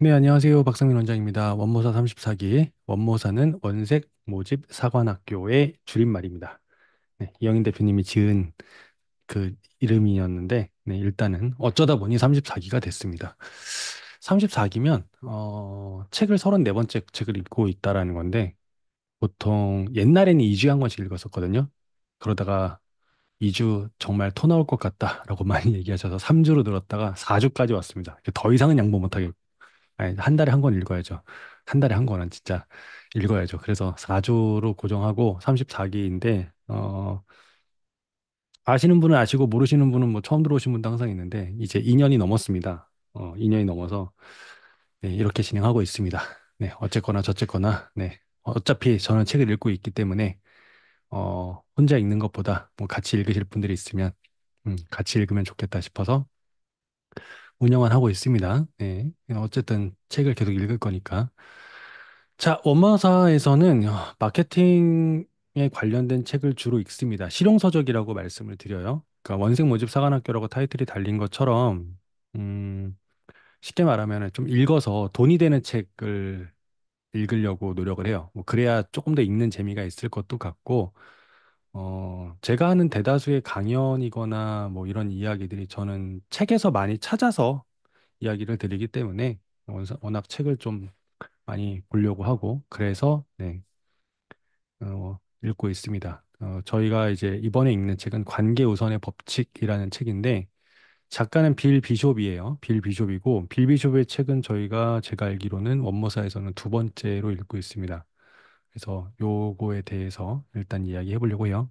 네, 안녕하세요. 박상민 원장입니다. 원모사 34기. 원모사는 원색 모집 사관학교의 줄임말입니다. 네, 이영인 대표님이 지은 그 이름이었는데, 네, 일단은 어쩌다 보니 34기가 됐습니다. 34기면, 책을 34번째 책을 읽고 있다라는 건데, 보통 옛날에는 2주에 한 권씩 읽었었거든요. 그러다가 2주 정말 토 나올 것 같다라고 많이 얘기하셔서 3주로 늘었다가 4주까지 왔습니다. 더 이상은 양보 못하겠고, 아니, 한 달에 한 권 읽어야죠. 한 달에 한 권은 진짜 읽어야죠. 그래서 4주로 고정하고 34기인데, 아시는 분은 아시고 모르시는 분은 뭐 처음 들어오신 분도 항상 있는데, 이제 2년이 넘었습니다. 2년이 넘어서, 네, 이렇게 진행하고 있습니다. 네, 어쨌거나 저쨌거나, 네. 어차피 저는 책을 읽고 있기 때문에, 혼자 읽는 것보다 뭐 같이 읽으실 분들이 있으면, 같이 읽으면 좋겠다 싶어서 운영은 하고 있습니다. 네. 어쨌든 책을 계속 읽을 거니까. 자, 원마사에서는 마케팅에 관련된 책을 주로 읽습니다. 실용서적이라고 말씀을 드려요. 그러니까 원색 모집 사관학교라고 타이틀이 달린 것처럼 음, 쉽게 말하면 좀 읽어서 돈이 되는 책을 읽으려고 노력을 해요. 뭐 그래야 조금 더 읽는 재미가 있을 것도 같고, 제가 하는 대다수의 강연이거나 뭐 이런 이야기들이 저는 책에서 많이 찾아서 이야기를 드리기 때문에 워낙 책을 좀 많이 보려고 하고 그래서 네, 읽고 있습니다. 저희가 이제 이번에 읽는 책은 관계 우선의 법칙이라는 책인데 작가는 빌 비숍이에요. 빌 비숍이고 빌 비숍의 책은 제가 알기로는 원모사에서는 두 번째로 읽고 있습니다. 그래서 요거에 대해서 일단 이야기해 보려고 해요.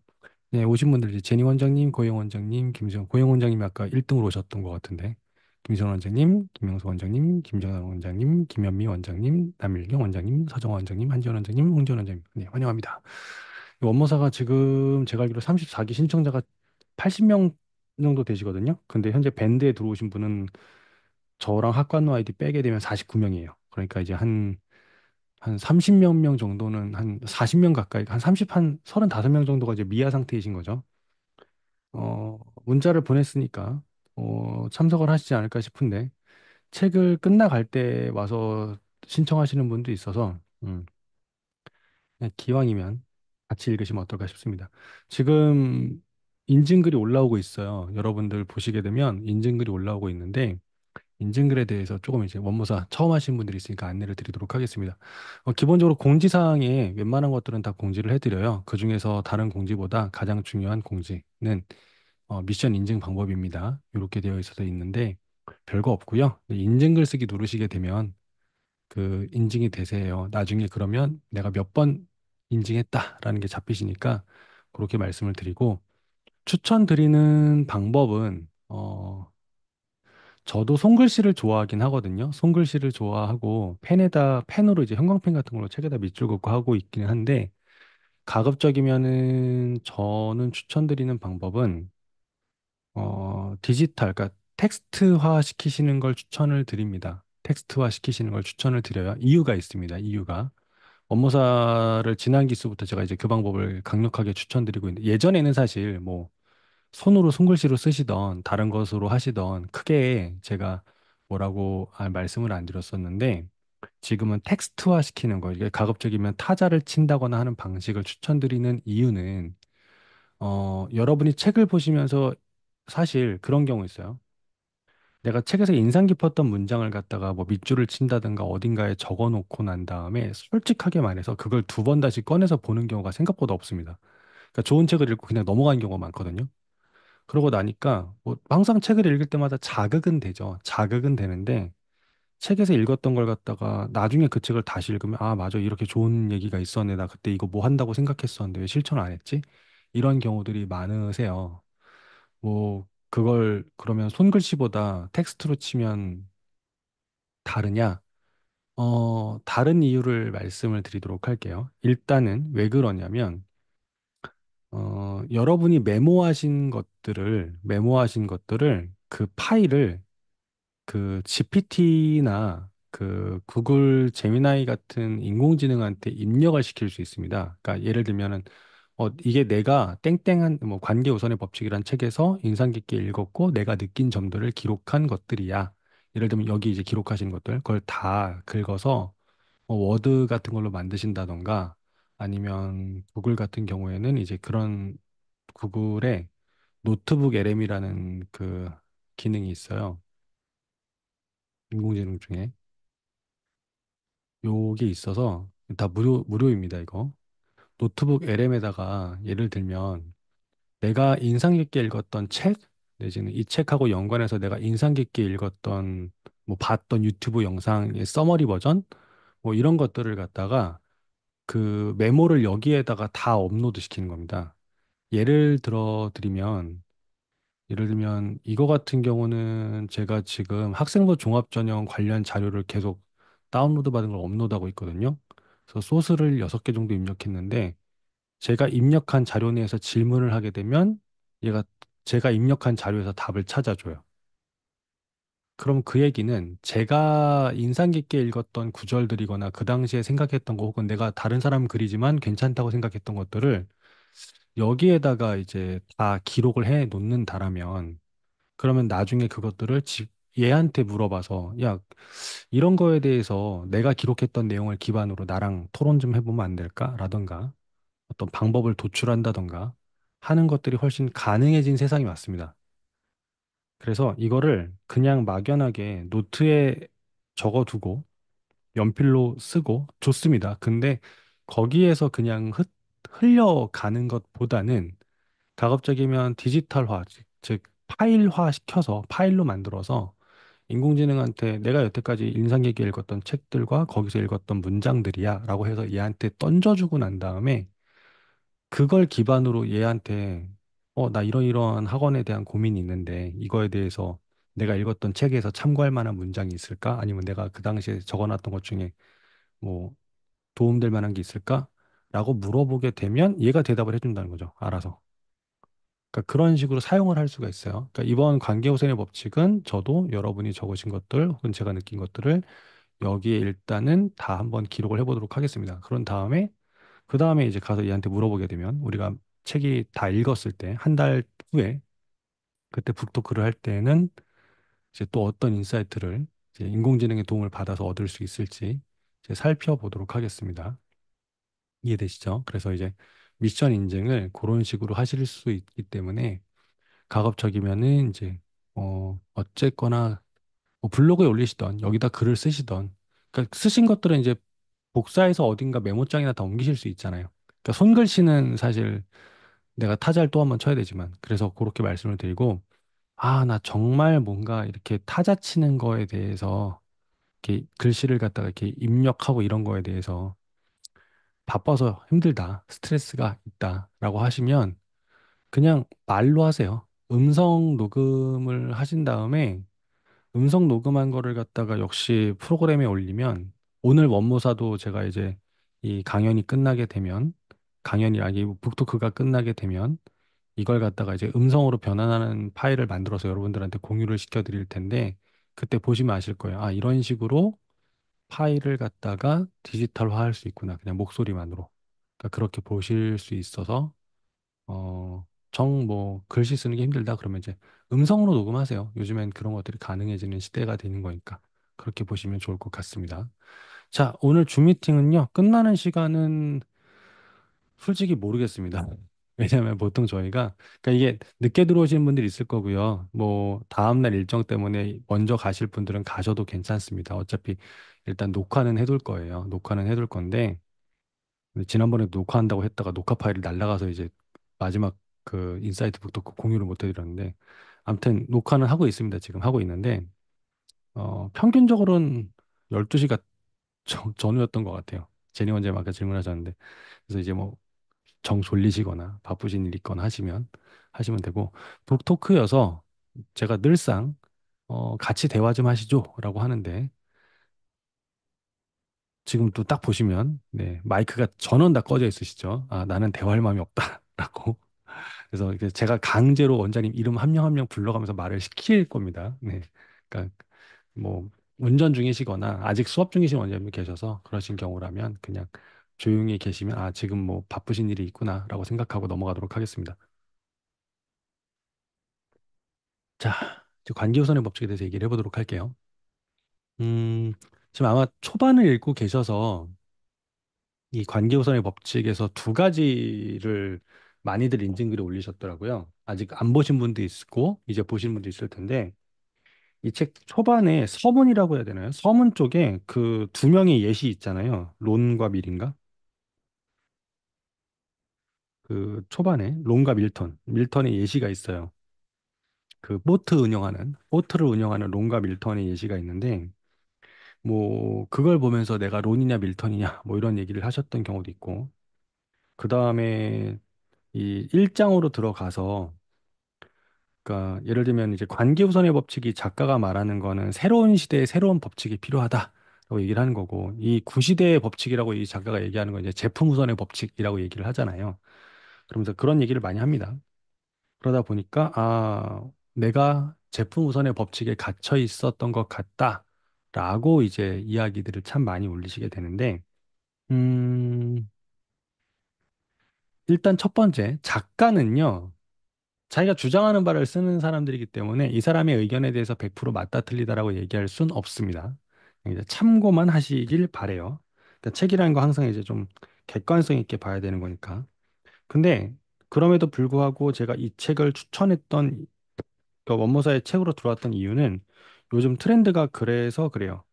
네, 오신 분들 이제 제니 원장님, 고영 원장님, 고영 원장님이 아까 1등으로 오셨던 것 같은데 김선 원장님, 김명수 원장님, 김정환 원장님, 김현미 원장님, 남일경 원장님, 서정화 원장님, 한지원 원장님, 홍지원 원장님, 네, 환영합니다. 원모사가 지금 제가 알기로 34기 신청자가 80명 정도 되시거든요. 근데 현재 밴드에 들어오신 분은 저랑 학관노 아이디 빼게 되면 49명이에요. 그러니까 이제 한 30몇 명 정도는 한 40명 가까이, 한 35명 정도가 이제 미아 상태이신 거죠. 문자를 보냈으니까, 참석을 하시지 않을까 싶은데, 책을 끝나갈 때 와서 신청하시는 분도 있어서, 그냥 기왕이면 같이 읽으시면 어떨까 싶습니다. 지금 인증글이 올라오고 있어요. 여러분들 보시게 되면 인증글이 올라오고 있는데, 인증글에 대해서 조금 이제 원무사 처음 하신 분들이 있으니까 안내를 드리도록 하겠습니다. 기본적으로 공지사항에 웬만한 것들은 다 공지를 해드려요. 그중에서 다른 공지보다 가장 중요한 공지는 미션 인증 방법입니다. 이렇게 되어 있어서 있는데 별거 없고요. 인증글 쓰기 누르시게 되면 그 인증이 되세요. 나중에 그러면 내가 몇 번 인증했다라는 게 잡히시니까 그렇게 말씀을 드리고 추천드리는 방법은 저도 손글씨를 좋아하긴 하거든요. 손글씨를 좋아하고 펜으로 이제 형광펜 같은 걸로 책에다 밑줄 긋고 하고 있기는 한데 가급적이면은 저는 추천드리는 방법은 그러니까 텍스트화 시키시는 걸 추천을 드립니다. 텍스트화 시키시는 걸 추천을 드려요. 이유가 있습니다. 이유가 업무사를 지난 기수부터 제가 이제 그 방법을 강력하게 추천드리고 있는데 예전에는 사실 뭐 손으로 손글씨로 쓰시던 다른 것으로 하시던 크게 제가 뭐라고 말씀을 안 드렸었는데 지금은 텍스트화 시키는 거 이게 가급적이면 타자를 친다거나 하는 방식을 추천드리는 이유는 여러분이 책을 보시면서 사실 그런 경우 있어요. 내가 책에서 인상 깊었던 문장을 갖다가 뭐 밑줄을 친다든가 어딘가에 적어 놓고 난 다음에 솔직하게 말해서 그걸 두 번 다시 꺼내서 보는 경우가 생각보다 없습니다. 그러니까 좋은 책을 읽고 그냥 넘어가는 경우가 많거든요. 그러고 나니까 뭐 항상 책을 읽을 때마다 자극은 되죠. 자극은 되는데 책에서 읽었던 걸 갖다가 나중에 그 책을 다시 읽으면 아, 맞아. 이렇게 좋은 얘기가 있었네. 나 그때 이거 뭐 한다고 생각했었는데 왜 실천 안 했지? 이런 경우들이 많으세요. 뭐 그걸 그러면 손글씨보다 텍스트로 치면 다르냐? 다른 이유를 말씀을 드리도록 할게요. 일단은 왜 그러냐면 여러분이 메모하신 것들을 그 파일을 그 GPT나 그 구글 제미나이 같은 인공지능한테 입력을 시킬 수 있습니다. 그러니까 예를 들면은 이게 내가 땡땡한 뭐 관계 우선의 법칙이란 책에서 인상 깊게 읽었고 내가 느낀 점들을 기록한 것들이야. 예를 들면 여기 이제 기록하신 것들 그걸 다 긁어서 워드 같은 걸로 만드신다던가 아니면 구글 같은 경우에는 이제 그런 구글에 노트북 LM이라는 그 기능이 있어요. 인공지능 중에. 요게 있어서 다 무료입니다, 이거. 노트북 LM에다가 예를 들면 내가 인상 깊게 읽었던 책 내지는 이 책하고 연관해서 내가 인상 깊게 읽었던 뭐 봤던 유튜브 영상의 서머리 버전 뭐 이런 것들을 갖다가 그 메모를 여기에다가 다 업로드 시키는 겁니다. 예를 들어 드리면 예를 들면 이거 같은 경우는 제가 지금 학생부 종합전형 관련 자료를 계속 다운로드 받은 걸 업로드하고 있거든요. 그래서 소스를 6개 정도 입력했는데 제가 입력한 자료 내에서 질문을 하게 되면 얘가 제가 입력한 자료에서 답을 찾아줘요. 그럼 그 얘기는 제가 인상 깊게 읽었던 구절들이거나 그 당시에 생각했던 거 혹은 내가 다른 사람 글이지만 괜찮다고 생각했던 것들을 여기에다가 이제 다 기록을 해 놓는다라면 그러면 나중에 그것들을 얘한테 물어봐서 야, 이런 거에 대해서 내가 기록했던 내용을 기반으로 나랑 토론 좀 해보면 안 될까? 라던가 어떤 방법을 도출한다던가 하는 것들이 훨씬 가능해진 세상이 왔습니다. 그래서 이거를 그냥 막연하게 노트에 적어두고 연필로 쓰고 좋습니다. 근데 거기에서 그냥 흘려가는 것보다는 가급적이면 디지털화, 즉 파일화 시켜서 파일로 만들어서 인공지능한테 내가 여태까지 인상 깊게 읽었던 책들과 거기서 읽었던 문장들이야 라고 해서 얘한테 던져주고 난 다음에 그걸 기반으로 얘한테 나 이러이러한 학원에 대한 고민이 있는데 이거에 대해서 내가 읽었던 책에서 참고할 만한 문장이 있을까? 아니면 내가 그 당시에 적어놨던 것 중에 뭐 도움될 만한 게 있을까? 라고 물어보게 되면 얘가 대답을 해준다는 거죠. 알아서. 그러니까 그런 식으로 사용을 할 수가 있어요. 그러니까 이번 관계우선의 법칙은 저도 여러분이 적으신 것들 혹은 제가 느낀 것들을 여기에 일단은 다 한번 기록을 해보도록 하겠습니다. 그런 다음에 그 다음에 이제 가서 얘한테 물어보게 되면 우리가 책이 다 읽었을 때 한 달 후에 그때 북토크를 할 때는 이제 또 어떤 인사이트를 이제 인공지능의 도움을 받아서 얻을 수 있을지 이제 살펴보도록 하겠습니다. 이해되시죠? 그래서 이제 미션 인증을 그런 식으로 하실 수 있기 때문에 가급적이면은 이제 어쨌거나 뭐 블로그에 올리시던 여기다 글을 쓰시던 그러니까 쓰신 것들은 이제 복사해서 어딘가 메모장이나 다 옮기실 수 있잖아요. 그러니까 손글씨는 사실 내가 타자를 또 한 번 쳐야 되지만 그래서 그렇게 말씀을 드리고 나 정말 뭔가 이렇게 타자 치는 거에 대해서 이렇게 글씨를 갖다가 이렇게 입력하고 이런 거에 대해서 바빠서 힘들다, 스트레스가 있다라고 하시면 그냥 말로 하세요. 음성 녹음을 하신 다음에 음성 녹음한 거를 갖다가 역시 프로그램에 올리면 오늘 원모사도 제가 이제 이 강연이 끝나게 되면 강연이 아니 북토크가 끝나게 되면 이걸 갖다가 이제 음성으로 변환하는 파일을 만들어서 여러분들한테 공유를 시켜드릴 텐데 그때 보시면 아실 거예요. 이런 식으로 파일을 갖다가 디지털화할 수 있구나. 그냥 목소리만으로. 그러니까 그렇게 보실 수 있어서 뭐 글씨 쓰는 게 힘들다 그러면 이제 음성으로 녹음하세요. 요즘엔 그런 것들이 가능해지는 시대가 되는 거니까 그렇게 보시면 좋을 것 같습니다. 자, 오늘 줌 미팅은요. 끝나는 시간은 솔직히 모르겠습니다. 왜냐하면 보통 저희가 그러니까 이게 늦게 들어오시는 분들이 있을 거고요. 뭐 다음날 일정 때문에 먼저 가실 분들은 가셔도 괜찮습니다. 어차피 일단 녹화는 해둘 거예요. 녹화는 해둘 건데 근데 지난번에 녹화한다고 했다가 녹화 파일이 날라가서 이제 마지막 그 인사이트 북도 공유를 못 해드렸는데 아무튼 녹화는 하고 있습니다. 지금 하고 있는데 평균적으로는 12시가 전후였던 것 같아요. 제니 원장님 아까 질문하셨는데 그래서 이제 뭐 정 졸리시거나 바쁘신 일 있거나 하시면 되고 북토크여서 제가 늘상 같이 대화 좀 하시죠라고 하는데 지금 또 딱 보시면 네 마이크가 전원 다 꺼져 있으시죠? 나는 대화할 마음이 없다라고 그래서 이게 제가 강제로 원장님 이름 한 명 한 명 불러가면서 말을 시킬 겁니다. 네, 그러니까 뭐 운전 중이시거나 아직 수업 중이신 원장님이 계셔서 그러신 경우라면 그냥 조용히 계시면 지금 뭐 바쁘신 일이 있구나라고 생각하고 넘어가도록 하겠습니다. 자, 이제 관계우선의 법칙에 대해서 얘기를 해보도록 할게요. 음, 지금 아마 초반을 읽고 계셔서 이 관계우선의 법칙에서 두 가지를 많이들 인증글에 올리셨더라고요. 아직 안 보신 분도 있고 이제 보신 분도 있을 텐데 이 책 초반에 서문이라고 해야 되나요? 서문 쪽에 그 두 명의 예시 있잖아요. 론과 밀인가? 그 초반에 론과 밀턴의 예시가 있어요. 그 보트를 운영하는 론과 밀턴의 예시가 있는데 뭐 그걸 보면서 내가 론이냐 밀턴이냐 뭐 이런 얘기를 하셨던 경우도 있고 그 다음에 이 1장으로 들어가서 그러니까 예를 들면 이제 관계우선의 법칙이 작가가 말하는 거는 새로운 시대에 새로운 법칙이 필요하다라고 얘기를 하는 거고 이 구시대의 법칙이라고 이 작가가 얘기하는 건 이제 제품우선의 법칙이라고 얘기를 하잖아요. 그러면서 그런 얘기를 많이 합니다. 그러다 보니까 내가 제품우선의 법칙에 갇혀 있었던 것 같다라고 이제 이야기들을 참 많이 올리시게 되는데 음, 일단 첫 번째 작가는요. 자기가 주장하는 바를 쓰는 사람들이기 때문에 이 사람의 의견에 대해서 100% 맞다 틀리다라고 얘기할 순 없습니다. 이제 참고만 하시길 바래요. 그러니까 책이라는 거 항상 이제 좀 객관성 있게 봐야 되는 거니까. 근데 그럼에도 불구하고 제가 이 책을 추천했던 그러니까 원모사의 책으로 들어왔던 이유는 요즘 트렌드가 그래서 그래요.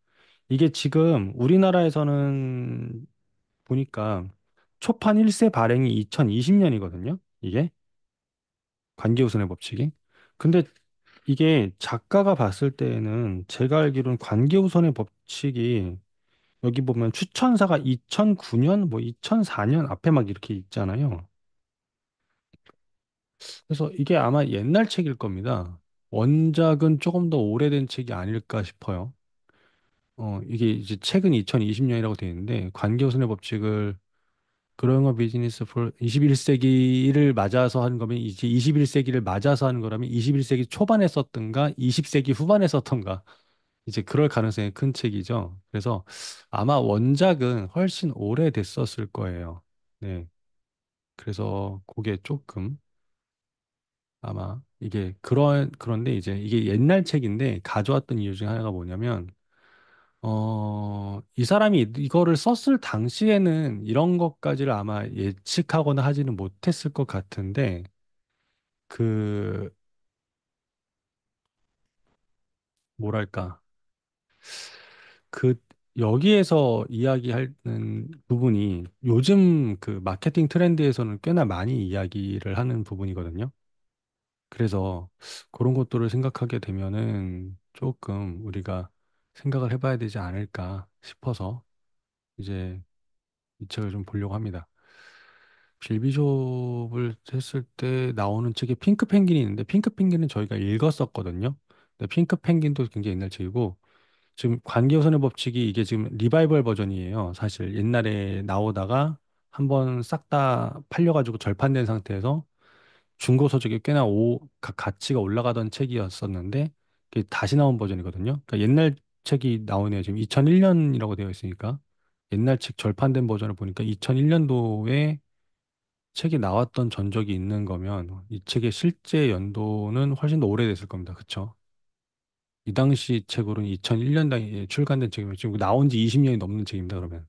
이게 지금 우리나라에서는 보니까 초판 1세 발행이 2020년이거든요. 이게 관계우선의 법칙이. 근데 이게 작가가 봤을 때에는 제가 알기로는 관계우선의 법칙이 여기 보면 추천사가 2009년, 뭐 2004년 앞에 막 이렇게 있잖아요. 그래서 이게 아마 옛날 책일 겁니다. 원작은 조금 더 오래된 책이 아닐까 싶어요. 이게 이제 책은 2020년이라고 되어 있는데 관계우선의 법칙을 그로잉어 비즈니스 for 21세기를 맞아서 하는 거면 이제 21세기를 맞아서 하는 거라면 21세기 초반에 썼던가 20세기 후반에 썼던가 이제 그럴 가능성이 큰 책이죠. 그래서 아마 원작은 훨씬 오래됐었을 거예요. 네. 그래서 그게 조금 아마 이게 그런데 이제 이게 옛날 책인데 가져왔던 이유 중에 하나가 뭐냐면 이 사람이 이거를 썼을 당시에는 이런 것까지를 아마 예측하거나 하지는 못했을 것 같은데 그 뭐랄까 그 여기에서 이야기하는 부분이 요즘 그 마케팅 트렌드에서는 꽤나 많이 이야기를 하는 부분이거든요. 그래서 그런 것들을 생각하게 되면은 조금 우리가 생각을 해봐야 되지 않을까 싶어서 이제 이 책을 좀 보려고 합니다. 빌비숍을 했을 때 나오는 책이 핑크 펭귄이 있는데 핑크 펭귄은 저희가 읽었었거든요. 근데 핑크 펭귄도 굉장히 옛날 책이고 지금 관계우선의 법칙이 이게 지금 리바이벌 버전이에요. 사실 옛날에 나오다가 한번 싹 다 팔려가지고 절판된 상태에서 중고 서적이 꽤나 가치가 올라가던 책이었었는데 이게 다시 나온 버전이거든요. 그러니까 옛날 책이 나오네요. 지금 2001년이라고 되어 있으니까 옛날 책 절판된 버전을 보니까 2001년도에 책이 나왔던 전적이 있는 거면 이 책의 실제 연도는 훨씬 더 오래됐을 겁니다. 그쵸? 이 당시 책으로는 2001년에 출간된 책이면 지금 나온 지 20년이 넘는 책입니다. 그러면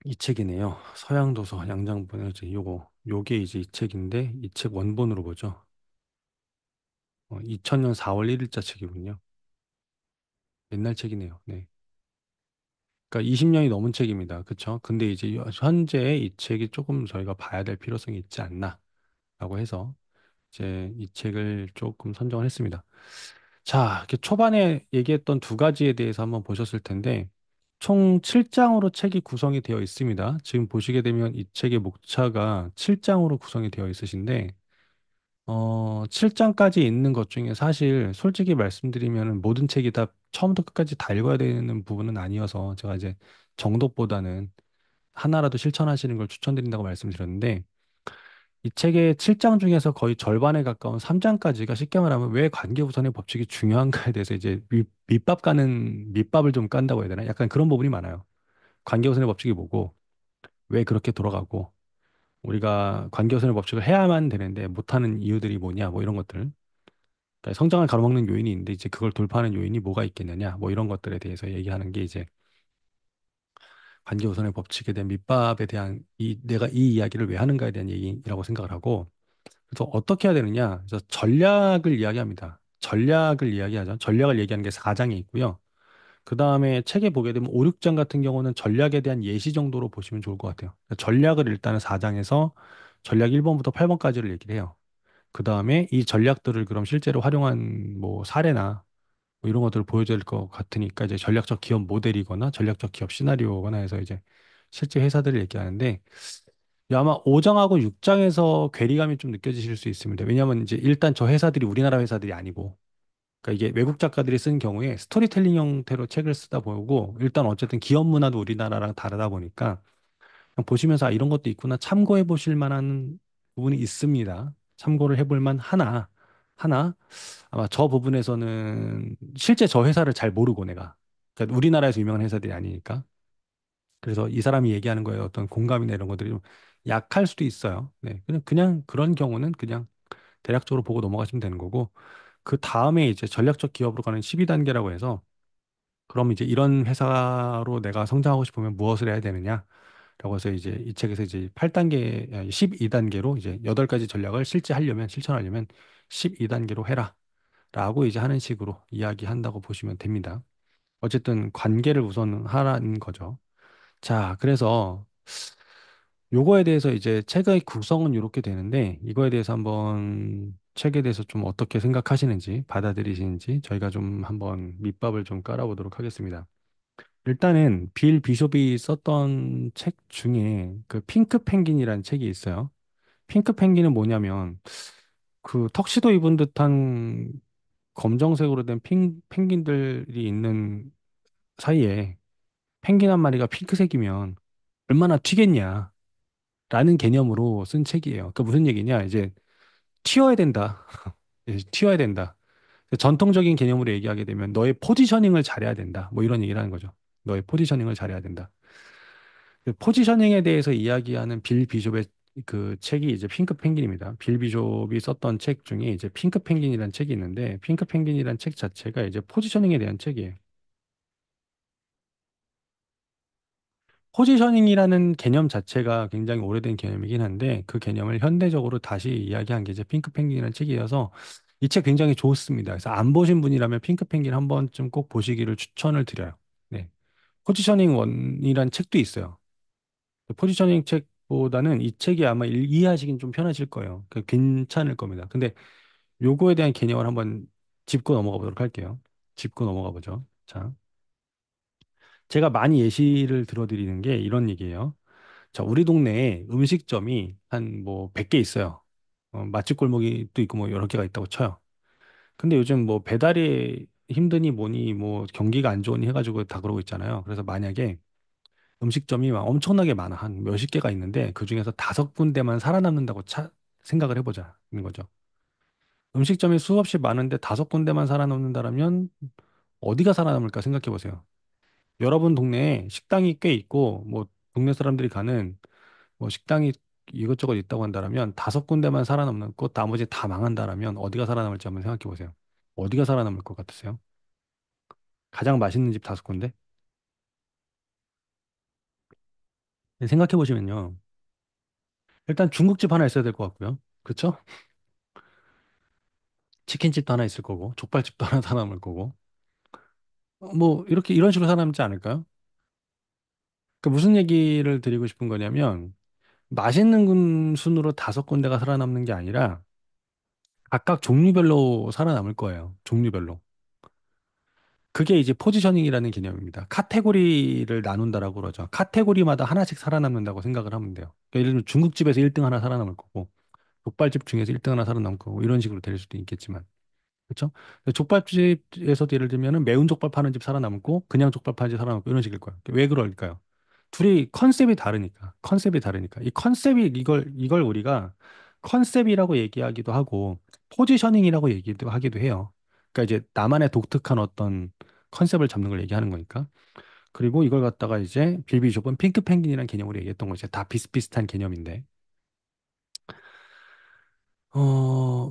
이 책이네요. 서양도서 양장본의 요게 이제 이 책인데 이 책 원본으로 보죠. 2000년 4월 1일자 책이군요. 옛날 책이네요. 네. 그러니까 20년이 넘은 책입니다. 그쵸? 근데 이제 현재 이 책이 조금 저희가 봐야 될 필요성이 있지 않나라고 해서 이제 이 책을 조금 선정을 했습니다. 자, 이렇게 초반에 얘기했던 두 가지에 대해서 한번 보셨을 텐데, 총 7장으로 책이 구성이 되어 있습니다. 지금 보시게 되면 이 책의 목차가 7장으로 구성이 되어 있으신데, 7장까지 있는 것 중에 사실 솔직히 말씀드리면 모든 책이 다 처음부터 끝까지 다 읽어야 되는 부분은 아니어서 제가 이제 정독보다는 하나라도 실천하시는 걸 추천드린다고 말씀드렸는데, 이 책의 7장 중에서 거의 절반에 가까운 3장까지가 쉽게 말하면 왜 관계우선의 법칙이 중요한가에 대해서 이제 밑밥을 좀 깐다고 해야 되나? 약간 그런 부분이 많아요. 관계우선의 법칙이 뭐고, 왜 그렇게 돌아가고, 우리가 관계우선의 법칙을 해야만 되는데 못하는 이유들이 뭐냐, 뭐 이런 것들. 그러니까 성장을 가로막는 요인이 있는데 이제 그걸 돌파하는 요인이 뭐가 있겠느냐 뭐 이런 것들에 대해서 얘기하는 게 이제 관계우선의 법칙에 대한 밑밥에 대한 내가 이 이야기를 왜 하는가에 대한 얘기라고 생각을 하고 그래서 어떻게 해야 되느냐 그래서 전략을 이야기합니다. 전략을 이야기하죠. 전략을 얘기하는 게 4장에 있고요. 그 다음에 책에 보게 되면 5, 6장 같은 경우는 전략에 대한 예시 정도로 보시면 좋을 것 같아요. 전략을 일단은 4장에서 전략 1번부터 8번까지를 얘기를 해요. 그 다음에 이 전략들을 그럼 실제로 활용한 뭐 사례나 뭐 이런 것들을 보여줄 것 같으니까 이제 전략적 기업 모델이거나 전략적 기업 시나리오거나 해서 이제 실제 회사들을 얘기하는데 아마 5장하고 6장에서 괴리감이 좀 느껴지실 수 있습니다. 왜냐하면 이제 일단 저 회사들이 우리나라 회사들이 아니고 그러니까 이게 외국 작가들이 쓴 경우에 스토리텔링 형태로 책을 쓰다 보고 일단 어쨌든 기업 문화도 우리나라랑 다르다 보니까 그냥 보시면서 아, 이런 것도 있구나 참고해 보실 만한 부분이 있습니다. 참고를 해볼 만 하나 아마 저 부분에서는 실제 저 회사를 잘 모르고 내가 그러니까 우리나라에서 유명한 회사들이 아니니까 그래서 이 사람이 얘기하는 거에 어떤 공감이나 이런 것들이 좀 약할 수도 있어요. 네, 그냥 그런 경우는 그냥 대략적으로 보고 넘어가시면 되는 거고 그 다음에 이제 전략적 기업으로 가는 12단계라고 해서 그럼 이제 이런 회사로 내가 성장하고 싶으면 무엇을 해야 되느냐? 라고 해서 이제 이 책에서 이제 8단계, 12단계로 이제 8가지 전략을 실천하려면 12단계로 해라. 라고 이제 하는 식으로 이야기한다고 보시면 됩니다. 어쨌든 관계를 우선 하라는 거죠. 자, 그래서 요거에 대해서 이제 책의 구성은 이렇게 되는데 이거에 대해서 한번 책에 대해서 좀 어떻게 생각하시는지 받아들이시는지 저희가 좀 한번 밑밥을 좀 깔아보도록 하겠습니다. 일단은 빌 비숍이 썼던 책 중에 그 핑크 펭귄이라는 책이 있어요. 핑크 펭귄은 뭐냐면 그 턱시도 입은 듯한 검정색으로 된 펭귄들이 있는 사이에 펭귄 한 마리가 핑크색이면 얼마나 튀겠냐 라는 개념으로 쓴 책이에요. 그러니까 무슨 얘기냐 이제 튀어야 된다. 이제 튀어야 된다. 전통적인 개념으로 얘기하게 되면 너의 포지셔닝을 잘해야 된다. 뭐 이런 얘기를 하는 거죠. 너의 포지셔닝을 잘해야 된다. 그 포지셔닝에 대해서 이야기하는 빌 비숍의 그 책이 이제 핑크 펭귄입니다. 빌 비숍이 썼던 책 중에 이제 핑크 펭귄이라는 책이 있는데 핑크 펭귄이라는 책 자체가 이제 포지셔닝에 대한 책이에요. 포지셔닝이라는 개념 자체가 굉장히 오래된 개념이긴 한데 그 개념을 현대적으로 다시 이야기한 게 이제 핑크 펭귄이라는 책이어서 이 책 굉장히 좋습니다. 그래서 안 보신 분이라면 핑크 펭귄 한 번쯤 꼭 보시기를 추천을 드려요. 네. 포지셔닝 원이라는 책도 있어요. 포지셔닝 책보다는 이 책이 아마 이해하시긴 좀 편하실 거예요. 괜찮을 겁니다. 근데 요거에 대한 개념을 한번 짚고 넘어가 보도록 할게요. 짚고 넘어가 보죠. 자, 제가 많이 예시를 들어드리는 게 이런 얘기예요. 자, 우리 동네에 음식점이 한 뭐 100개 있어요. 맛집 골목이 또 있고 뭐 여러 개가 있다고 쳐요. 근데 요즘 뭐 배달이 힘드니 뭐니 뭐 경기가 안 좋으니 해가지고 다 그러고 있잖아요. 그래서 만약에 음식점이 막 엄청나게 많아. 한 몇십 개가 있는데 그중에서 5군데만 살아남는다고 생각을 해보자는 거죠. 음식점이 수없이 많은데 5군데만 살아남는다라면 어디가 살아남을까 생각해 보세요. 여러분 동네에 식당이 꽤 있고 뭐 동네 사람들이 가는 뭐 식당이 이것저것 있다고 한다라면 5군데만 살아남는 곳 나머지 다 망한다라면 어디가 살아남을지 한번 생각해 보세요. 어디가 살아남을 것 같으세요? 가장 맛있는 집 5군데? 생각해 보시면요. 일단 중국집 하나 있어야 될 것 같고요. 그렇죠? 치킨집도 하나 있을 거고, 족발집도 하나 살아남을 거고. 뭐 이렇게 이런 식으로 살아남지 않을까요? 그 무슨 얘기를 드리고 싶은 거냐면 맛있는 순으로 5군데가 살아남는 게 아니라 각각 종류별로 살아남을 거예요. 종류별로. 그게 이제 포지셔닝이라는 개념입니다. 카테고리를 나눈다라고 그러죠. 카테고리마다 하나씩 살아남는다고 생각을 하면 돼요. 그러니까 예를 들면 중국집에서 1등 하나 살아남을 거고, 족발집 중에서 1등 하나 살아남을 거고, 이런 식으로 될 수도 있겠지만. 그렇죠? 족발집에서도 예를 들면은 매운 족발 파는 집 살아남고, 그냥 족발 파는 집 살아남고, 이런 식일 거예요. 왜 그럴까요? 둘이 컨셉이 다르니까. 컨셉이 다르니까. 이 컨셉이 이걸 우리가 컨셉이라고 얘기하기도 하고 포지셔닝이라고 얘기도 하기도 해요. 그러니까 이제 나만의 독특한 어떤 컨셉을 잡는 걸 얘기하는 거니까. 그리고 이걸 갖다가 이제 빌비숍은 핑크 펭귄이라는 개념으로 얘기했던 거죠. 다 비슷비슷한 개념인데.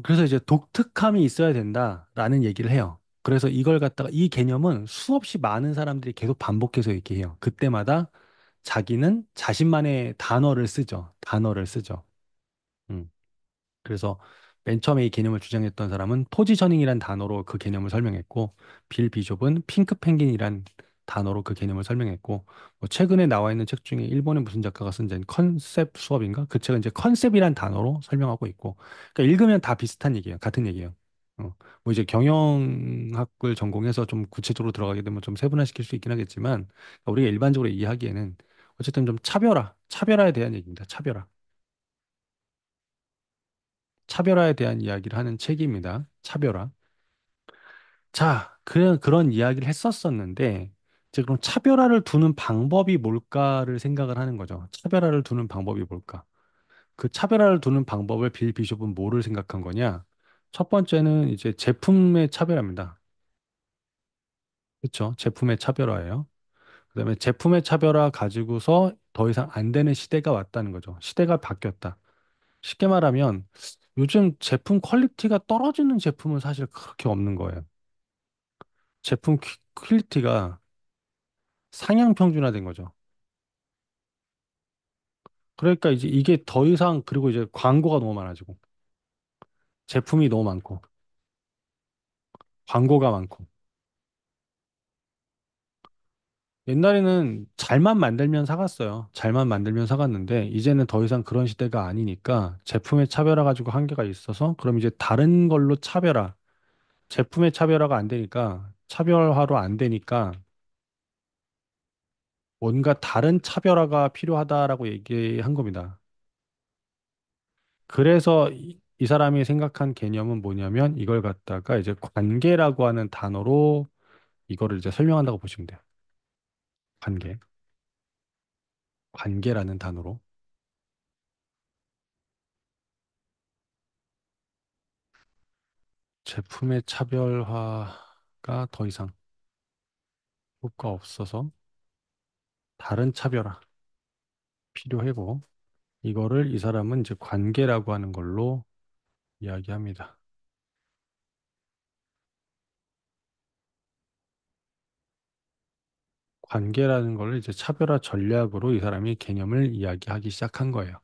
그래서 이제 독특함이 있어야 된다라는 얘기를 해요. 그래서 이걸 갖다가 이 개념은 수없이 많은 사람들이 계속 반복해서 얘기해요. 그때마다 자기는 자신만의 단어를 쓰죠. 단어를 쓰죠. 음. 그래서 맨 처음에 이 개념을 주장했던 사람은 포지셔닝이란 단어로 그 개념을 설명했고, 빌 비숍은 핑크 펭귄이란 단어로 그 개념을 설명했고, 뭐 최근에 나와 있는 책 중에 일본의 무슨 작가가 쓴 컨셉 수업인가? 그 책은 이제 컨셉이란 단어로 설명하고 있고, 그러니까 읽으면 다 비슷한 얘기예요. 같은 얘기예요. 뭐 이제 경영학을 전공해서 좀 구체적으로 들어가게 되면 좀 세분화시킬 수 있긴 하겠지만, 우리가 일반적으로 이해하기에는 어쨌든 좀 차별화에 대한 얘기입니다. 차별화에 대한 이야기를 하는 책입니다. 차별화. 자, 그런 이야기를 했었었는데, 이제 그럼 차별화를 두는 방법이 뭘까를 생각을 하는 거죠. 차별화를 두는 방법이 뭘까? 그 차별화를 두는 방법을 빌 비숍은 뭐를 생각한 거냐? 첫 번째는 이제 제품의 차별화입니다. 그렇죠? 제품의 차별화예요. 그다음에 제품의 차별화 가지고서 더 이상 안 되는 시대가 왔다는 거죠. 시대가 바뀌었다. 쉽게 말하면 요즘 제품 퀄리티가 떨어지는 제품은 사실 그렇게 없는 거예요. 제품 퀄리티가 상향 평준화된 거죠. 그러니까 이제 이게 더 이상 그리고 이제 광고가 너무 많아지고 제품이 너무 많고 광고가 많고 옛날에는 잘만 만들면 사갔어요. 잘만 만들면 사갔는데 이제는 더 이상 그런 시대가 아니니까 제품의 차별화 가지고 한계가 있어서 그럼 이제 다른 걸로 제품의 차별화가 안 되니까 차별화로 안 되니까 뭔가 다른 차별화가 필요하다라고 얘기한 겁니다. 그래서 이 사람이 생각한 개념은 뭐냐면 이걸 갖다가 이제 관계라고 하는 단어로 이거를 이제 설명한다고 보시면 돼요. 관계. 관계라는 단어로. 제품의 차별화가 더 이상 효과 없어서 다른 차별화 필요하고 이거를 이 사람은 이제 관계라고 하는 걸로 이야기합니다. 관계라는 걸 이제 차별화 전략으로 이 사람이 개념을 이야기하기 시작한 거예요.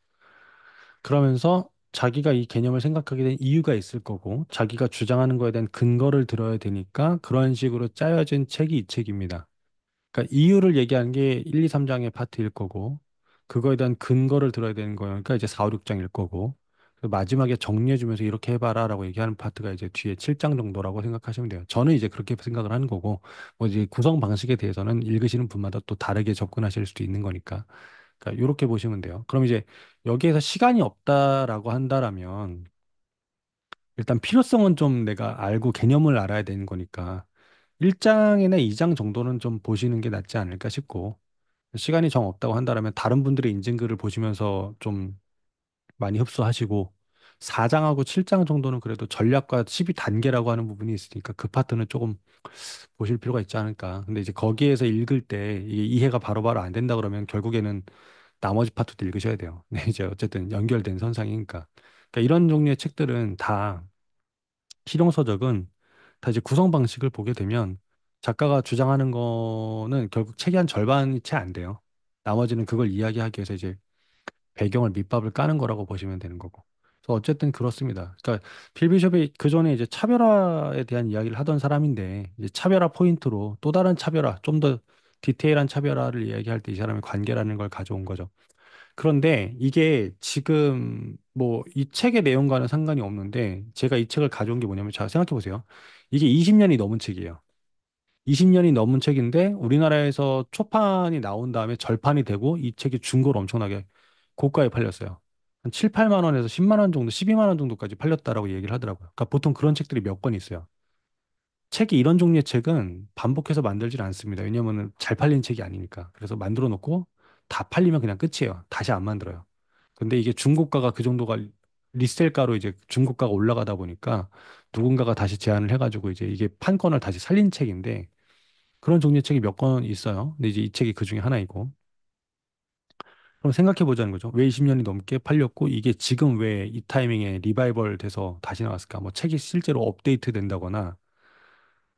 그러면서 자기가 이 개념을 생각하게 된 이유가 있을 거고, 자기가 주장하는 거에 대한 근거를 들어야 되니까 그런 식으로 짜여진 책이 이 책입니다. 그러니까 이유를 얘기하는 게 1, 2, 3장의 파트일 거고, 그거에 대한 근거를 들어야 되는 거니까 이제 4, 5, 6장일 거고, 그 마지막에 정리해주면서 이렇게 해봐라라고 얘기하는 파트가 이제 뒤에 7장 정도라고 생각하시면 돼요. 저는 이제 그렇게 생각을 하는 거고, 뭐 이제 구성 방식에 대해서는 읽으시는 분마다 또 다르게 접근하실 수도 있는 거니까. 그러니까 이렇게 보시면 돼요. 그럼 이제 여기에서 시간이 없다라고 한다라면 일단 필요성은 좀 내가 알고 개념을 알아야 되는 거니까 1장이나 2장 정도는 좀 보시는 게 낫지 않을까 싶고 시간이 정 없다고 한다라면 다른 분들의 인증글을 보시면서 좀 많이 흡수하시고 4장하고 7장 정도는 그래도 전략과 12단계라고 하는 부분이 있으니까 그 파트는 조금 보실 필요가 있지 않을까. 근데 이제 거기에서 읽을 때 이게 이해가 바로바로 안 된다 그러면 결국에는 나머지 파트도 읽으셔야 돼요. 네, 이제 어쨌든 연결된 선상이니까. 그러니까 이런 종류의 책들은 다 실용서적은 다 이제 구성 방식을 보게 되면 작가가 주장하는 거는 결국 책의 한 절반이 채 안 돼요. 나머지는 그걸 이야기하기 위해서 이제 배경을 밑밥을 까는 거라고 보시면 되는 거고. 그래서 어쨌든 그렇습니다. 그러니까 빌 비숍이 그 전에 이제 차별화에 대한 이야기를 하던 사람인데 이제 차별화 포인트로 또 다른 차별화, 좀 더 디테일한 차별화를 이야기할 때 이 사람의 관계라는 걸 가져온 거죠. 그런데 이게 지금 뭐 이 책의 내용과는 상관이 없는데 제가 이 책을 가져온 게 뭐냐면 자 생각해 보세요. 이게 20년이 넘은 책이에요. 20년이 넘은 책인데 우리나라에서 초판이 나온 다음에 절판이 되고 이 책이 중고로 엄청나게 고가에 팔렸어요. 한 7, 8만 원에서 10만 원 정도, 12만 원 정도까지 팔렸다라고 얘기를 하더라고요. 그러니까 보통 그런 책들이 몇 권 있어요. 책이 이런 종류의 책은 반복해서 만들질 않습니다. 왜냐면은 잘 팔린 책이 아니니까. 그래서 만들어 놓고 다 팔리면 그냥 끝이에요. 다시 안 만들어요. 근데 이게 중고가가 그 정도가 리셀가로 이제 중고가가 올라가다 보니까 누군가가 다시 제안을 해가지고 이제 이게 판권을 다시 살린 책인데 그런 종류의 책이 몇 권 있어요. 근데 이제 이 책이 그 중에 하나이고. 그럼 생각해 보자는 거죠. 왜 20년이 넘게 팔렸고 이게 지금 왜 이 타이밍에 리바이벌 돼서 다시 나왔을까? 뭐 책이 실제로 업데이트 된다거나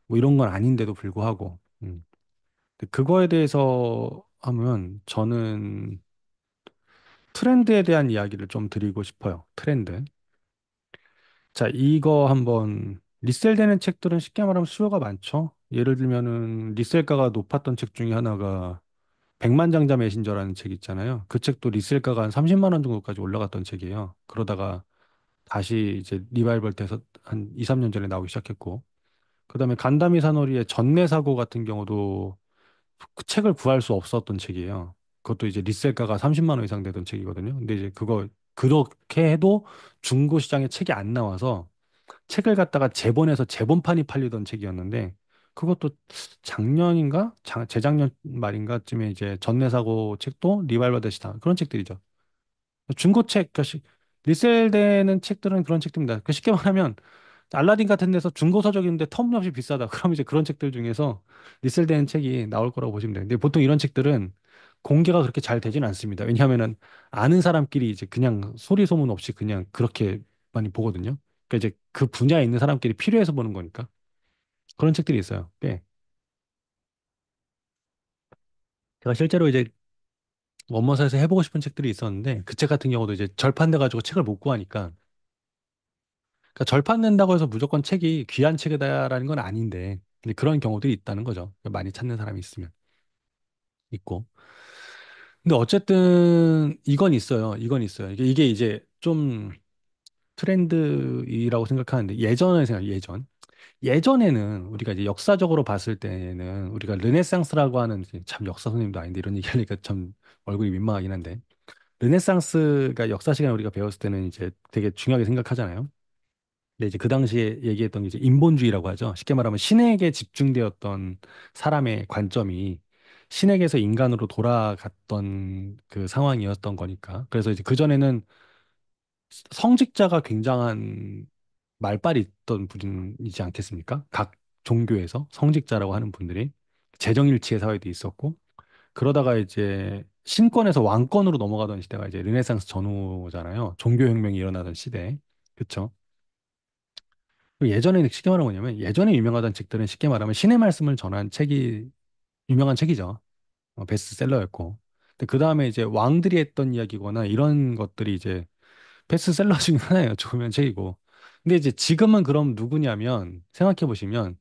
뭐 이런 건 아닌데도 불구하고. 근데 그거에 대해서 하면 저는 트렌드에 대한 이야기를 좀 드리고 싶어요. 트렌드. 자, 이거 한번 리셀되는 책들은 쉽게 말하면 수요가 많죠. 예를 들면은 리셀가가 높았던 책 중에 하나가 백만장자 메신저라는 책 있잖아요. 그 책도 리셀가가 한 30만 원 정도까지 올라갔던 책이에요. 그러다가 다시 이제 리바이벌 돼서 한 2, 3년 전에 나오기 시작했고. 그다음에 간다미 사노리의 전내 사고 같은 경우도 그 책을 구할 수 없었던 책이에요. 그것도 이제 리셀가가 30만 원 이상 되던 책이거든요. 근데 이제 그거 그렇게 해도 중고 시장에 책이 안 나와서 책을 갖다가 재본해서 재본판이 팔리던 책이었는데 그것도 작년인가? 재작년 말인가쯤에 이제 전내 사고 책도 리바이벌 다시 다 그런 책들이죠. 중고책, 리셀되는 책들은 그런 책들입니다. 쉽게 말하면 알라딘 같은 데서 중고 서적인데 터무니없이 비싸다. 그럼 이제 그런 책들 중에서 리셀되는 책이 나올 거라고 보시면 돼요. 근데 보통 이런 책들은 공개가 그렇게 잘 되진 않습니다. 왜냐하면은 아는 사람끼리 이제 그냥 소리 소문 없이 그냥 그렇게 많이 보거든요. 그러니까 이제 그 분야에 있는 사람끼리 필요해서 보는 거니까 그런 책들이 있어요. 꽤. 제가 실제로 이제 원머사에서 해보고 싶은 책들이 있었는데 그 책 같은 경우도 이제 절판돼 가지고 책을 못 구하니까 그러니까 절판된다고 해서 무조건 책이 귀한 책이다라는 건 아닌데 근데 그런 경우들이 있다는 거죠. 많이 찾는 사람이 있으면 있고. 근데 어쨌든 이건 있어요. 이건 있어요. 이게 이제 좀 트렌드이라고 생각하는데 예전에 생각 예전에는 우리가 이제 역사적으로 봤을 때는 우리가 르네상스라고 하는 참 역사 선생님도 아닌데 이런 얘기하니까 참 얼굴이 민망하긴 한데 르네상스가 역사 시간에 우리가 배웠을 때는 이제 되게 중요하게 생각하잖아요. 근데 이제 그 당시에 얘기했던 게 이제 인본주의라고 하죠. 쉽게 말하면 신에게 집중되었던 사람의 관점이 신에게서 인간으로 돌아갔던 그 상황이었던 거니까. 그래서 이제 그전에는 성직자가 굉장한 말빨이 있던 분이지 않겠습니까? 각 종교에서 성직자라고 하는 분들이 재정일치의 사회도 있었고 그러다가 이제 신권에서 왕권으로 넘어가던 시대가 이제 르네상스 전후잖아요. 종교혁명이 일어나던 시대. 그쵸? 예전에 쉽게 말하면 뭐냐면 예전에 유명하던 책들은 쉽게 말하면 신의 말씀을 전한 책이 유명한 책이죠. 베스트셀러였고. 근데 그 다음에 이제 왕들이 했던 이야기거나 이런 것들이 이제 베스트셀러 중에 하나예요. 좋으면 책이고. 근데 이제 지금은 그럼 누구냐면 생각해 보시면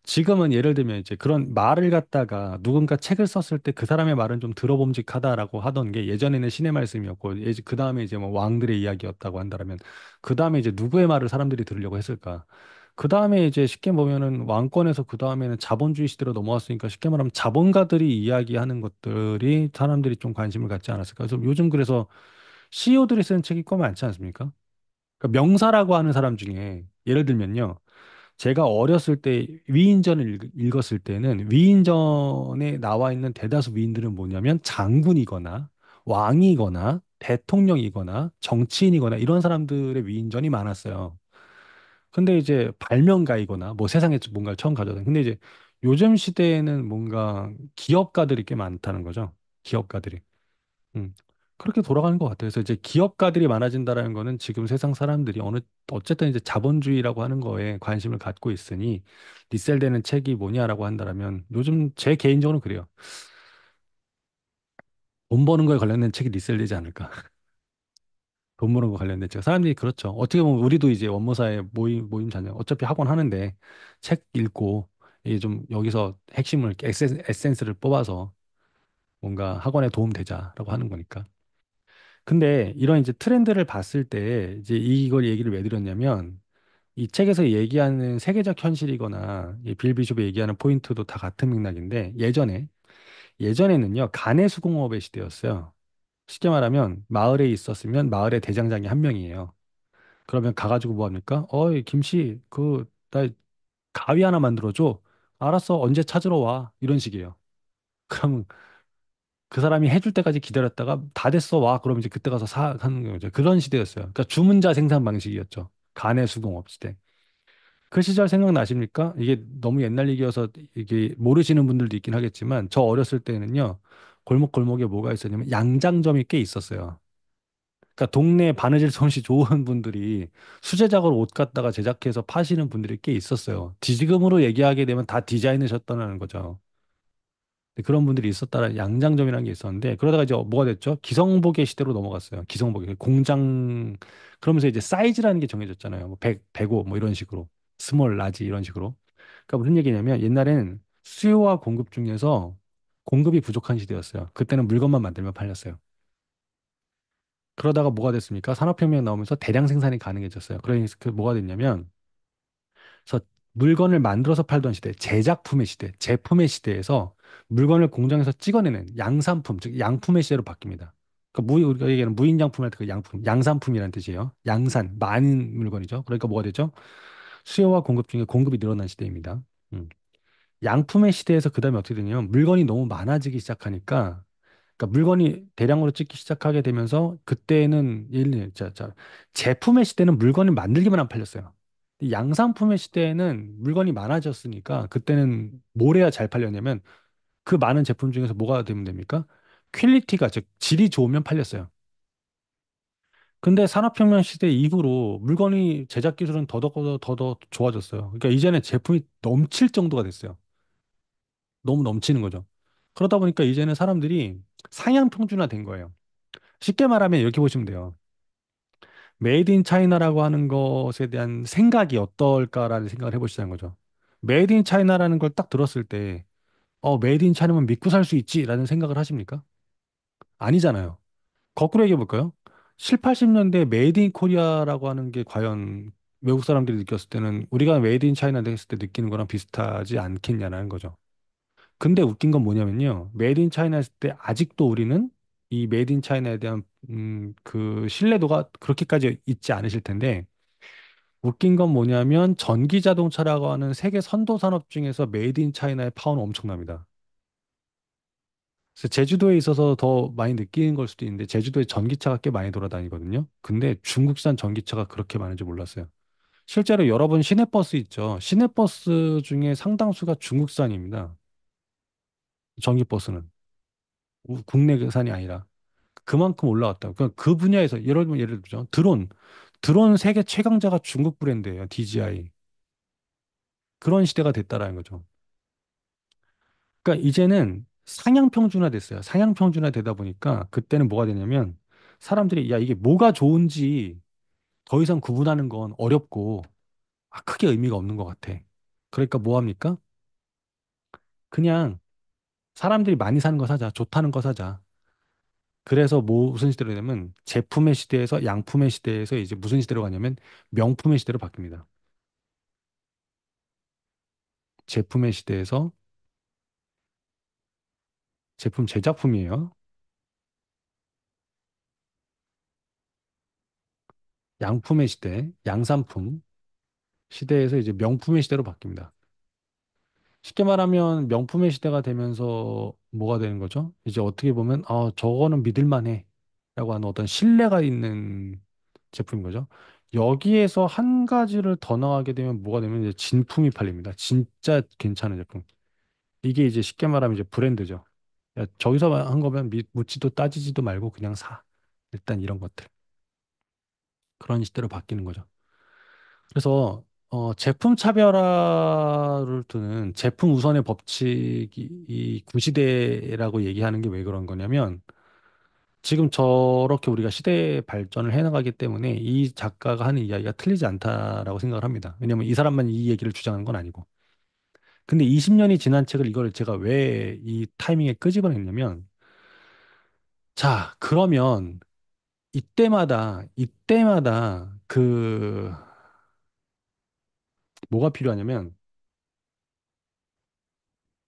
지금은 예를 들면 이제 그런 말을 갖다가 누군가 책을 썼을 때 그 사람의 말은 좀 들어봄직하다라고 하던 게 예전에는 신의 말씀이었고 그 다음에 이제 뭐 왕들의 이야기였다고 한다면 그 다음에 이제 누구의 말을 사람들이 들으려고 했을까? 그 다음에 이제 쉽게 보면은 왕권에서 그 다음에는 자본주의 시대로 넘어왔으니까 쉽게 말하면 자본가들이 이야기하는 것들이 사람들이 좀 관심을 갖지 않았을까? 그래서 요즘 그래서 CEO들이 쓰는 책이 꽤 많지 않습니까? 그러니까 명사라고 하는 사람 중에 예를 들면요. 제가 어렸을 때 위인전을 읽었을 때는 위인전에 나와 있는 대다수 위인들은 뭐냐면 장군이거나 왕이거나 대통령이거나 정치인이거나 이런 사람들의 위인전이 많았어요. 근데 이제 발명가이거나 뭐 세상에 뭔가를 처음 가져다. 근데 이제 요즘 시대에는 뭔가 기업가들이 꽤 많다는 거죠. 기업가들이. 음. 그렇게 돌아가는 것 같아요. 그래서 이제 기업가들이 많아진다라는 거는 지금 세상 사람들이 어쨌든 이제 자본주의라고 하는 거에 관심을 갖고 있으니 리셀되는 책이 뭐냐라고 한다라면 요즘 제 개인적으로 그래요. 돈 버는 거에 관련된 책이 리셀되지 않을까. 돈 버는 거 관련된 책. 사람들이 그렇죠. 어떻게 보면 우리도 이제 원모사의 모임 자녀 어차피 학원 하는데 책 읽고 이게 좀 여기서 핵심을 에센스를 뽑아서 뭔가 학원에 도움 되자라고 하는 거니까. 근데 이런 이제 트렌드를 봤을 때 이제 이걸 얘기를 왜 드렸냐면 이 책에서 얘기하는 세계적 현실이거나 이빌 비숍이 얘기하는 포인트도 다 같은 맥락인데 예전에는요 가내 수공업의 시대였어요. 쉽게 말하면 마을에 있었으면 마을의 대장장이 한 명이에요. 그러면 가가지고 뭐 합니까? 어이 김씨 그 나 가위 하나 만들어줘. 알았어 언제 찾으러 와 이런 식이에요. 그럼 그 사람이 해줄 때까지 기다렸다가 다 됐어 와 그러면 이제 그때 가서 사는 거죠. 그런 시대였어요. 그러니까 주문자 생산 방식이었죠. 가내 수공업 시대. 그 시절 생각나십니까? 이게 너무 옛날 얘기여서 이게 모르시는 분들도 있긴 하겠지만 저 어렸을 때는요. 골목골목에 뭐가 있었냐면 양장점이 꽤 있었어요. 그러니까 동네 바느질 솜씨 좋은 분들이 수제작으로 옷 갖다가 제작해서 파시는 분들이 꽤 있었어요. 지금으로 얘기하게 되면 다 디자이너셨다는 거죠. 근데 그런 분들이 있었다라 양장점이라는 게 있었는데 그러다가 이제 뭐가 됐죠? 기성복의 시대로 넘어갔어요. 기성복의 공장 그러면서 이제 사이즈라는 게 정해졌잖아요. 뭐 100, 105 뭐 이런 식으로 스몰, 라지 이런 식으로. 그러니까 무슨 얘기냐면 옛날에는 수요와 공급 중에서 공급이 부족한 시대였어요. 그때는 물건만 만들면 팔렸어요. 그러다가 뭐가 됐습니까? 산업혁명이 나오면서 대량 생산이 가능해졌어요. 그러니까 그 뭐가 됐냐면 그래서 물건을 만들어서 팔던 시대, 제작품의 시대, 제품의 시대에서 물건을 공장에서 찍어내는 양산품, 즉 양품의 시대로 바뀝니다. 우리가 얘기하는 무인양품 할 때 그 양품, 양산품이라는 뜻이에요. 양산, 많은 물건이죠. 그러니까 뭐가 되죠? 수요와 공급 중에 공급이 늘어난 시대입니다. 음. 양품의 시대에서 그다음에 어떻게 되냐면 물건이 너무 많아지기 시작하니까 그러니까 물건이 대량으로 찍기 시작하게 되면서 그때는 제품의 시대는 물건을 만들기만 안 팔렸어요. 이 양산품의 시대에는 물건이 많아졌으니까 그때는 뭘 해야 잘 팔렸냐면 그 많은 제품 중에서 뭐가 되면 됩니까? 퀄리티가 즉 질이 좋으면 팔렸어요. 근데 산업혁명 시대 이후로 물건이 제작 기술은 더더 좋아졌어요. 그러니까 이제는 제품이 넘칠 정도가 됐어요. 너무 넘치는 거죠. 그러다 보니까 이제는 사람들이 상향 평준화 된 거예요. 쉽게 말하면 이렇게 보시면 돼요. 메이드 인 차이나라고 하는 것에 대한 생각이 어떨까라는 생각을 해보시자는 거죠. 메이드 인 차이나라는 걸 딱 들었을 때, 메이드 인 차이나면 믿고 살 수 있지라는 생각을 하십니까? 아니잖아요. 거꾸로 얘기해 볼까요? 7, 80년대 메이드 인 코리아라고 하는 게 과연 외국 사람들이 느꼈을 때는 우리가 메이드 인 차이나 됐을 때 느끼는 거랑 비슷하지 않겠냐는 거죠. 근데 웃긴 건 뭐냐면요. 메이드 인 차이나 했을 때 아직도 우리는 이 메이드 인 차이나에 대한 그 신뢰도가 그렇게까지 있지 않으실 텐데 웃긴 건 뭐냐면 전기 자동차라고 하는 세계 선도 산업 중에서 메이드 인 차이나의 파워는 엄청납니다. 그래서 제주도에 있어서 더 많이 느끼는 걸 수도 있는데 제주도에 전기차가 꽤 많이 돌아다니거든요. 근데 중국산 전기차가 그렇게 많은지 몰랐어요. 실제로 여러분 시내버스 있죠. 시내버스 중에 상당수가 중국산입니다. 전기버스는 국내산이 아니라. 그만큼 올라왔다. 그 분야에서 예를 들죠. 드론 세계 최강자가 중국 브랜드예요. DJI. 그런 시대가 됐다라는 거죠. 그러니까 이제는 상향 평준화 됐어요. 상향 평준화 되다 보니까 그때는 뭐가 되냐면 사람들이 야 이게 뭐가 좋은지 더 이상 구분하는 건 어렵고 크게 의미가 없는 것 같아. 그러니까 뭐 합니까? 그냥 사람들이 많이 사는 거 사자. 좋다는 거 사자. 그래서 무슨 시대로 되냐면 제품의 시대에서 양품의 시대에서 이제 무슨 시대로 가냐면 명품의 시대로 바뀝니다. 제품의 시대에서 제품 제작품이에요. 양품의 시대, 양산품 시대에서 이제 명품의 시대로 바뀝니다. 쉽게 말하면 명품의 시대가 되면서 뭐가 되는 거죠? 이제 어떻게 보면 저거는 믿을 만해라고 하는 어떤 신뢰가 있는 제품인 거죠. 여기에서 한 가지를 더 나가게 되면 뭐가 되면 이제 진품이 팔립니다. 진짜 괜찮은 제품. 이게 이제 쉽게 말하면 이제 브랜드죠. 야, 저기서 한 거면 묻지도 따지지도 말고 그냥 사. 일단 이런 것들. 그런 시대로 바뀌는 거죠. 그래서 제품 차별화를 두는 제품 우선의 법칙이 이 구시대라고 얘기하는 게 왜 그런 거냐면 지금 저렇게 우리가 시대 발전을 해나가기 때문에 이 작가가 하는 이야기가 틀리지 않다라고 생각을 합니다. 왜냐하면 이 사람만 이 얘기를 주장하는 건 아니고. 근데 20년이 지난 책을 이걸 제가 왜 이 타이밍에 끄집어냈냐면 자, 그러면 이때마다 그 뭐가 필요하냐면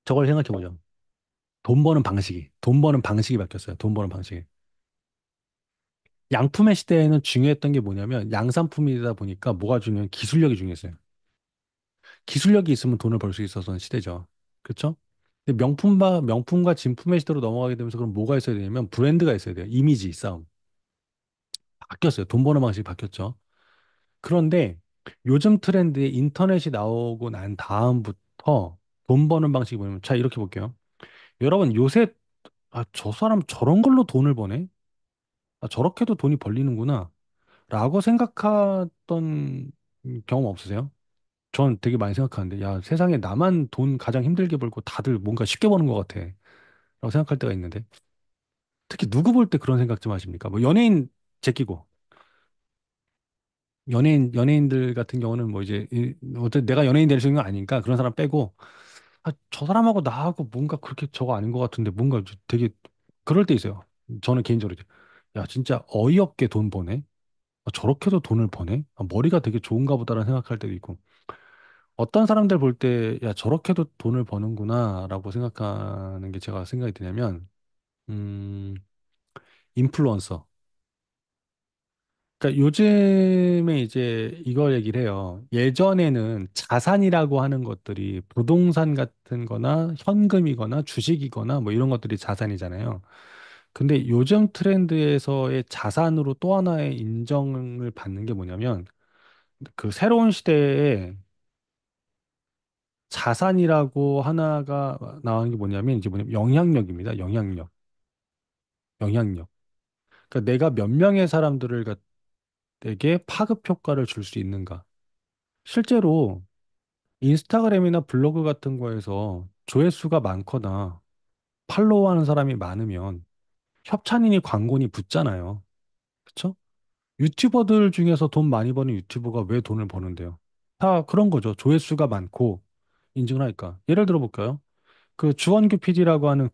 저걸 생각해 보죠. 돈 버는 방식이 바뀌었어요. 돈 버는 방식이. 양품의 시대에는 중요했던 게 뭐냐면 양산품이다 보니까 뭐가 중요한 기술력이 중요했어요. 기술력이 있으면 돈을 벌 수 있었던 시대죠. 그렇죠? 근데 명품과 진품의 시대로 넘어가게 되면서 그럼 뭐가 있어야 되냐면 브랜드가 있어야 돼요. 이미지 싸움. 바뀌었어요. 돈 버는 방식이 바뀌었죠. 그런데 요즘 트렌드에 인터넷이 나오고 난 다음부터 돈 버는 방식이 뭐냐면 자, 이렇게 볼게요. 여러분 요새 아, 저 사람 저런 걸로 돈을 버네? 아, 저렇게도 돈이 벌리는구나. 라고 생각했던 경험 없으세요? 전 되게 많이 생각하는데, 야, 세상에 나만 돈 가장 힘들게 벌고 다들 뭔가 쉽게 버는 것 같아. 라고 생각할 때가 있는데, 특히 누구 볼 때 그런 생각 좀 하십니까? 뭐 연예인 제끼고, 연예인들 같은 경우는 뭐 이제, 어쨌든 내가 연예인 될 수 있는 건 아니니까 그런 사람 빼고, 아, 저 사람하고 나하고 뭔가 그렇게 저거 아닌 것 같은데, 뭔가 되게 그럴 때 있어요. 저는 개인적으로. 야, 진짜 어이없게 돈 버네? 아, 저렇게도 돈을 버네? 아, 머리가 되게 좋은가 보다라는 생각할 때도 있고. 어떤 사람들 볼 때, 야, 저렇게도 돈을 버는구나, 라고 생각하는 게 제가 생각이 드냐면, 음, 인플루언서. 그러니까 요즘에 이제 이걸 얘기를 해요. 예전에는 자산이라고 하는 것들이 부동산 같은 거나 현금이거나 주식이거나 뭐 이런 것들이 자산이잖아요. 근데 요즘 트렌드에서의 자산으로 또 하나의 인정을 받는 게 뭐냐면 그 새로운 시대에 자산이라고 하나가 나오는 게 뭐냐면 이제 뭐냐면 영향력입니다. 영향력. 영향력. 그러니까 내가 몇 명의 사람들에게 파급 효과를 줄 수 있는가. 실제로 인스타그램이나 블로그 같은 거에서 조회수가 많거나 팔로우하는 사람이 많으면 협찬이니 광고니 붙잖아요. 그쵸? 유튜버들 중에서 돈 많이 버는 유튜버가 왜 돈을 버는데요? 다 그런 거죠. 조회수가 많고 인증을 하니까. 예를 들어 볼까요? 그 주원규 PD라고 하는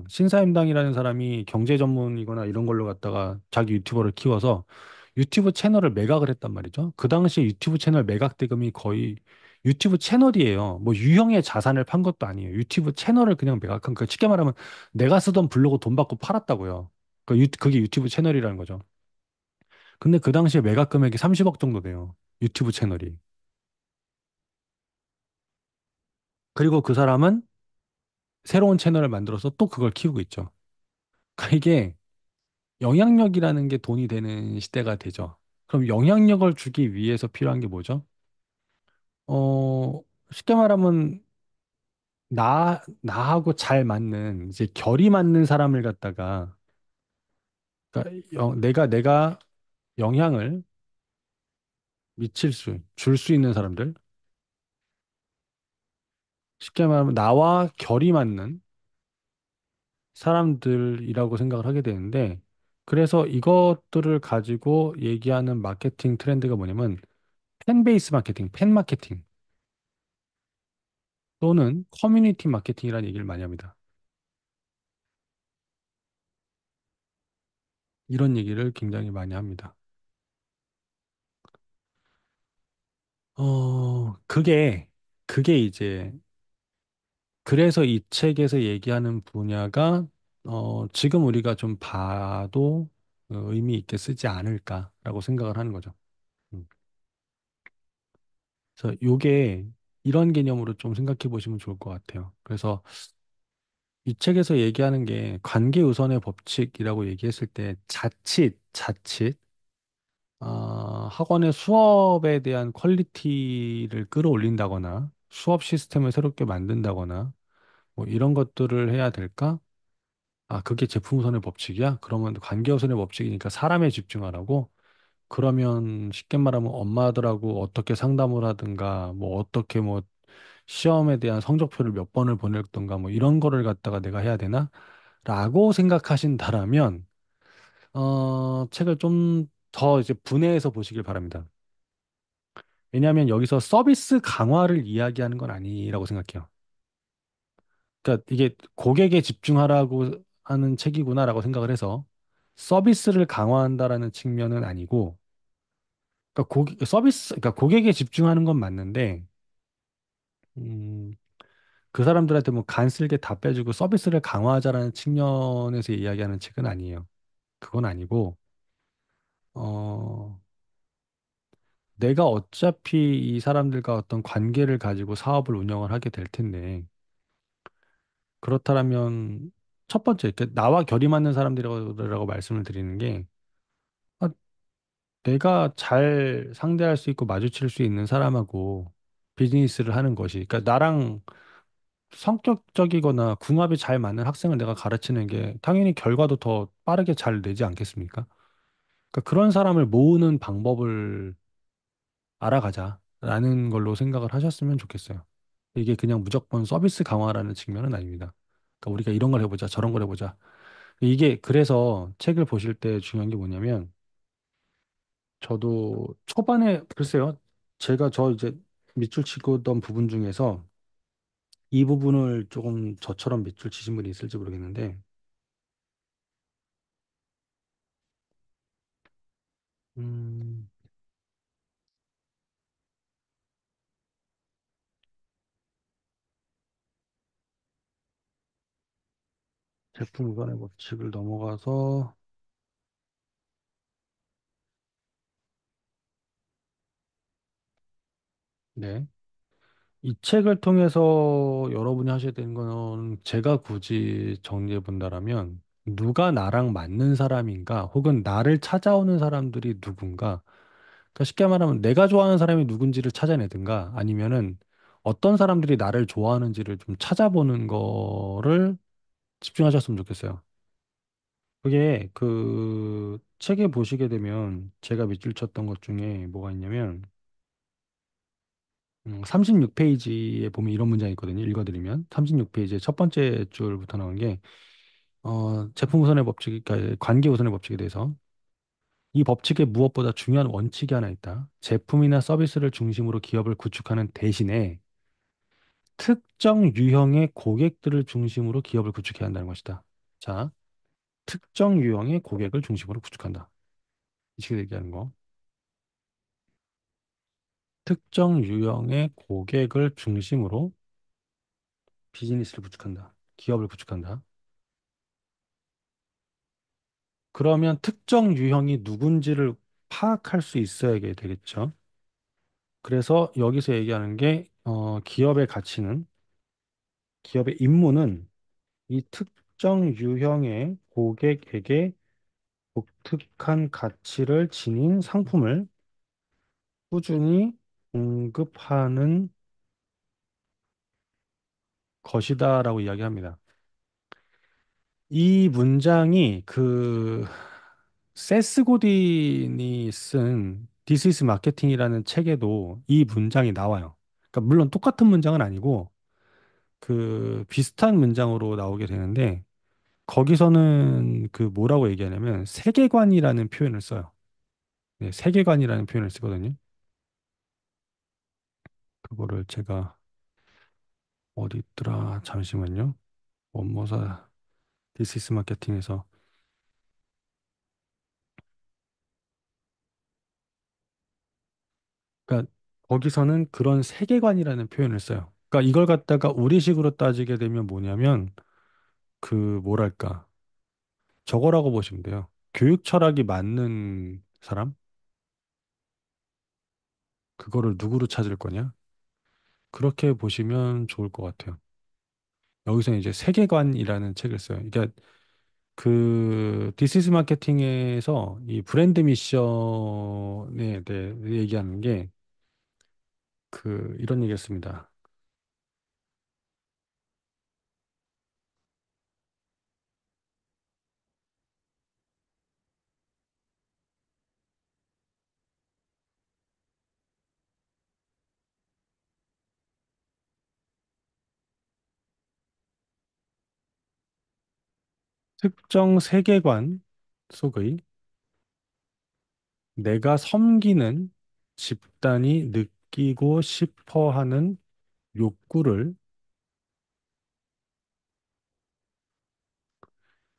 신사임당이라는 사람이 경제 전문이거나 이런 걸로 갖다가 자기 유튜버를 키워서 유튜브 채널을 매각을 했단 말이죠. 그 당시에 유튜브 채널 매각 대금이 거의 유튜브 채널이에요. 뭐 유형의 자산을 판 것도 아니에요. 유튜브 채널을 그냥 매각한 그 쉽게 말하면 내가 쓰던 블로그 돈 받고 팔았다고요. 그게 유튜브 채널이라는 거죠. 근데 그 당시에 매각 금액이 30억 정도 돼요. 유튜브 채널이. 그리고 그 사람은 새로운 채널을 만들어서 또 그걸 키우고 있죠. 그러니까 이게 영향력이라는 게 돈이 되는 시대가 되죠. 그럼 영향력을 주기 위해서 필요한 게 뭐죠? 어, 쉽게 말하면 나하고 잘 맞는 이제 결이 맞는 사람을 갖다가 그러니까 내가 영향을 줄 수 있는 사람들, 쉽게 말하면 나와 결이 맞는 사람들이라고 생각을 하게 되는데, 그래서 이것들을 가지고 얘기하는 마케팅 트렌드가 뭐냐면 팬베이스 마케팅, 팬 마케팅 또는 커뮤니티 마케팅이라는 얘기를 많이 합니다. 이런 얘기를 굉장히 많이 합니다. 그게 이제 그래서 이 책에서 얘기하는 분야가 지금 우리가 좀 봐도 의미 있게 쓰지 않을까라고 생각을 하는 거죠. 음. 그래서 요게 이런 개념으로 좀 생각해 보시면 좋을 것 같아요. 그래서 이 책에서 얘기하는 게 관계 우선의 법칙이라고 얘기했을 때 자칫 학원의 수업에 대한 퀄리티를 끌어올린다거나 수업 시스템을 새롭게 만든다거나 뭐 이런 것들을 해야 될까? 아, 그게 제품 우선의 법칙이야? 그러면 관계 우선의 법칙이니까 사람에 집중하라고? 그러면 쉽게 말하면 엄마들하고 어떻게 상담을 하든가 뭐 어떻게 뭐 시험에 대한 성적표를 몇 번을 보냈던가 뭐 이런 거를 갖다가 내가 해야 되나? 라고 생각하신다라면 책을 좀 더 이제 분해해서 보시길 바랍니다. 왜냐하면 여기서 서비스 강화를 이야기하는 건 아니라고 생각해요. 그러니까 이게 고객에 집중하라고 하는 책이구나라고 생각을 해서 서비스를 강화한다라는 측면은 아니고, 그러니까 그러니까 고객에 집중하는 건 맞는데, 음, 그 사람들한테 뭐 간쓸게 다 빼주고 서비스를 강화하자라는 측면에서 이야기하는 책은 아니에요. 그건 아니고, 어, 내가 어차피 이 사람들과 어떤 관계를 가지고 사업을 운영을 하게 될 텐데, 그렇다면 첫 번째, 나와 결이 맞는 사람들이라고 말씀을 드리는 게, 아, 내가 잘 상대할 수 있고 마주칠 수 있는 사람하고 비즈니스를 하는 것이, 그러니까 나랑 성격적이거나 궁합이 잘 맞는 학생을 내가 가르치는 게 당연히 결과도 더 빠르게 잘 내지 않겠습니까? 그러니까 그런 사람을 모으는 방법을 알아가자라는 걸로 생각을 하셨으면 좋겠어요. 이게 그냥 무조건 서비스 강화라는 측면은 아닙니다. 그러니까 우리가 이런 걸 해보자, 저런 걸 해보자. 이게 그래서 책을 보실 때 중요한 게 뭐냐면 저도 초반에 글쎄요. 제가 저 이제 밑줄 치고던 부분 중에서 이 부분을 조금 저처럼 밑줄 치신 분이 있을지 모르겠는데 음, 제품 구간의 법칙을 넘어가서 네. 이 책을 통해서 여러분이 하셔야 되는 건 제가 굳이 정리해 본다라면 누가 나랑 맞는 사람인가 혹은 나를 찾아오는 사람들이 누군가 그러니까 쉽게 말하면 내가 좋아하는 사람이 누군지를 찾아내든가 아니면은 어떤 사람들이 나를 좋아하는지를 좀 찾아보는 거를 집중하셨으면 좋겠어요. 그게 그 책에 보시게 되면 제가 밑줄 쳤던 것 중에 뭐가 있냐면 36페이지에 보면 이런 문장이 있거든요. 읽어드리면 36페이지의 첫 번째 줄부터 나온 게 제품 우선의 법칙, 그러니까 관계 우선의 법칙에 대해서 이 법칙에 무엇보다 중요한 원칙이 하나 있다. 제품이나 서비스를 중심으로 기업을 구축하는 대신에 특정 유형의 고객들을 중심으로 기업을 구축해야 한다는 것이다. 자, 특정 유형의 고객을 중심으로 구축한다. 이 식으로 얘기하는 거. 특정 유형의 고객을 중심으로 비즈니스를 구축한다. 기업을 구축한다. 그러면 특정 유형이 누군지를 파악할 수 있어야 되겠죠. 그래서 여기서 얘기하는 게 기업의 가치는 기업의 임무는 이 특정 유형의 고객에게 독특한 가치를 지닌 상품을 꾸준히 공급하는 것이다라고 이야기합니다. 이 문장이 그 세스 고딘이 쓴 This is Marketing이라는 책에도 이 문장이 나와요. 그러니까 물론 똑같은 문장은 아니고 그 비슷한 문장으로 나오게 되는데 거기서는 그 뭐라고 얘기하냐면 세계관이라는 표현을 써요. 네, 세계관이라는 표현을 쓰거든요. 그거를 제가 어디 있더라 잠시만요. 원모사 This is Marketing에서 그러니까 거기서는 그런 세계관이라는 표현을 써요. 그러니까 이걸 갖다가 우리식으로 따지게 되면 뭐냐면 그 뭐랄까 저거라고 보시면 돼요. 교육 철학이 맞는 사람? 그거를 누구로 찾을 거냐? 그렇게 보시면 좋을 것 같아요. 여기서 이제 세계관이라는 책을 써요. 그러니까 그 디시스 마케팅에서 이 브랜드 미션에 대해 얘기하는 게 그 이런 얘기였습니다. 특정 세계관 속의 내가 섬기는 집단이 느끼고 싶어 하는 욕구를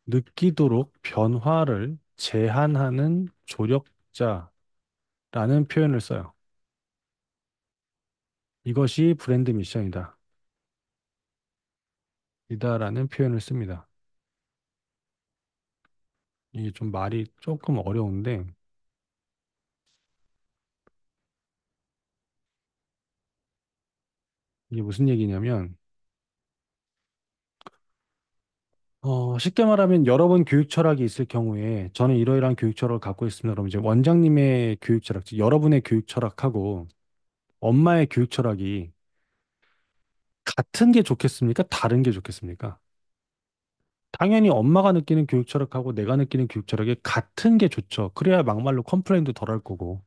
느끼도록 변화를 제한하는 조력자라는 표현을 써요. 이것이 브랜드 미션이다. 이다라는 표현을 씁니다. 이게 좀 말이 조금 어려운데 이게 무슨 얘기냐면 쉽게 말하면 여러 번 교육 철학이 있을 경우에 저는 이러이러한 교육 철학을 갖고 있습니다. 그러면 이제 원장님의 교육 철학, 즉 여러분의 교육 철학하고 엄마의 교육 철학이 같은 게 좋겠습니까? 다른 게 좋겠습니까? 당연히 엄마가 느끼는 교육 철학하고 내가 느끼는 교육 철학이 같은 게 좋죠. 그래야 막말로 컴플레인도 덜 할 거고.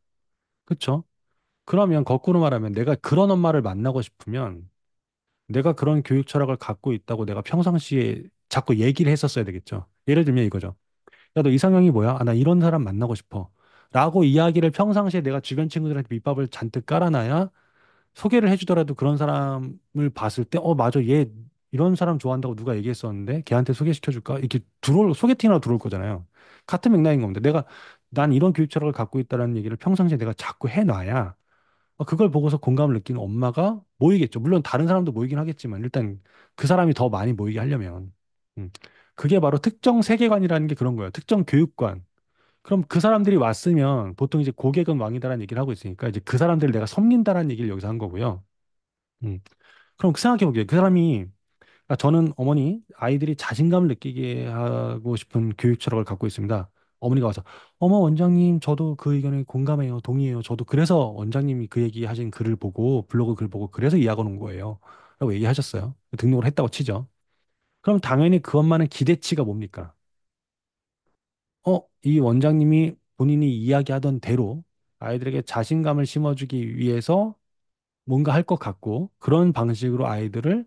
그쵸? 그러면 거꾸로 말하면 내가 그런 엄마를 만나고 싶으면 내가 그런 교육 철학을 갖고 있다고 내가 평상시에 자꾸 얘기를 했었어야 되겠죠. 예를 들면 이거죠. 야, 너 이상형이 뭐야? 아, 나 이런 사람 만나고 싶어. 라고 이야기를 평상시에 내가 주변 친구들한테 밑밥을 잔뜩 깔아놔야 소개를 해주더라도 그런 사람을 봤을 때, 맞아, 얘 이런 사람 좋아한다고 누가 얘기했었는데 걔한테 소개시켜줄까? 이렇게 소개팅하러 들어올 거잖아요. 같은 맥락인 겁니다. 난 이런 교육 철학을 갖고 있다는 얘기를 평상시에 내가 자꾸 해놔야 그걸 보고서 공감을 느끼는 엄마가 모이겠죠. 물론 다른 사람도 모이긴 하겠지만 일단 그 사람이 더 많이 모이게 하려면. 음. 그게 바로 특정 세계관이라는 게 그런 거예요. 특정 교육관. 그럼 그 사람들이 왔으면 보통 이제 고객은 왕이다라는 얘기를 하고 있으니까 이제 그 사람들을 내가 섬긴다라는 얘기를 여기서 한 거고요. 음. 그럼 생각해 볼게요. 그 사람이 저는 어머니 아이들이 자신감을 느끼게 하고 싶은 교육 철학을 갖고 있습니다. 어머니가 와서 어머 원장님 저도 그 의견에 공감해요. 동의해요. 저도 그래서 원장님이 그 얘기하신 글을 보고 블로그 글 보고 그래서 이 학원 온 거예요. 라고 얘기하셨어요. 등록을 했다고 치죠. 그럼 당연히 그 엄마는 기대치가 뭡니까? 이 원장님이 본인이 이야기하던 대로 아이들에게 자신감을 심어주기 위해서 뭔가 할 것 같고 그런 방식으로 아이들을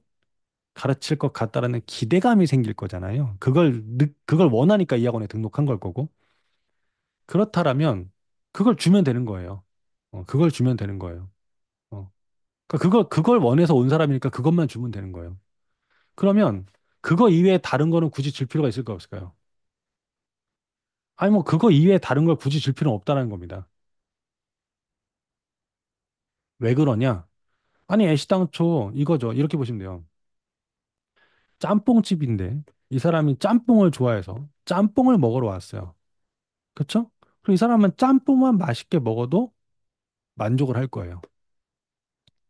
가르칠 것 같다라는 기대감이 생길 거잖아요. 그걸 원하니까 이 학원에 등록한 걸 거고. 그렇다라면 그걸 주면 되는 거예요. 그걸 주면 되는 거예요. 어. 그러니까 그걸 원해서 온 사람이니까 그것만 주면 되는 거예요. 그러면 그거 이외에 다른 거는 굳이 줄 필요가 있을까 없을까요? 아니 뭐 그거 이외에 다른 걸 굳이 줄 필요는 없다는 겁니다. 왜 그러냐? 아니 애시당초 이거죠. 이렇게 보시면 돼요. 짬뽕집인데 이 사람이 짬뽕을 좋아해서 짬뽕을 먹으러 왔어요. 그쵸? 그럼 이 사람은 짬뽕만 맛있게 먹어도 만족을 할 거예요.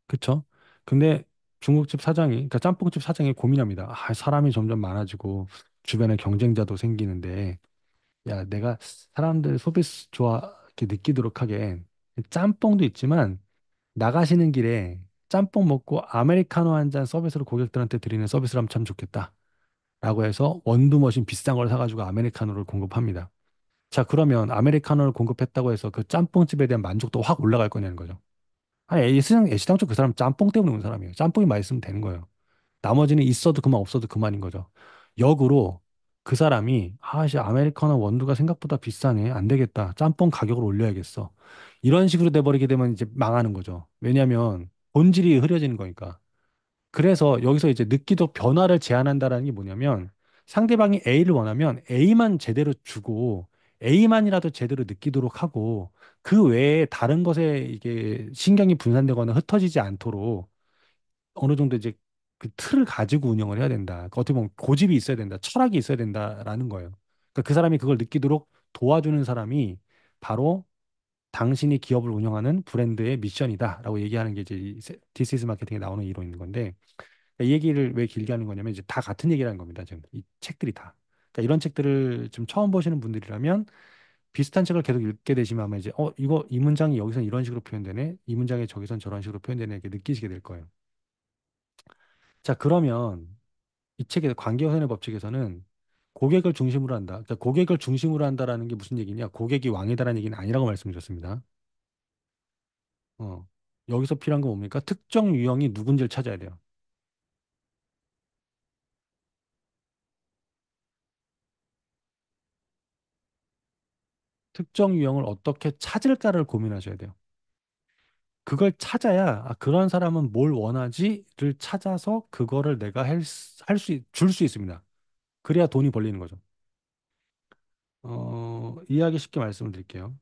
그쵸? 근데 중국집 사장이, 그러니까 짬뽕집 사장이 고민합니다. 사람이 점점 많아지고 주변에 경쟁자도 생기는데, 야, 내가 사람들 서비스 좋아, 이렇게 느끼도록 하게 짬뽕도 있지만 나가시는 길에 짬뽕 먹고 아메리카노 한 잔 서비스로 고객들한테 드리는 서비스를 하면 참 좋겠다. 라고 해서 원두머신 비싼 걸 사가지고 아메리카노를 공급합니다. 자, 그러면 아메리카노를 공급했다고 해서 그 짬뽕집에 대한 만족도가 확 올라갈 거냐는 거죠. 아니, 애시당초 그 사람 짬뽕 때문에 온 사람이에요. 짬뽕이 맛있으면 되는 거예요. 나머지는 있어도 그만 없어도 그만인 거죠. 역으로 그 사람이 아메리카노 원두가 생각보다 비싸네. 안 되겠다. 짬뽕 가격을 올려야겠어. 이런 식으로 돼버리게 되면 이제 망하는 거죠. 왜냐하면 본질이 흐려지는 거니까. 그래서 여기서 이제 느끼도 변화를 제한한다라는 게 뭐냐면 상대방이 A를 원하면 A만 제대로 주고 A만이라도 제대로 느끼도록 하고 그 외에 다른 것에 이게 신경이 분산되거나 흩어지지 않도록 어느 정도 이제 그 틀을 가지고 운영을 해야 된다. 그러니까 어떻게 보면 고집이 있어야 된다. 철학이 있어야 된다라는 거예요. 그러니까 그 사람이 그걸 느끼도록 도와주는 사람이 바로 당신이 기업을 운영하는 브랜드의 미션이다라고 얘기하는 게 이제 디스 이즈 마케팅에 나오는 이론인 건데 이 얘기를 왜 길게 하는 거냐면 이제 다 같은 얘기라는 겁니다. 지금 이 책들이 다. 그러니까 이런 책들을 좀 처음 보시는 분들이라면 비슷한 책을 계속 읽게 되시면 아마 이제 이거 이 문장이 여기선 이런 식으로 표현되네. 이 문장이 저기선 저런 식으로 표현되네. 이렇게 느끼시게 될 거예요. 자, 그러면 이 책의 관계선의 법칙에서는 고객을 중심으로 한다. 그러니까 고객을 중심으로 한다라는 게 무슨 얘기냐? 고객이 왕이다라는 얘기는 아니라고 말씀드렸습니다. 어. 여기서 필요한 건 뭡니까? 특정 유형이 누군지를 찾아야 돼요. 특정 유형을 어떻게 찾을까를 고민하셔야 돼요. 그걸 찾아야 그런 사람은 뭘 원하지를 찾아서 그거를 내가 줄 수 있습니다. 그래야 돈이 벌리는 거죠. 이해하기 쉽게 말씀을 드릴게요.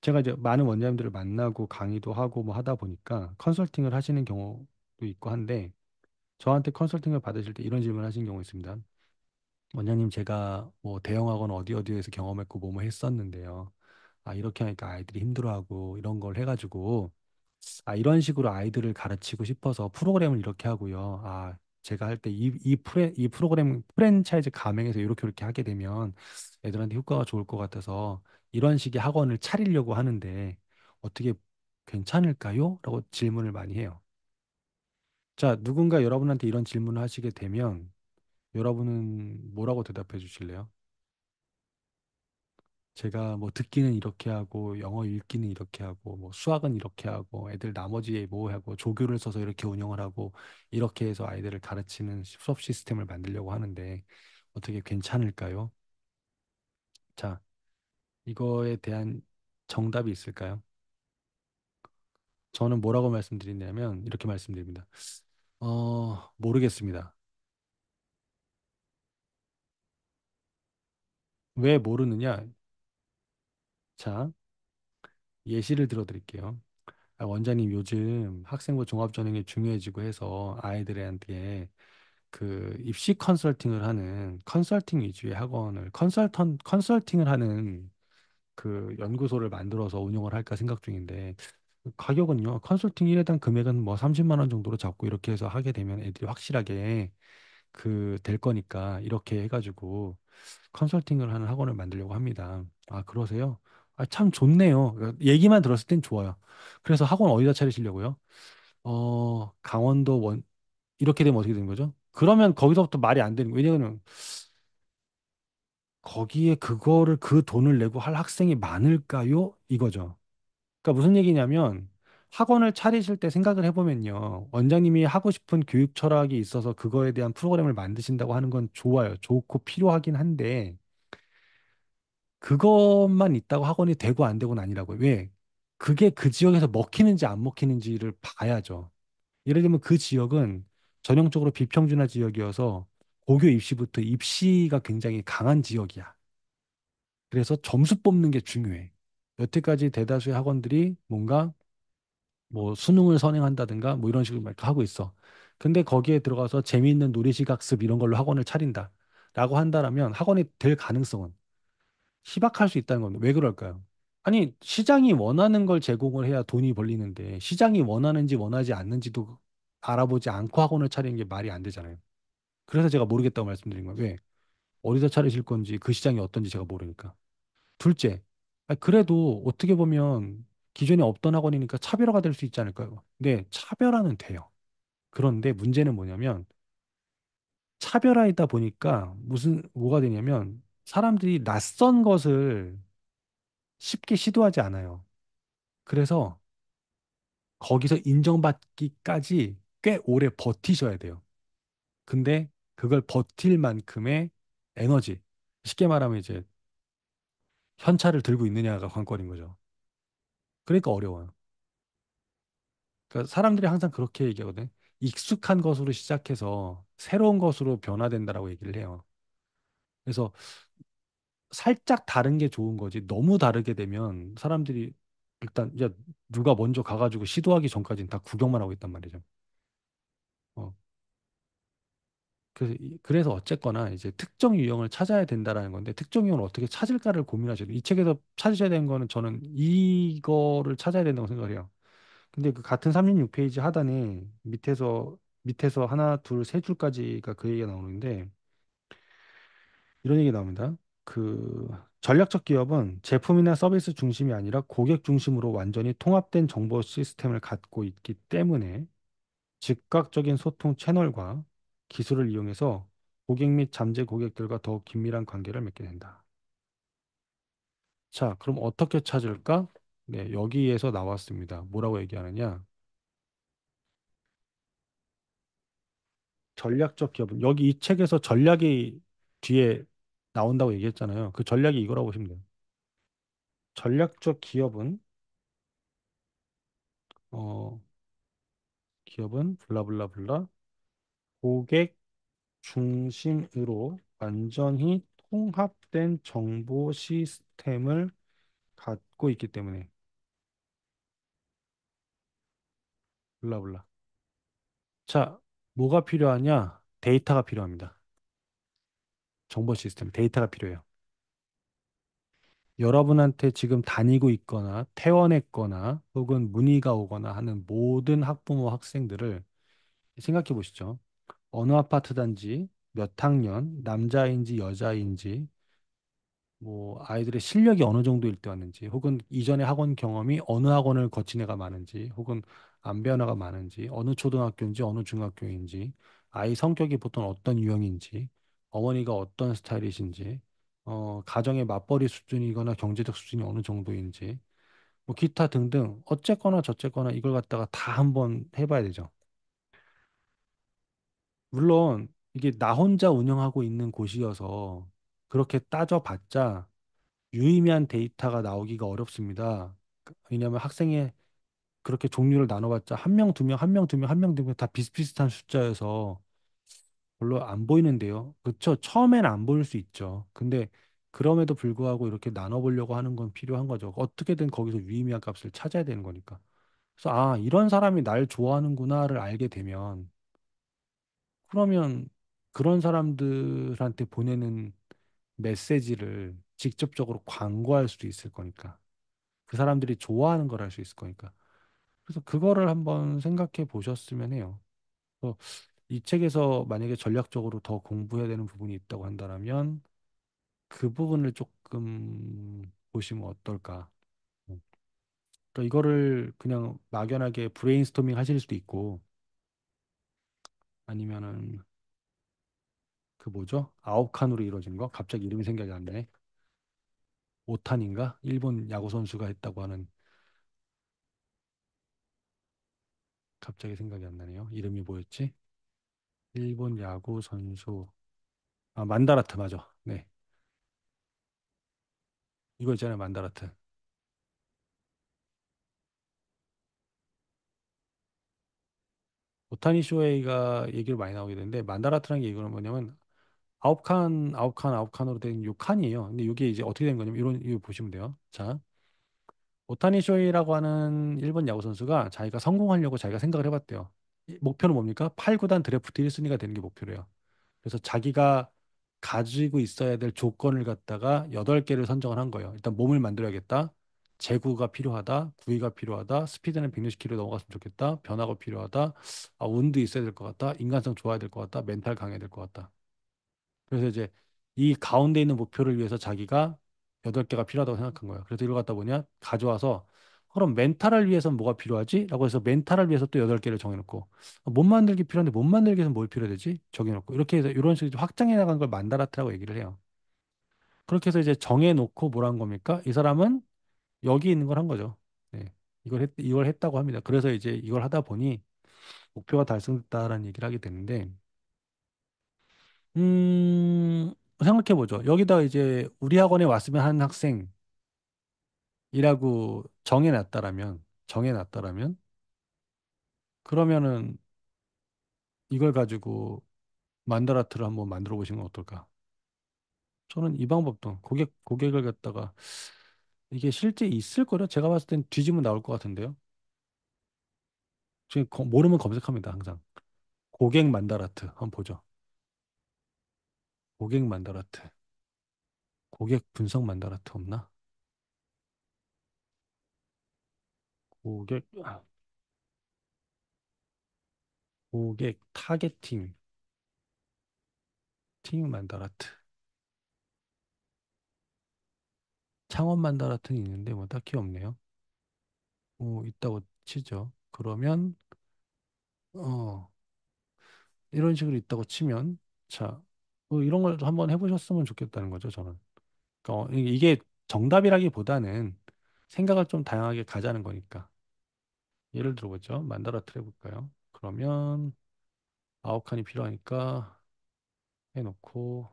제가 이제 많은 원장님들을 만나고 강의도 하고 뭐 하다 보니까 컨설팅을 하시는 경우도 있고 한데 저한테 컨설팅을 받으실 때 이런 질문을 하신 경우 있습니다. 원장님 제가 뭐 대형학원 어디 어디에서 경험했고 뭐뭐 했었는데요. 이렇게 하니까 아이들이 힘들어하고 이런 걸 해가지고 이런 식으로 아이들을 가르치고 싶어서 프로그램을 이렇게 하고요. 제가 할 때 이 프로그램 프랜차이즈 가맹에서 이렇게 하게 되면 애들한테 효과가 좋을 것 같아서 이런 식의 학원을 차리려고 하는데 어떻게 괜찮을까요? 라고 질문을 많이 해요. 자, 누군가 여러분한테 이런 질문을 하시게 되면 여러분은 뭐라고 대답해 주실래요? 제가 뭐 듣기는 이렇게 하고 영어 읽기는 이렇게 하고 뭐 수학은 이렇게 하고 애들 나머지 뭐 하고 조교를 써서 이렇게 운영을 하고 이렇게 해서 아이들을 가르치는 수업 시스템을 만들려고 하는데 어떻게 괜찮을까요? 자, 이거에 대한 정답이 있을까요? 저는 뭐라고 말씀드리냐면 이렇게 말씀드립니다. 모르겠습니다. 왜 모르느냐? 자, 예시를 들어드릴게요. 원장님 요즘 학생부 종합전형이 중요해지고 해서 아이들한테 그 입시 컨설팅을 하는 컨설팅 위주의 학원을 컨설팅을 하는 그 연구소를 만들어서 운영을 할까 생각 중인데 가격은요. 컨설팅 1회당 금액은 뭐 30만 원 정도로 잡고 이렇게 해서 하게 되면 애들이 확실하게 그 될 거니까 이렇게 해가지고 컨설팅을 하는 학원을 만들려고 합니다. 아, 그러세요? 아, 참 좋네요. 그러니까 얘기만 들었을 땐 좋아요. 그래서 학원 어디다 차리시려고요? 강원도 이렇게 되면 어떻게 되는 거죠? 그러면 거기서부터 말이 안 되는 거예요. 왜냐하면 거기에 그거를 그 돈을 내고 할 학생이 많을까요? 이거죠. 그러니까 무슨 얘기냐면 학원을 차리실 때 생각을 해보면요. 원장님이 하고 싶은 교육 철학이 있어서 그거에 대한 프로그램을 만드신다고 하는 건 좋아요. 좋고 필요하긴 한데 그것만 있다고 학원이 되고 안 되고는 아니라고요. 왜? 그게 그 지역에서 먹히는지 안 먹히는지를 봐야죠. 예를 들면 그 지역은 전형적으로 비평준화 지역이어서 고교 입시부터 입시가 굉장히 강한 지역이야. 그래서 점수 뽑는 게 중요해. 여태까지 대다수의 학원들이 뭔가 뭐 수능을 선행한다든가 뭐 이런 식으로 막 하고 있어. 근데 거기에 들어가서 재미있는 놀이시각습 이런 걸로 학원을 차린다. 라고 한다라면 학원이 될 가능성은 희박할 수 있다는 겁니다. 왜 그럴까요? 아니, 시장이 원하는 걸 제공을 해야 돈이 벌리는데 시장이 원하는지 원하지 않는지도 알아보지 않고 학원을 차리는 게 말이 안 되잖아요. 그래서 제가 모르겠다고 말씀드린 거예요. 왜? 어디서 차리실 건지 그 시장이 어떤지 제가 모르니까. 둘째, 그래도 어떻게 보면 기존에 없던 학원이니까 차별화가 될 수 있지 않을까요? 네, 차별화는 돼요. 그런데 문제는 뭐냐면 차별화이다 보니까 뭐가 되냐면 사람들이 낯선 것을 쉽게 시도하지 않아요. 그래서 거기서 인정받기까지 꽤 오래 버티셔야 돼요. 근데 그걸 버틸 만큼의 에너지, 쉽게 말하면 이제 현찰을 들고 있느냐가 관건인 거죠. 그러니까 어려워요. 그러니까 사람들이 항상 그렇게 얘기하거든. 익숙한 것으로 시작해서 새로운 것으로 변화된다라고 얘기를 해요. 그래서 살짝 다른 게 좋은 거지. 너무 다르게 되면 사람들이 일단 야 누가 먼저 가가지고 시도하기 전까지는 다 구경만 하고 있단 말이죠. 어. 그래서 어쨌거나 이제 특정 유형을 찾아야 된다라는 건데 특정 유형을 어떻게 찾을까를 고민하셔야 돼요. 이 책에서 찾으셔야 되는 거는 저는 이거를 찾아야 된다고 생각을 해요. 근데 그 같은 36페이지 하단에 밑에서 하나, 둘, 세 줄까지가 그 얘기가 나오는데 이런 얘기 나옵니다. 그 전략적 기업은 제품이나 서비스 중심이 아니라 고객 중심으로 완전히 통합된 정보 시스템을 갖고 있기 때문에 즉각적인 소통 채널과 기술을 이용해서 고객 및 잠재 고객들과 더욱 긴밀한 관계를 맺게 된다. 자, 그럼 어떻게 찾을까? 네, 여기에서 나왔습니다. 뭐라고 얘기하느냐? 전략적 기업은 여기 이 책에서 전략이 뒤에 나온다고 얘기했잖아요. 그 전략이 이거라고 보시면 돼요. 전략적 어, 기업은 블라블라블라 고객 중심으로 완전히 통합된 정보 시스템을 갖고 있기 때문에 블라블라. 자, 뭐가 필요하냐? 데이터가 필요합니다. 정보 시스템, 데이터가 필요해요. 여러분한테 지금 다니고 있거나 퇴원했거나 혹은 문의가 오거나 하는 모든 학부모 학생들을 생각해 보시죠. 어느 아파트 단지, 몇 학년, 남자인지 여자인지, 뭐 아이들의 실력이 어느 정도일 때 왔는지, 혹은 이전에 학원 경험이 어느 학원을 거친 애가 많은지, 혹은 안 변화가 많은지, 어느 초등학교인지, 어느 중학교인지, 아이 성격이 보통 어떤 유형인지, 어머니가 어떤 스타일이신지, 가정의 맞벌이 수준이거나 경제적 수준이 어느 정도인지, 뭐 기타 등등 어쨌거나 저쨌거나 이걸 갖다가 다 한번 해봐야 되죠. 물론 이게 나 혼자 운영하고 있는 곳이어서 그렇게 따져봤자 유의미한 데이터가 나오기가 어렵습니다. 왜냐하면 학생의 그렇게 종류를 나눠봤자 한 명, 두 명, 한 명, 두 명, 한 명, 두 명 다 비슷비슷한 숫자여서 별로 안 보이는데요. 그렇죠. 처음에는 안 보일 수 있죠. 근데 그럼에도 불구하고 이렇게 나눠보려고 하는 건 필요한 거죠. 어떻게든 거기서 유의미한 값을 찾아야 되는 거니까. 그래서 아, 이런 사람이 날 좋아하는구나를 알게 되면 그러면 그런 사람들한테 보내는 메시지를 직접적으로 광고할 수도 있을 거니까. 그 사람들이 좋아하는 걸 할 수 있을 거니까. 그래서 그거를 한번 생각해 보셨으면 해요. 그래서 이 책에서 만약에 전략적으로 더 공부해야 되는 부분이 있다고 한다면 그 부분을 조금 보시면 어떨까. 음. 그러니까 이거를 그냥 막연하게 브레인스토밍 하실 수도 있고 아니면은 그 뭐죠? 아홉 칸으로 이루어진 거? 갑자기 이름이 생각이 안 나네. 오탄인가? 일본 야구 선수가 했다고 하는 갑자기 생각이 안 나네요. 이름이 뭐였지? 일본 야구 선수. 아, 만다라트 맞아. 네. 이거 있잖아요, 만다라트. 오타니 쇼헤이가 얘기를 많이 나오게 되는데 만다라트라는 게 이거는 뭐냐면 아홉 칸, 아홉 칸, 아홉 칸으로 된 요 칸이에요. 근데 이게 이제 어떻게 된 거냐면 이런 이거 보시면 돼요. 자, 오타니 쇼헤이라고 하는 일본 야구 선수가 자기가 성공하려고 자기가 생각을 해봤대요. 목표는 뭡니까? 8구단 드래프트 1순위가 되는 게 목표래요. 그래서 자기가 가지고 있어야 될 조건을 갖다가 8개를 선정을 한 거예요. 일단 몸을 만들어야겠다. 제구가 필요하다. 구위가 필요하다. 스피드는 160km 넘어갔으면 좋겠다. 변화가 필요하다. 아, 운도 있어야 될 것 같다. 인간성 좋아야 될 것 같다. 멘탈 강해야 될 것 같다. 그래서 이제 이 가운데 있는 목표를 위해서 자기가 8개가 필요하다고 생각한 거예요. 그래서 이걸 갖다 보냐 가져와서 그럼 멘탈을 위해서는 뭐가 필요하지? 라고 해서 멘탈을 위해서 또 8개를 정해놓고 몸 만들기 필요한데 몸 만들기 위해서는 뭘 필요되지? 정해놓고 이렇게 해서 이런 식으로 확장해 나간 걸 만다라트라고 얘기를 해요. 그렇게 해서 이제 정해놓고 뭐란 겁니까? 이 사람은 여기 있는 걸 한 거죠. 네. 이걸 했다고 합니다. 그래서 이제 이걸 하다 보니 목표가 달성됐다라는 얘기를 하게 되는데 음, 생각해 보죠. 여기다가 이제 우리 학원에 왔으면 하는 학생이라고 정해놨다라면, 그러면은 이걸 가지고 만다라트를 한번 만들어 보시면 어떨까? 저는 이 방법도 고객을 갖다가 이게 실제 있을 거요 제가 봤을 땐 뒤지면 나올 것 같은데요. 지금 모르면 검색합니다, 항상. 고객 만다라트 한번 보죠. 고객 만다라트, 고객 분석 만다라트 없나? 고객, 고객 타겟팅, 팀 만다라트. 창업 만다라트는 있는데 뭐 딱히 없네요. 있다고 치죠. 그러면 어 이런 식으로 있다고 치면 자 이런 걸 한번 해보셨으면 좋겠다는 거죠. 저는 이게 정답이라기보다는 생각을 좀 다양하게 가자는 거니까. 예를 들어보죠. 만다라트 해볼까요? 그러면 아홉 칸이 필요하니까 해놓고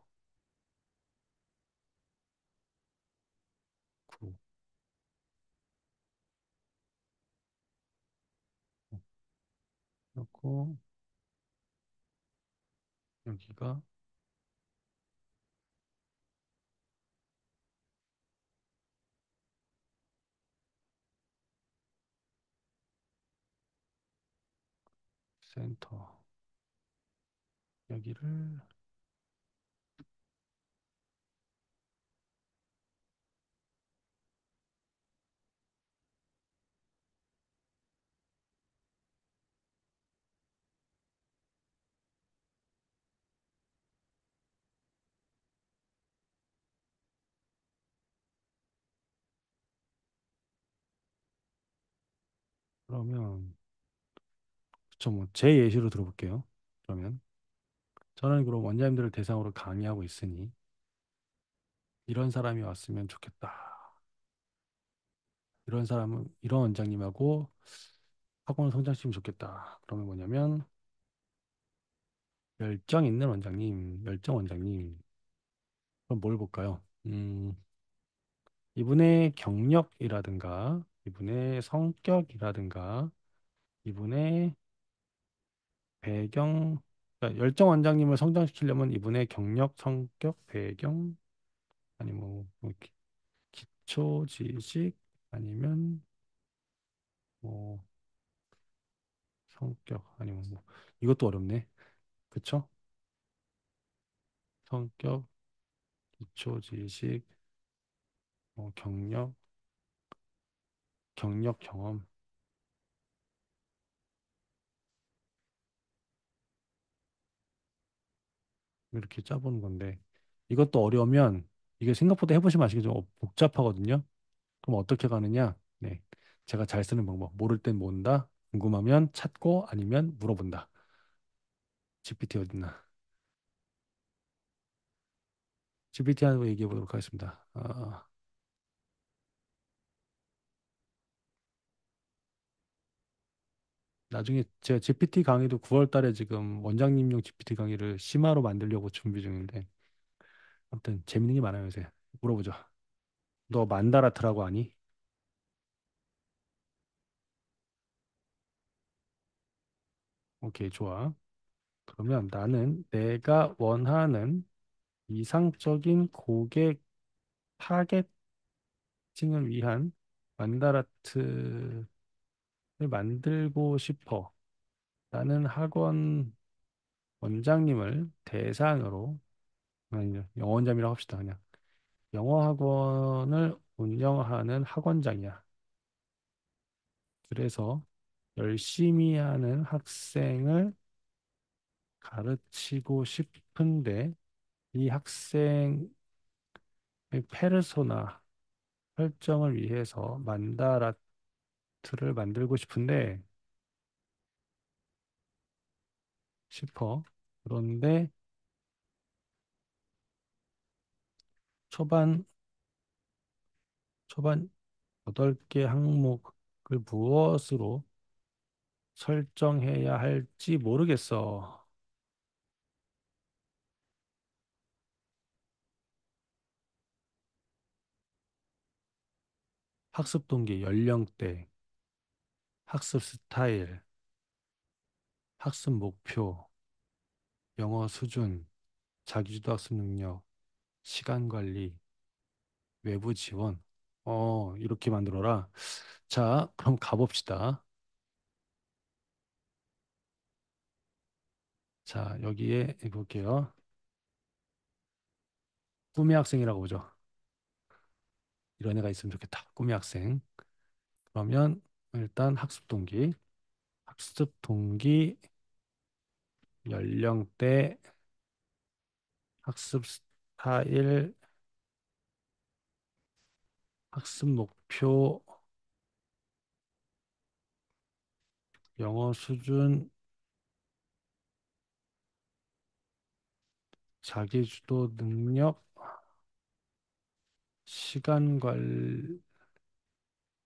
구 해놓고 여기가 센터 여기를 그러면 뭐 제 예시로 들어볼게요. 그러면 저는 그럼 원장님들을 대상으로 강의하고 있으니 이런 사람이 왔으면 좋겠다. 이런 사람은 이런 원장님하고 학원을 성장시키면 좋겠다. 그러면 뭐냐면 열정 있는 원장님, 열정 원장님. 그럼 뭘 볼까요? 이분의 경력이라든가 이분의 성격이라든가 이분의 배경, 그러니까 열정 원장님을 성장시키려면 이분의 경력, 성격, 배경 아니 뭐 기초 지식 아니면 뭐 성격 아니면 뭐 이것도 어렵네. 그쵸? 성격, 기초 지식, 뭐 경력, 경험 이렇게 짜보는 건데 이것도 어려우면 이게 생각보다 해보시면 아시겠좀 복잡하거든요. 그럼 어떻게 가느냐? 네, 제가 잘 쓰는 방법. 모를 땐 모른다. 궁금하면 찾고 아니면 물어본다. GPT 어딨나? GPT하고 얘기해 보도록 하겠습니다. 나중에 제가 GPT 강의도 9월 달에 지금 원장님용 GPT 강의를 심화로 만들려고 준비 중인데 아무튼 재밌는 게 많아요 요새. 물어보죠. 너 만다라트라고 아니? 오케이, 좋아. 그러면 나는 내가 원하는 이상적인 고객 타겟팅을 위한 만다라트를 만들고 싶어. 나는 학원 원장님을 대상으로, 아니, 영어 원장이라고 합시다. 그냥 영어 학원을 운영하는 학원장이야. 그래서 열심히 하는 학생을 가르치고 싶은데 이 학생의 페르소나 설정을 위해서 만다라트를 만들고 싶어. 그런데 초반 초반 8개 항목을 무엇으로 설정해야 할지 모르겠어. 학습 동기, 연령대, 학습 스타일, 학습 목표, 영어 수준, 자기주도 학습 능력, 시간 관리, 외부 지원. 이렇게 만들어라. 자, 그럼 가봅시다. 자, 여기에 볼게요. 꿈의 학생이라고 보죠. 이런 애가 있으면 좋겠다. 꿈의 학생. 그러면 일단 학습 동기, 연령대, 학습 스타일, 학습 목표, 영어 수준, 자기주도 능력, 시간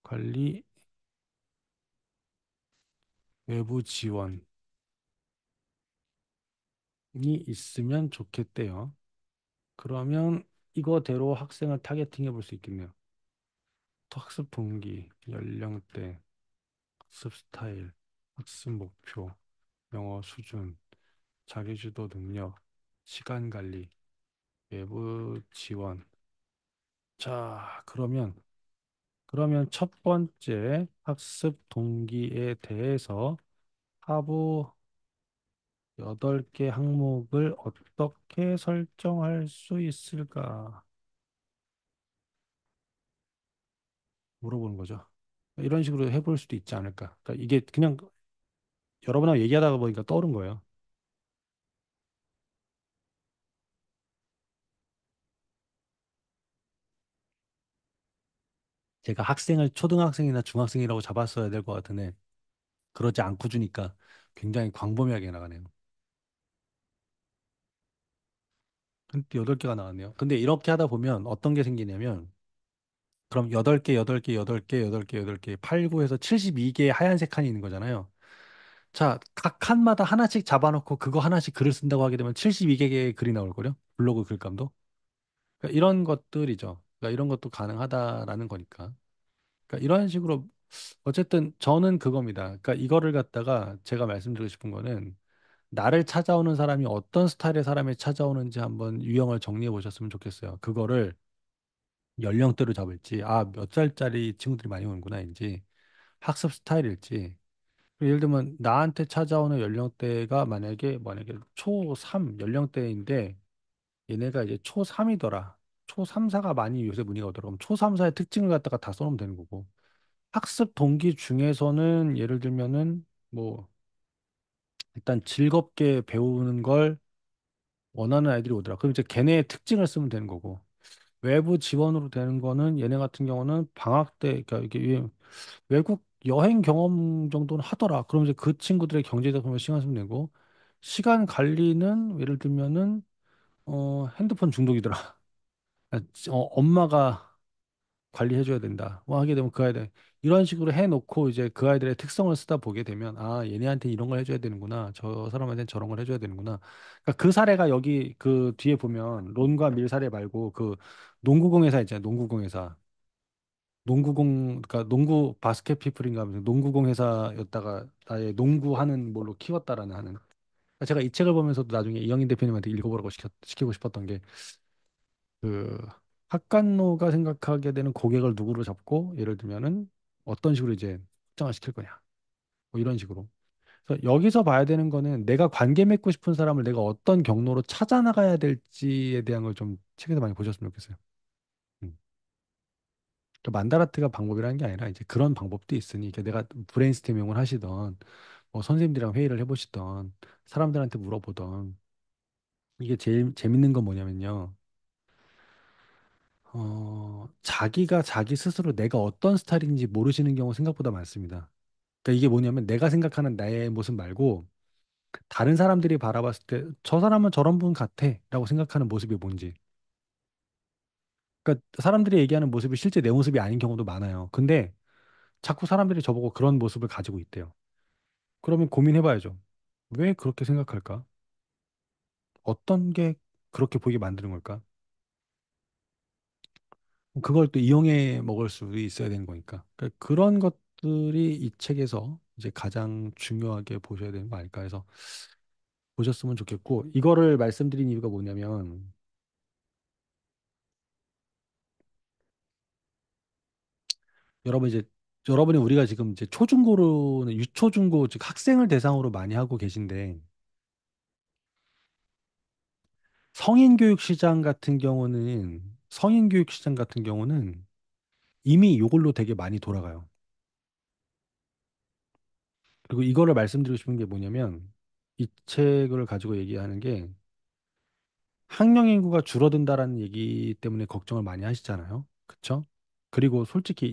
관리, 외부 지원이 있으면 좋겠대요. 그러면 이거대로 학생을 타겟팅해 볼 수 있겠네요. 또 학습 동기, 연령대, 학습 스타일, 학습 목표, 영어 수준, 자기주도 능력, 시간 관리, 외부 지원. 자, 그러면 첫 번째 학습 동기에 대해서 하부 8개 항목을 어떻게 설정할 수 있을까 물어보는 거죠. 이런 식으로 해볼 수도 있지 않을까. 그러니까 이게 그냥 여러분하고 얘기하다가 보니까 떠오른 거예요. 제가 학생을 초등학생이나 중학생이라고 잡았어야 될 것 같은데 그러지 않고 주니까 굉장히 광범위하게 나가네요. 근데 8개가 나왔네요. 근데 이렇게 하다 보면 어떤 게 생기냐면 그럼 8개, 8개, 8개, 8개, 8개, 8, 9에서 72개의 하얀색 칸이 있는 거잖아요. 자, 각 칸마다 하나씩 잡아놓고 그거 하나씩 글을 쓴다고 하게 되면 72개의 글이 나올 거요. 블로그 글감도. 그러니까 이런 것들이죠. 그러니까 이런 것도 가능하다라는 거니까. 그러니까 이런 식으로 어쨌든 저는 그겁니다. 그러니까 이거를 갖다가 제가 말씀드리고 싶은 거는 나를 찾아오는 사람이 어떤 스타일의 사람이 찾아오는지 한번 유형을 정리해 보셨으면 좋겠어요. 그거를 연령대로 잡을지, 아, 몇 살짜리 친구들이 많이 오는구나인지, 학습 스타일일지. 예를 들면 나한테 찾아오는 연령대가 만약에 초3 연령대인데 얘네가 이제 초3이더라. 초3, 4가 많이 요새 문의가 오더라고. 그럼 초3, 4의 특징을 갖다가 다 써놓으면 되는 거고. 학습 동기 중에서는 예를 들면은 뭐 일단 즐겁게 배우는 걸 원하는 아이들이 오더라. 그럼 이제 걔네의 특징을 쓰면 되는 거고. 외부 지원으로 되는 거는 얘네 같은 경우는 방학 때 그러니까 이게 외국 여행 경험 정도는 하더라. 그럼 이제 그 친구들의 경제적 소비에 신경 쓰면 되고 시간 관리는 예를 들면은 핸드폰 중독이더라. 엄마가 관리해줘야 된다. 뭐 하게 되면 그 아이들 이런 식으로 해놓고 이제 그 아이들의 특성을 쓰다 보게 되면 아 얘네한테 이런 걸 해줘야 되는구나. 저 사람한테는 저런 걸 해줘야 되는구나. 그러니까 그 사례가 여기 그 뒤에 보면 론과 밀 사례 말고 그 농구공 회사 있잖아요. 농구공 회사. 농구공 그러니까 농구 바스켓 피플인가 하면서 농구공 회사였다가 아예 농구하는 뭘로 키웠다라는 하는. 그러니까 제가 이 책을 보면서도 나중에 이영인 대표님한테 읽어보라고 시키고 싶었던 게 그 학관노가 생각하게 되는 고객을 누구로 잡고 예를 들면은 어떤 식으로 이제 확장을 시킬 거냐 뭐 이런 식으로 그래서 여기서 봐야 되는 거는 내가 관계 맺고 싶은 사람을 내가 어떤 경로로 찾아 나가야 될지에 대한 걸 좀 책에서 많이 보셨으면 좋겠어요. 음. 그러니까 만다라트가 방법이라는 게 아니라 이제 그런 방법도 있으니 그러니까 내가 브레인스토밍을 하시던 뭐 선생님들이랑 회의를 해보시던 사람들한테 물어보던 이게 제일 재밌는 건 뭐냐면요. 자기가 자기 스스로 내가 어떤 스타일인지 모르시는 경우 생각보다 많습니다. 그러니까 이게 뭐냐면 내가 생각하는 나의 모습 말고 다른 사람들이 바라봤을 때 저 사람은 저런 분 같아 라고 생각하는 모습이 뭔지. 그러니까 사람들이 얘기하는 모습이 실제 내 모습이 아닌 경우도 많아요. 근데 자꾸 사람들이 저보고 그런 모습을 가지고 있대요. 그러면 고민해봐야죠. 왜 그렇게 생각할까? 어떤 게 그렇게 보이게 만드는 걸까? 그걸 또 이용해 먹을 수 있어야 되는 거니까. 그러니까 그런 것들이 이 책에서 이제 가장 중요하게 보셔야 되는 거 아닐까 해서 보셨으면 좋겠고, 이거를 말씀드린 이유가 뭐냐면, 여러분 이제, 여러분이 우리가 지금 이제 초중고로는 유초중고, 즉 학생을 대상으로 많이 하고 계신데, 성인 교육 시장 같은 경우는 이미 이걸로 되게 많이 돌아가요. 그리고 이거를 말씀드리고 싶은 게 뭐냐면, 이 책을 가지고 얘기하는 게, 학령 인구가 줄어든다라는 얘기 때문에 걱정을 많이 하시잖아요. 그쵸? 그리고 솔직히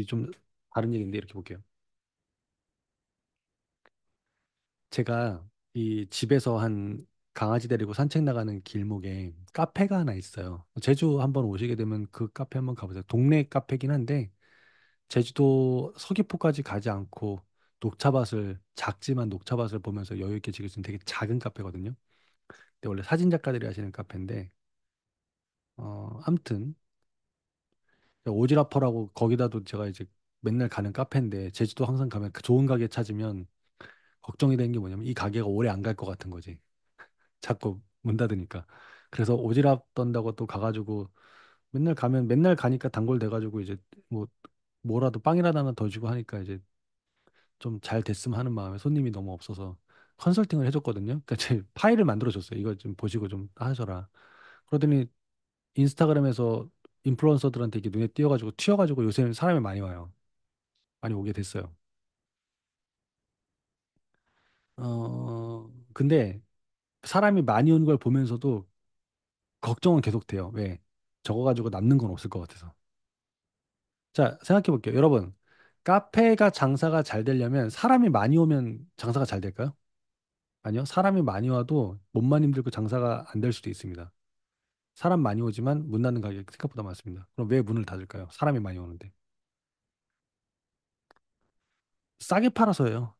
좀 다른 얘기인데 이렇게 볼게요. 제가 이 집에서 한 강아지 데리고 산책 나가는 길목에 카페가 하나 있어요. 제주 한번 오시게 되면 그 카페 한번 가보세요. 동네 카페긴 한데 제주도 서귀포까지 가지 않고 작지만 녹차밭을 보면서 여유 있게 즐길 수 있는 되게 작은 카페거든요. 근데 원래 사진 작가들이 하시는 카페인데 아무튼 오지라퍼라고 거기다도 제가 이제 맨날 가는 카페인데 제주도 항상 가면 그 좋은 가게 찾으면 걱정이 되는 게 뭐냐면 이 가게가 오래 안 갈 것 같은 거지. 자꾸 문 닫으니까. 그래서 오지랖 떤다고 또 가가지고 맨날 가면 맨날 가니까 단골 돼가지고 이제 뭐 뭐라도 빵이라도 하나 더 주고 하니까 이제 좀 잘 됐으면 하는 마음에 손님이 너무 없어서 컨설팅을 해줬거든요. 그러니까 제 파일을 만들어줬어요. 이거 좀 보시고 좀 하셔라. 그러더니 인스타그램에서 인플루언서들한테 이게 눈에 띄어가지고 튀어가지고 요새는 사람이 많이 와요. 많이 오게 됐어요. 근데 사람이 많이 오는 걸 보면서도 걱정은 계속 돼요. 왜? 적어 가지고 남는 건 없을 것 같아서. 자, 생각해 볼게요. 여러분, 카페가 장사가 잘 되려면 사람이 많이 오면 장사가 잘 될까요? 아니요. 사람이 많이 와도 몸만 힘들고 장사가 안 될 수도 있습니다. 사람 많이 오지만 문 닫는 가격이 생각보다 많습니다. 그럼 왜 문을 닫을까요? 사람이 많이 오는데. 싸게 팔아서예요.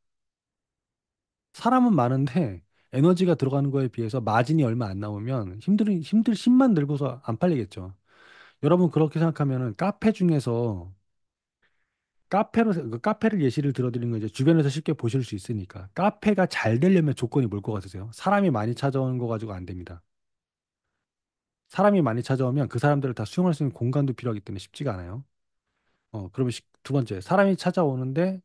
사람은 많은데 에너지가 들어가는 거에 비해서 마진이 얼마 안 나오면 힘만 들고서 안 팔리겠죠. 여러분 그렇게 생각하면은 카페를 예시를 들어드리는 거 이제 주변에서 쉽게 보실 수 있으니까 카페가 잘 되려면 조건이 뭘 것 같으세요? 사람이 많이 찾아오는 거 가지고 안 됩니다. 사람이 많이 찾아오면 그 사람들을 다 수용할 수 있는 공간도 필요하기 때문에 쉽지가 않아요. 그러면 두 번째, 사람이 찾아오는데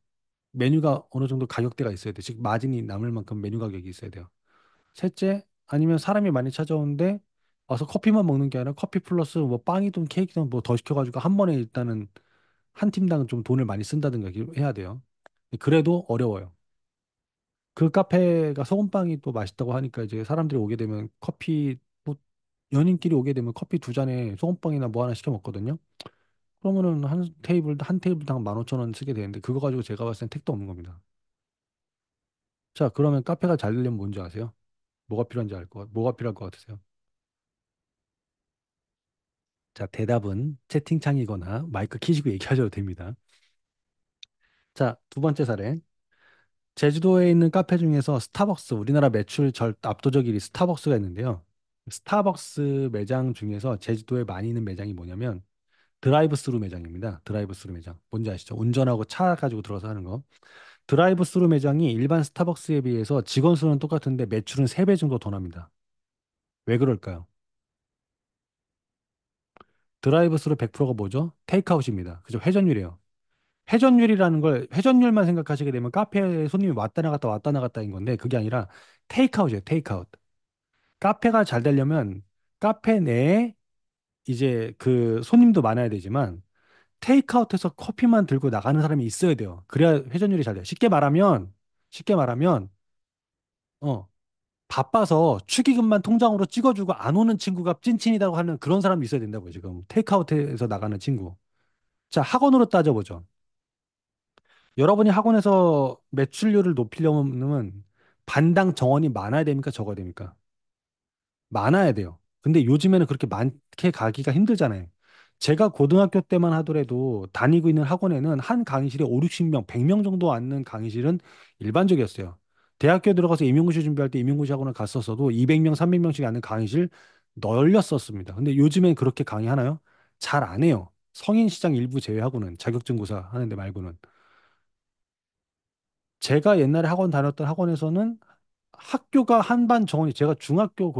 메뉴가 어느 정도 가격대가 있어야 돼. 즉 마진이 남을 만큼 메뉴 가격이 있어야 돼요. 셋째, 아니면 사람이 많이 찾아오는데 와서 커피만 먹는 게 아니라 커피 플러스 뭐 빵이든 케이크든 뭐 더 시켜가지고 한 번에 일단은 한 팀당 좀 돈을 많이 쓴다든가 해야 돼요. 그래도 어려워요. 그 카페가 소금빵이 또 맛있다고 하니까 이제 사람들이 오게 되면 뭐 연인끼리 오게 되면 커피 두 잔에 소금빵이나 뭐 하나 시켜 먹거든요. 그러면은 한 테이블당 15,000원 쓰게 되는데 그거 가지고 제가 봤을 땐 택도 없는 겁니다. 자, 그러면 카페가 잘 되려면 뭔지 아세요? 뭐가 필요할 것 같으세요? 자, 대답은 채팅창이거나 마이크 키시고 얘기하셔도 됩니다. 자, 두 번째 사례. 제주도에 있는 카페 중에서 우리나라 매출 압도적 1위 스타벅스가 있는데요. 스타벅스 매장 중에서 제주도에 많이 있는 매장이 뭐냐면 드라이브 스루 매장입니다. 드라이브 스루 매장. 뭔지 아시죠? 운전하고 차 가지고 들어서 하는 거. 드라이브 스루 매장이 일반 스타벅스에 비해서 직원 수는 똑같은데 매출은 3배 정도 더 납니다. 왜 그럴까요? 드라이브 스루 100%가 뭐죠? 테이크아웃입니다. 그죠? 회전율이에요. 회전율만 생각하시게 되면 카페에 손님이 왔다 나갔다인 건데 그게 아니라 테이크아웃이에요. 테이크아웃. 카페가 잘 되려면 카페 내에 이제 그 손님도 많아야 되지만 테이크아웃해서 커피만 들고 나가는 사람이 있어야 돼요. 그래야 회전율이 잘 돼요. 쉽게 말하면 어 바빠서 축의금만 통장으로 찍어주고 안 오는 친구가 찐친이라고 하는 그런 사람이 있어야 된다고요. 지금 테이크아웃해서 나가는 친구. 자, 학원으로 따져보죠. 여러분이 학원에서 매출률을 높이려면 반당 정원이 많아야 됩니까? 적어야 됩니까? 많아야 돼요. 근데 요즘에는 그렇게 많게 가기가 힘들잖아요. 제가 고등학교 때만 하더라도 다니고 있는 학원에는 한 강의실에 5, 60명, 100명 정도 앉는 강의실은 일반적이었어요. 대학교 들어가서 임용고시 준비할 때 임용고시 학원을 갔었어도 200명, 300명씩 앉는 강의실 널렸었습니다. 근데 요즘엔 그렇게 강의하나요? 잘 안 해요. 성인 시장 일부 제외하고는 자격증고사 하는데 말고는. 제가 옛날에 학원 다녔던 학원에서는 학교가 한반 정원이 제가 중학교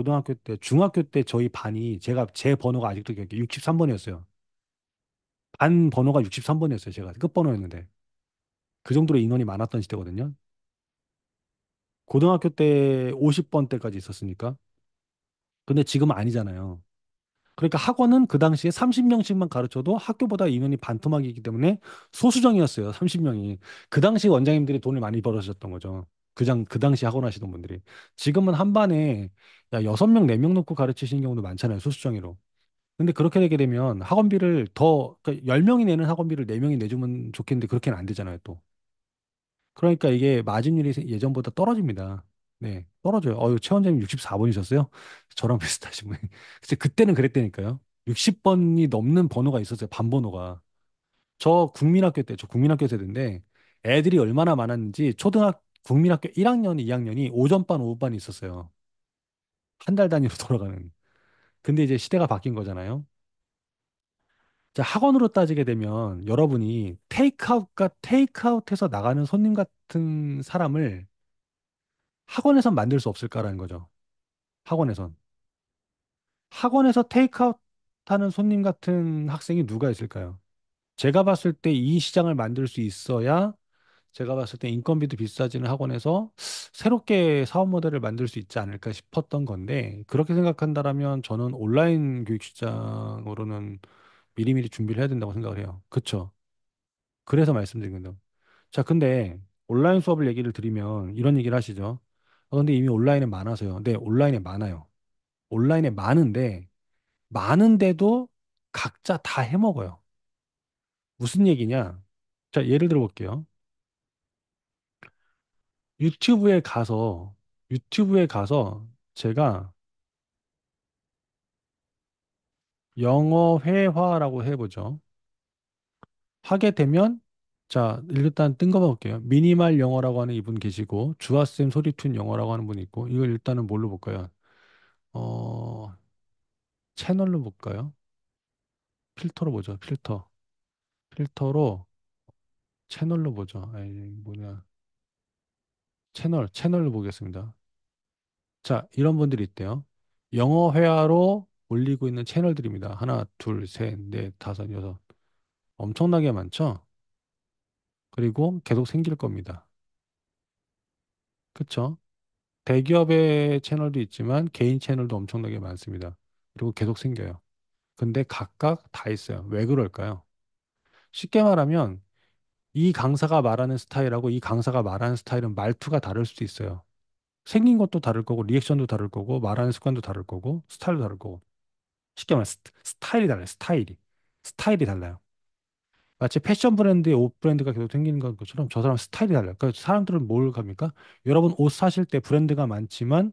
때 저희 반이 제 번호가 아직도 기억해 63번이었어요. 반 번호가 63번이었어요. 제가 끝번호였는데 그 정도로 인원이 많았던 시대거든요. 고등학교 때 50번 때까지 있었으니까. 근데 지금은 아니잖아요. 그러니까 학원은 그 당시에 30명씩만 가르쳐도 학교보다 인원이 반토막이기 때문에 소수정이었어요. 30명이. 그 당시 원장님들이 돈을 많이 벌으셨던 거죠. 그 당시 학원 하시던 분들이. 지금은 한 반에 6명, 4명 놓고 가르치시는 경우도 많잖아요. 소수정예로. 근데 그렇게 되게 되면 그러니까 10명이 내는 학원비를 4명이 내주면 좋겠는데 그렇게는 안 되잖아요, 또. 그러니까 이게 마진율이 예전보다 떨어집니다. 네, 떨어져요. 최 원장님 64번이셨어요? 저랑 비슷하신 분. 글쎄, 그때는 그랬다니까요. 60번이 넘는 번호가 있었어요. 반번호가. 저 국민학교 세대인데 애들이 얼마나 많았는지 국민학교 1학년, 2학년이 오전반, 오후반이 있었어요. 한 달 단위로 돌아가는. 근데 이제 시대가 바뀐 거잖아요. 자, 학원으로 따지게 되면 여러분이 테이크아웃해서 나가는 손님 같은 사람을 학원에선 만들 수 없을까라는 거죠. 학원에선. 학원에서 테이크아웃 하는 손님 같은 학생이 누가 있을까요? 제가 봤을 때 이 시장을 만들 수 있어야 제가 봤을 때 인건비도 비싸지는 학원에서 새롭게 사업 모델을 만들 수 있지 않을까 싶었던 건데 그렇게 생각한다라면 저는 온라인 교육 시장으로는 미리미리 준비를 해야 된다고 생각을 해요. 그쵸? 그래서 말씀드린 건데. 자, 근데 온라인 수업을 얘기를 드리면 이런 얘기를 하시죠. 근데 이미 온라인에 많아서요. 네, 온라인에 많아요. 온라인에 많은데도 각자 다 해먹어요. 무슨 얘기냐? 자, 예를 들어 볼게요. 유튜브에 가서, 유튜브에 가서 제가 영어 회화라고 해보죠. 하게 되면, 자, 일단 뜬금없 볼게요. 미니말 영어라고 하는 이분 계시고, 주아쌤 소리툰 영어라고 하는 분이 있고, 이걸 일단은 뭘로 볼까요? 어, 채널로 볼까요? 필터로 보죠. 필터. 필터로 채널로 보죠. 아이, 뭐냐. 채널로 보겠습니다. 자, 이런 분들이 있대요. 영어 회화로 올리고 있는 채널들입니다. 하나, 둘, 셋, 넷, 다섯, 여섯. 엄청나게 많죠? 그리고 계속 생길 겁니다. 그쵸? 대기업의 채널도 있지만 개인 채널도 엄청나게 많습니다. 그리고 계속 생겨요. 근데 각각 다 있어요. 왜 그럴까요? 쉽게 말하면 이 강사가 말하는 스타일하고 이 강사가 말하는 스타일은 말투가 다를 수도 있어요. 생긴 것도 다를 거고 리액션도 다를 거고 말하는 습관도 다를 거고 스타일도 다를 거고 쉽게 말해 스타일이 달라요. 스타일이 달라요. 마치 패션 브랜드의 옷 브랜드가 계속 생기는 것처럼 저 사람 스타일이 달라요. 그러니까 사람들은 뭘 갑니까? 여러분 옷 사실 때 브랜드가 많지만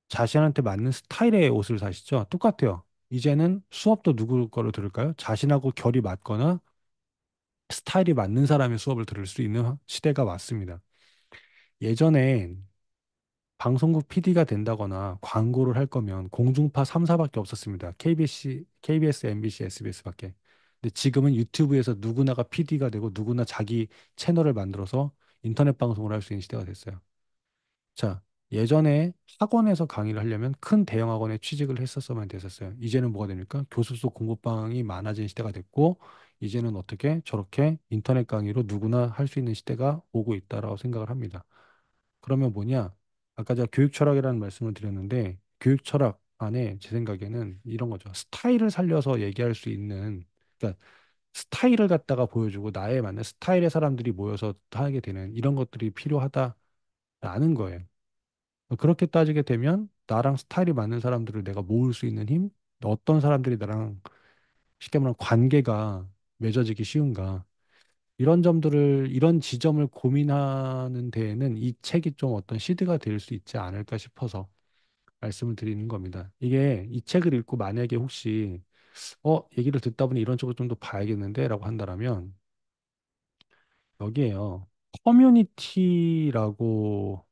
자신한테 맞는 스타일의 옷을 사시죠. 똑같아요. 이제는 수업도 누구 거로 들을까요? 자신하고 결이 맞거나 스타일이 맞는 사람의 수업을 들을 수 있는 시대가 왔습니다. 예전엔 방송국 PD가 된다거나 광고를 할 거면 공중파 3사밖에 없었습니다. KBS, MBC, SBS밖에. 근데 지금은 유튜브에서 누구나가 PD가 되고 누구나 자기 채널을 만들어서 인터넷 방송을 할 수 있는 시대가 됐어요. 자, 예전에 학원에서 강의를 하려면 큰 대형 학원에 취직을 했었어만 됐었어요. 이제는 뭐가 됩니까? 교습소 공부방이 많아진 시대가 됐고, 이제는 어떻게 저렇게 인터넷 강의로 누구나 할 수 있는 시대가 오고 있다라고 생각을 합니다. 그러면 뭐냐? 아까 제가 교육 철학이라는 말씀을 드렸는데, 교육 철학 안에 제 생각에는 이런 거죠. 스타일을 살려서 얘기할 수 있는, 그러니까 스타일을 갖다가 보여주고 나에 맞는 스타일의 사람들이 모여서 하게 되는 이런 것들이 필요하다라는 거예요. 그렇게 따지게 되면 나랑 스타일이 맞는 사람들을 내가 모을 수 있는 힘? 어떤 사람들이 나랑 쉽게 말하면 관계가 맺어지기 쉬운가? 이런 점들을, 이런 지점을 고민하는 데에는 이 책이 좀 어떤 시드가 될 수 있지 않을까 싶어서 말씀을 드리는 겁니다. 이게 이 책을 읽고 만약에 혹시, 얘기를 듣다 보니 이런 쪽을 좀 더 봐야겠는데? 라고 한다면 여기에요. 커뮤니티라고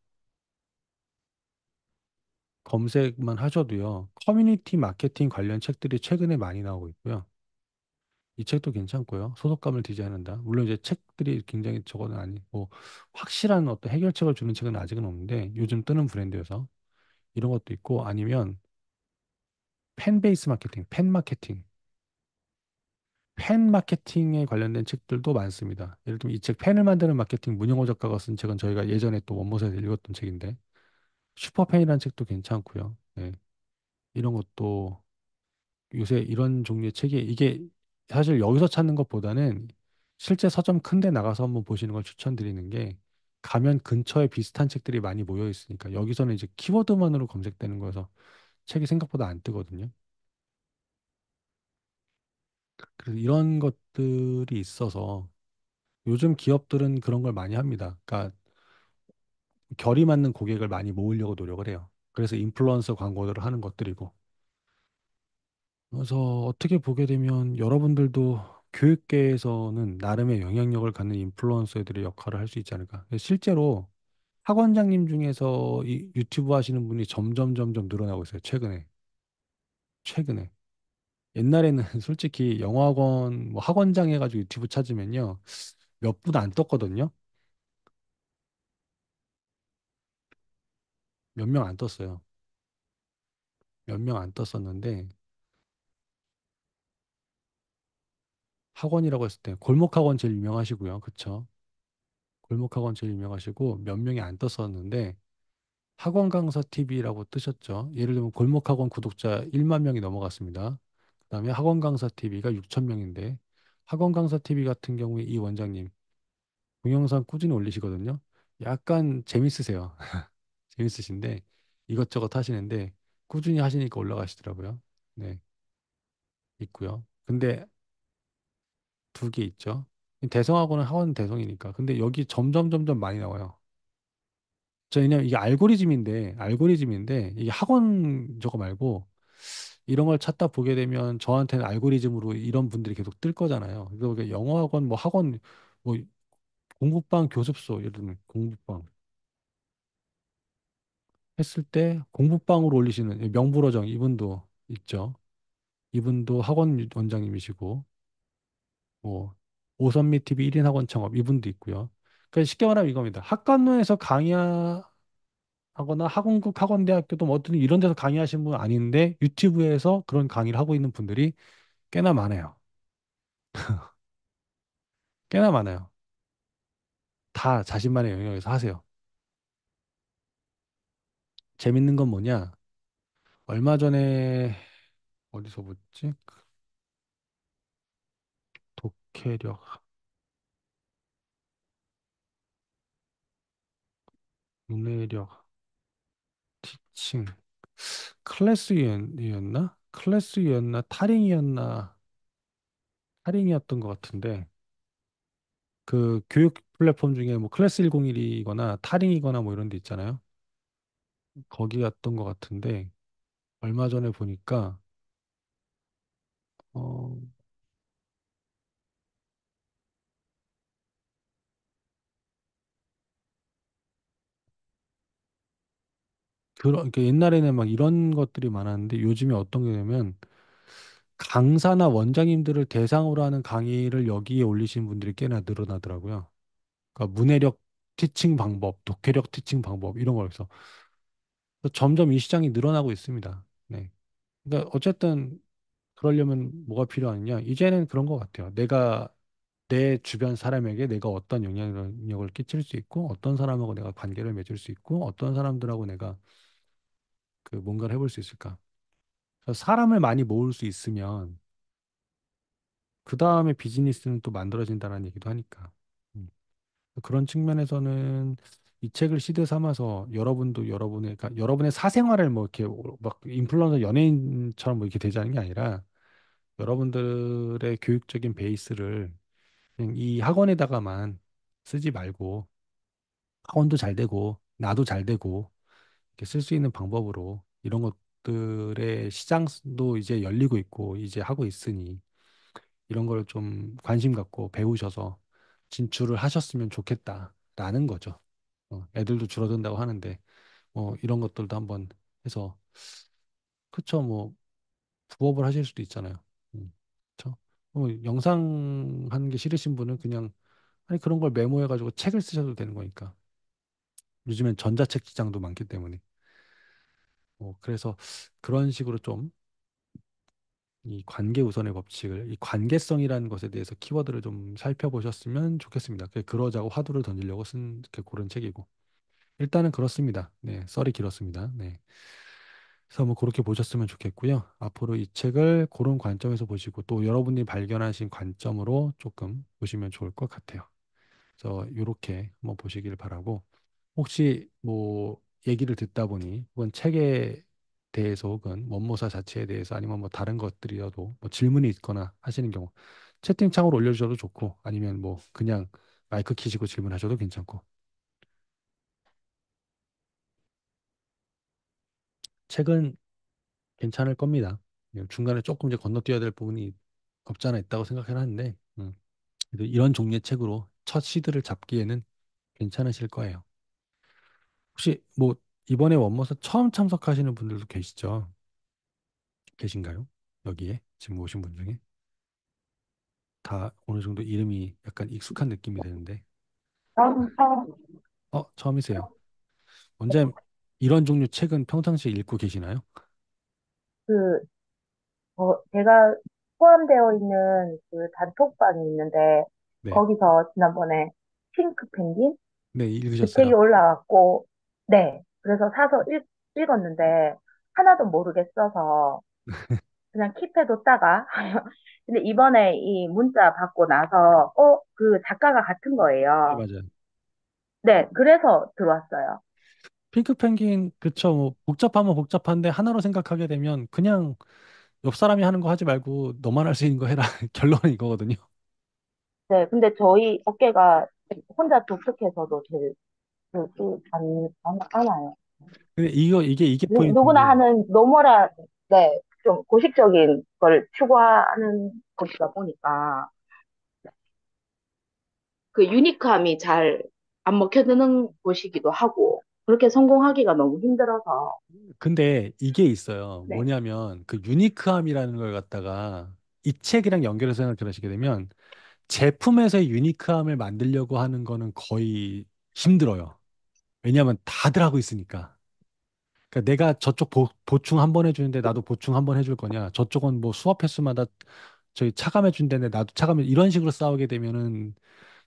검색만 하셔도요. 커뮤니티 마케팅 관련 책들이 최근에 많이 나오고 있고요. 이 책도 괜찮고요. 소속감을 디자인한다. 물론 이제 책들이 굉장히 저거는 아니고 확실한 어떤 해결책을 주는 책은 아직은 없는데 요즘 뜨는 브랜드여서 이런 것도 있고 아니면 팬 베이스 마케팅, 팬 마케팅에 관련된 책들도 많습니다. 예를 들면 이 책 팬을 만드는 마케팅 문영호 작가가 쓴 책은 저희가 예전에 또 원모사에서 읽었던 책인데 슈퍼팬이라는 책도 괜찮고요. 네. 이런 것도 요새 이런 종류의 책이 이게 사실 여기서 찾는 것보다는 실제 서점 큰데 나가서 한번 보시는 걸 추천드리는 게 가면 근처에 비슷한 책들이 많이 모여 있으니까 여기서는 이제 키워드만으로 검색되는 거여서 책이 생각보다 안 뜨거든요. 그래서 이런 것들이 있어서 요즘 기업들은 그런 걸 많이 합니다. 그러니까 결이 맞는 고객을 많이 모으려고 노력을 해요. 그래서 인플루언서 광고들을 하는 것들이고 그래서 어떻게 보게 되면 여러분들도 교육계에서는 나름의 영향력을 갖는 인플루언서들의 역할을 할 수 있지 않을까. 실제로 학원장님 중에서 이 유튜브 하시는 분이 점점 늘어나고 있어요. 최근에. 옛날에는 솔직히 영어학원 뭐 학원장 해가지고 유튜브 찾으면요. 몇 분 안 떴거든요. 몇 명 안 떴어요. 몇 명 안 떴었는데 학원이라고 했을 때 골목학원 제일 유명하시고요. 그쵸? 골목학원 제일 유명하시고 몇 명이 안 떴었는데 학원 강사 TV라고 뜨셨죠. 예를 들면 골목학원 구독자 1만 명이 넘어갔습니다. 그다음에 학원 강사 TV가 6천 명인데 학원 강사 TV 같은 경우에 이 원장님 동영상 꾸준히 올리시거든요. 약간 재밌으세요. 재밌으신데 이것저것 하시는데 꾸준히 하시니까 올라가시더라고요. 네, 있고요. 근데 두 개 있죠. 대성하고는 학원 대성이니까. 근데 여기 점점 점점 많이 나와요. 왜냐면 이게 알고리즘인데 이게 학원 저거 말고 이런 걸 찾다 보게 되면 저한테는 알고리즘으로 이런 분들이 계속 뜰 거잖아요. 그래서 이게 영어 학원, 뭐 학원, 뭐 공부방 교습소, 예를 들면 공부방 했을 때 공부방으로 올리시는 명불허정 이분도 있죠. 이분도 학원 원장님이시고 뭐 오선미 TV 1인 학원 창업 이분도 있고요. 그러니까 쉽게 말하면 이겁니다. 학과에서 강의하거나 학원국 학원대학교도 뭐 어떤 이런 데서 강의하시는 분 아닌데 유튜브에서 그런 강의를 하고 있는 분들이 꽤나 많아요. 꽤나 많아요. 다 자신만의 영역에서 하세요. 재밌는 건 뭐냐? 얼마 전에 어디서 봤지? 독해력, 문해력, 티칭, 클래스였나? 클래스였나? 타링이었던 것 같은데 그 교육 플랫폼 중에 뭐 클래스 101이거나 타링이거나 뭐 이런 데 있잖아요. 거기 갔던 것 같은데 얼마 전에 보니까 어 그런 게 옛날에는 막 이런 것들이 많았는데 요즘에 어떤 게 되면 강사나 원장님들을 대상으로 하는 강의를 여기에 올리신 분들이 꽤나 늘어나더라고요. 그러니까 문해력 티칭 방법, 독해력 티칭 방법 이런 거에서 점점 이 시장이 늘어나고 있습니다. 네. 그러니까 어쨌든 그러려면 뭐가 필요하느냐? 이제는 그런 것 같아요. 내가 내 주변 사람에게 내가 어떤 영향력을 끼칠 수 있고, 어떤 사람하고 내가 관계를 맺을 수 있고, 어떤 사람들하고 내가 그 뭔가를 해볼 수 있을까? 그래서 사람을 많이 모을 수 있으면 그 다음에 비즈니스는 또 만들어진다는 얘기도 하니까. 음. 그런 측면에서는 이 책을 시드 삼아서 여러분도 그러니까 여러분의 사생활을 뭐 이렇게 막 인플루언서 연예인처럼 뭐 이렇게 되자는 게 아니라 여러분들의 교육적인 베이스를 그냥 이 학원에다가만 쓰지 말고 학원도 잘 되고 나도 잘 되고 이렇게 쓸 수 있는 방법으로 이런 것들의 시장도 이제 열리고 있고 이제 하고 있으니 이런 걸 좀 관심 갖고 배우셔서 진출을 하셨으면 좋겠다라는 거죠. 애들도 줄어든다고 하는데 이런 것들도 한번 해서 그쵸 뭐 부업을 하실 수도 있잖아요. 그쵸? 영상 하는 게 싫으신 분은 그냥 아니 그런 걸 메모해가지고 책을 쓰셔도 되는 거니까. 요즘엔 전자책 시장도 많기 때문에. 그래서 그런 식으로 좀 이 관계 우선의 법칙을, 이 관계성이라는 것에 대해서 키워드를 좀 살펴보셨으면 좋겠습니다. 그러자고 화두를 던지려고 쓴 그런 책이고. 일단은 그렇습니다. 네, 썰이 길었습니다. 네. 그래서 뭐 그렇게 보셨으면 좋겠고요. 앞으로 이 책을 그런 관점에서 보시고 또 여러분이 발견하신 관점으로 조금 보시면 좋을 것 같아요. 그래서 이렇게 한번 보시길 바라고 혹시 뭐 얘기를 듣다 보니 혹은 책에 대해서 혹은 원모사 자체에 대해서 아니면 뭐 다른 것들이라도 뭐 질문이 있거나 하시는 경우 채팅창으로 올려주셔도 좋고 아니면 뭐 그냥 마이크 키시고 질문하셔도 괜찮고 책은 괜찮을 겁니다. 중간에 조금 이제 건너뛰어야 될 부분이 없지 않아 있다고 생각을 하는데 그래도 이런 종류의 책으로 첫 시드를 잡기에는 괜찮으실 거예요. 혹시 뭐 이번에 원모사 처음 참석하시는 분들도 계신가요? 여기에 지금 오신 분 중에 다 어느 정도 이름이 약간 익숙한 느낌이 되는데 처음이세요. 언제 이런 종류 책은 평상시에 읽고 계시나요? 그, 제가 포함되어 있는 그 단톡방이 있는데, 네, 거기서 지난번에 핑크 펭귄? 네 그 책이 읽으셨어요. 올라왔고, 네. 그래서 사서 읽었는데, 하나도 모르겠어서, 그냥 킵해뒀다가, 근데 이번에 이 문자 받고 나서, 그 작가가 같은 네, 거예요. 맞아요. 네. 그래서 들어왔어요. 핑크 펭귄 그쵸 뭐 복잡하면 복잡한데 하나로 생각하게 되면 그냥 옆 사람이 하는 거 하지 말고 너만 할 수 있는 거 해라 결론은 이거거든요. 네, 근데 저희 어깨가 혼자 독특해서도 제일 그렇지 않아요. 근데 이게 누구나 포인트인데. 하는 노멀한, 네, 좀 고식적인 걸 추구하는 곳이다 보니까 그 유니크함이 잘 안 먹혀드는 곳이기도 하고, 그렇게 성공하기가 너무 힘들어서, 근데 이게 있어요. 네, 뭐냐면 그 유니크함이라는 걸 갖다가 이 책이랑 연결해서 생각하시게 되면 제품에서의 유니크함을 만들려고 하는 거는 거의 힘들어요. 왜냐하면 다들 하고 있으니까. 그러니까 내가 저쪽 보충 한 번 해주는데 나도 보충 한 번 해줄 거냐. 저쪽은 뭐 수업 횟수마다 저희 차감해 준다는데 나도 차감해 이런 식으로 싸우게 되면은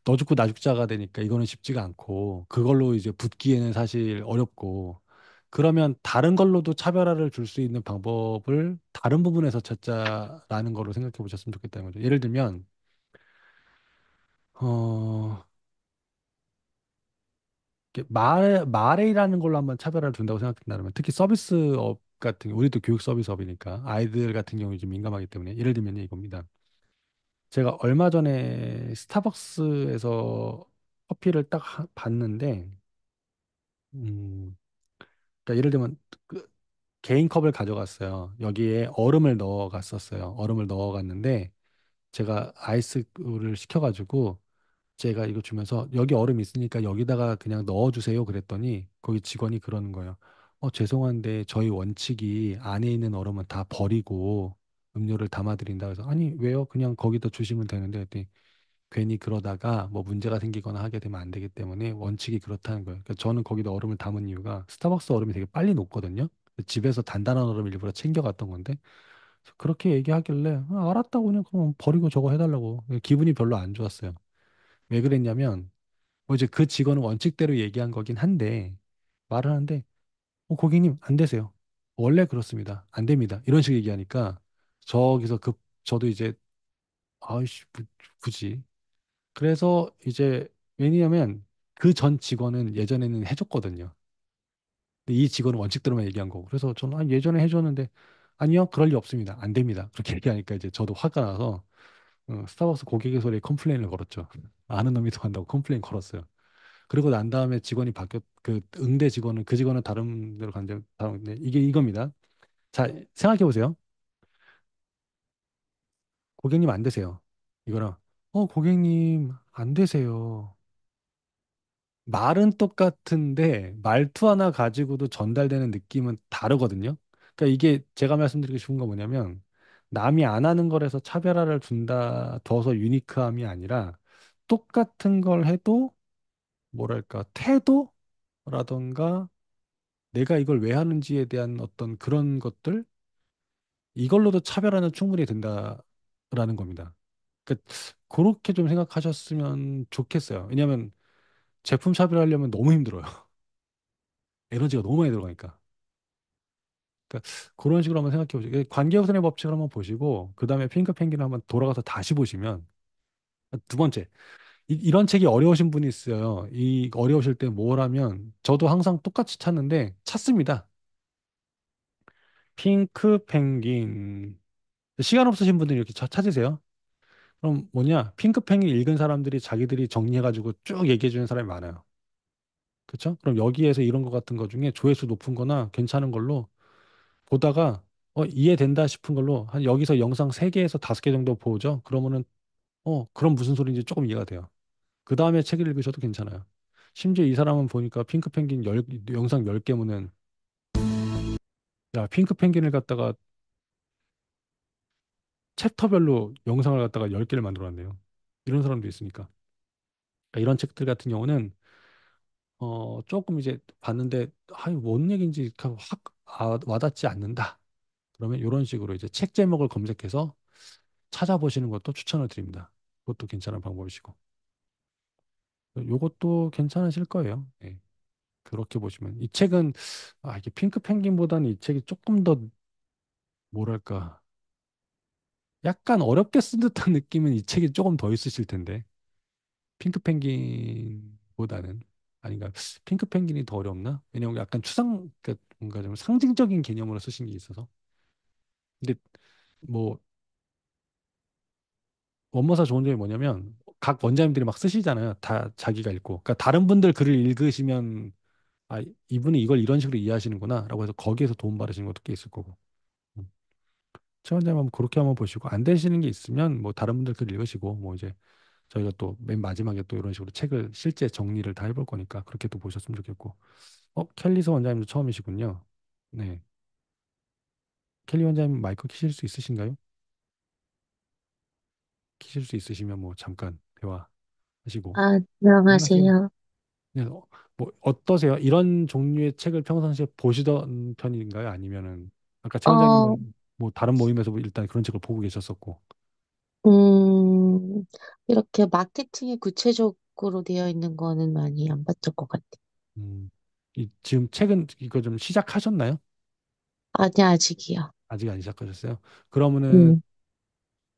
너 죽고 나 죽자가 되니까 이거는 쉽지가 않고 그걸로 이제 붙기에는 사실 어렵고 그러면 다른 걸로도 차별화를 줄 수 있는 방법을 다른 부분에서 찾자라는 거로 생각해 보셨으면 좋겠다는 거죠. 예를 들면 어 말이라는 걸로 한번 차별화를 둔다고 생각한다면 특히 서비스업 같은 우리도 교육 서비스업이니까 아이들 같은 경우에 좀 민감하기 때문에 예를 들면 이겁니다. 제가 얼마 전에 스타벅스에서 커피를 딱 봤는데 음 그러니까 예를 들면 그 개인 컵을 가져갔어요. 여기에 얼음을 넣어 갔었어요. 얼음을 넣어 갔는데 제가 아이스를 시켜가지고 제가 이거 주면서 여기 얼음 있으니까 여기다가 그냥 넣어주세요. 그랬더니 거기 직원이 그러는 거예요. 죄송한데 저희 원칙이 안에 있는 얼음은 다 버리고 음료를 담아드린다. 그래서 아니 왜요? 그냥 거기다 주시면 되는데 그랬더니 괜히 그러다가 뭐 문제가 생기거나 하게 되면 안 되기 때문에 원칙이 그렇다는 거예요. 그러니까 저는 거기다 얼음을 담은 이유가 스타벅스 얼음이 되게 빨리 녹거든요. 집에서 단단한 얼음 일부러 챙겨갔던 건데 그래서 그렇게 얘기하길래 알았다고 그냥 그럼 버리고 저거 해달라고 기분이 별로 안 좋았어요. 왜 그랬냐면 뭐 이제 그 직원은 원칙대로 얘기한 거긴 한데 말을 하는데 고객님 안 되세요. 원래 그렇습니다. 안 됩니다. 이런 식으로 얘기하니까 저기서 저도 이제 아이씨 굳이 그래서 이제 왜냐하면 그 전 직원은 예전에는 해줬거든요. 근데 이 직원은 원칙대로만 얘기한 거고. 그래서 저는 예전에 해줬는데 아니요, 그럴 리 없습니다. 안 됩니다. 그렇게 얘기하니까 이제 저도 화가 나서 스타벅스 고객의 소리에 컴플레인을 걸었죠. 아는 놈이 더 한다고 컴플레인 걸었어요. 그리고 난 다음에 직원이 그 응대 직원은 그 직원은 다른 데로 간데 다른데 이게 이겁니다. 자, 생각해 보세요. 고객님 안 되세요. 이거랑 고객님 안 되세요. 말은 똑같은데 말투 하나 가지고도 전달되는 느낌은 다르거든요. 그러니까 이게 제가 말씀드리고 싶은 건 뭐냐면 남이 안 하는 거에서 차별화를 둬서 유니크함이 아니라 똑같은 걸 해도 뭐랄까 태도라던가 내가 이걸 왜 하는지에 대한 어떤 그런 것들 이걸로도 차별화는 충분히 된다라는 겁니다. 그러니까 그렇게 좀 생각하셨으면 좋겠어요. 왜냐하면 제품 차별하려면 너무 힘들어요. 에너지가 너무 많이 들어가니까. 그러니까 그런 식으로 한번 생각해 보시고 관계우선의 법칙을 한번 보시고 그다음에 핑크 펭귄을 한번 돌아가서 다시 보시면 두 번째 런 책이 어려우신 분이 있어요. 이 어려우실 때 뭘 하면 저도 항상 똑같이 찾습니다. 핑크 펭귄 시간 없으신 분들이 이렇게 찾으세요. 그럼 뭐냐 핑크 펭귄 읽은 사람들이 자기들이 정리해가지고 쭉 얘기해 주는 사람이 많아요. 그렇죠? 그럼 여기에서 이런 거 같은 거 중에 조회수 높은 거나 괜찮은 걸로 보다가 이해된다 싶은 걸로 한 여기서 영상 3개에서 5개 정도 보죠. 그러면은 그럼 무슨 소리인지 조금 이해가 돼요. 그 다음에 책을 읽으셔도 괜찮아요. 심지어 이 사람은 보니까 핑크 펭귄 영상 10개면은 야, 핑크 펭귄을 갖다가 챕터별로 영상을 갖다가 10개를 만들어놨네요. 이런 사람도 있으니까. 그러니까 이런 책들 같은 경우는 조금 이제 봤는데 뭔 얘기인지 확 와닿지 않는다. 그러면 이런 식으로 이제 책 제목을 검색해서 찾아보시는 것도 추천을 드립니다. 그것도 괜찮은 방법이시고. 요것도 괜찮으실 거예요. 예, 그렇게 보시면. 이 책은, 이게 핑크 펭귄보다는 이 책이 조금 더, 뭐랄까, 약간 어렵게 쓴 듯한 느낌은 이 책이 조금 더 있으실 텐데. 핑크 펭귄보다는. 아닌가. 핑크 펭귄이 더 어렵나? 왜냐면 약간 그러니까 뭔가 좀 상징적인 개념으로 쓰신 게 있어서. 근데 뭐, 원모사 좋은 점이 뭐냐면 각 원장님들이 막 쓰시잖아요. 다 자기가 읽고. 그러니까 다른 분들 글을 읽으시면 아, 이분이 이걸 이런 식으로 이해하시는구나라고 해서 거기에서 도움 받으시는 것도 꽤 있을 거고. 음. 최 원장님 한번 그렇게 한번 보시고 안 되시는 게 있으면 뭐 다른 분들 글 읽으시고 뭐 이제 저희가 또 맨 마지막에 또 이런 식으로 책을 실제 정리를 다 해볼 거니까 그렇게 또 보셨으면 좋겠고. 켈리스 원장님도 처음이시군요. 네. 켈리 원장님 마이크 키실 수 있으신가요? 키실 수 있으시면 뭐 잠깐 대화하시고. 안녕하세요. 안녕하세요. 네, 뭐 어떠세요? 이런 종류의 책을 평상시에 보시던 편인가요? 아니면은 아까 최 어, 원장님은 뭐 다른 모임에서 뭐 일단 그런 책을 보고 계셨었고. 음, 이렇게 마케팅이 구체적으로 되어 있는 거는 많이 안 봤던 것 같아요. 지금 책은 이거 좀 시작하셨나요? 아니, 아직이요. 아직 안 시작하셨어요? 그러면은 음,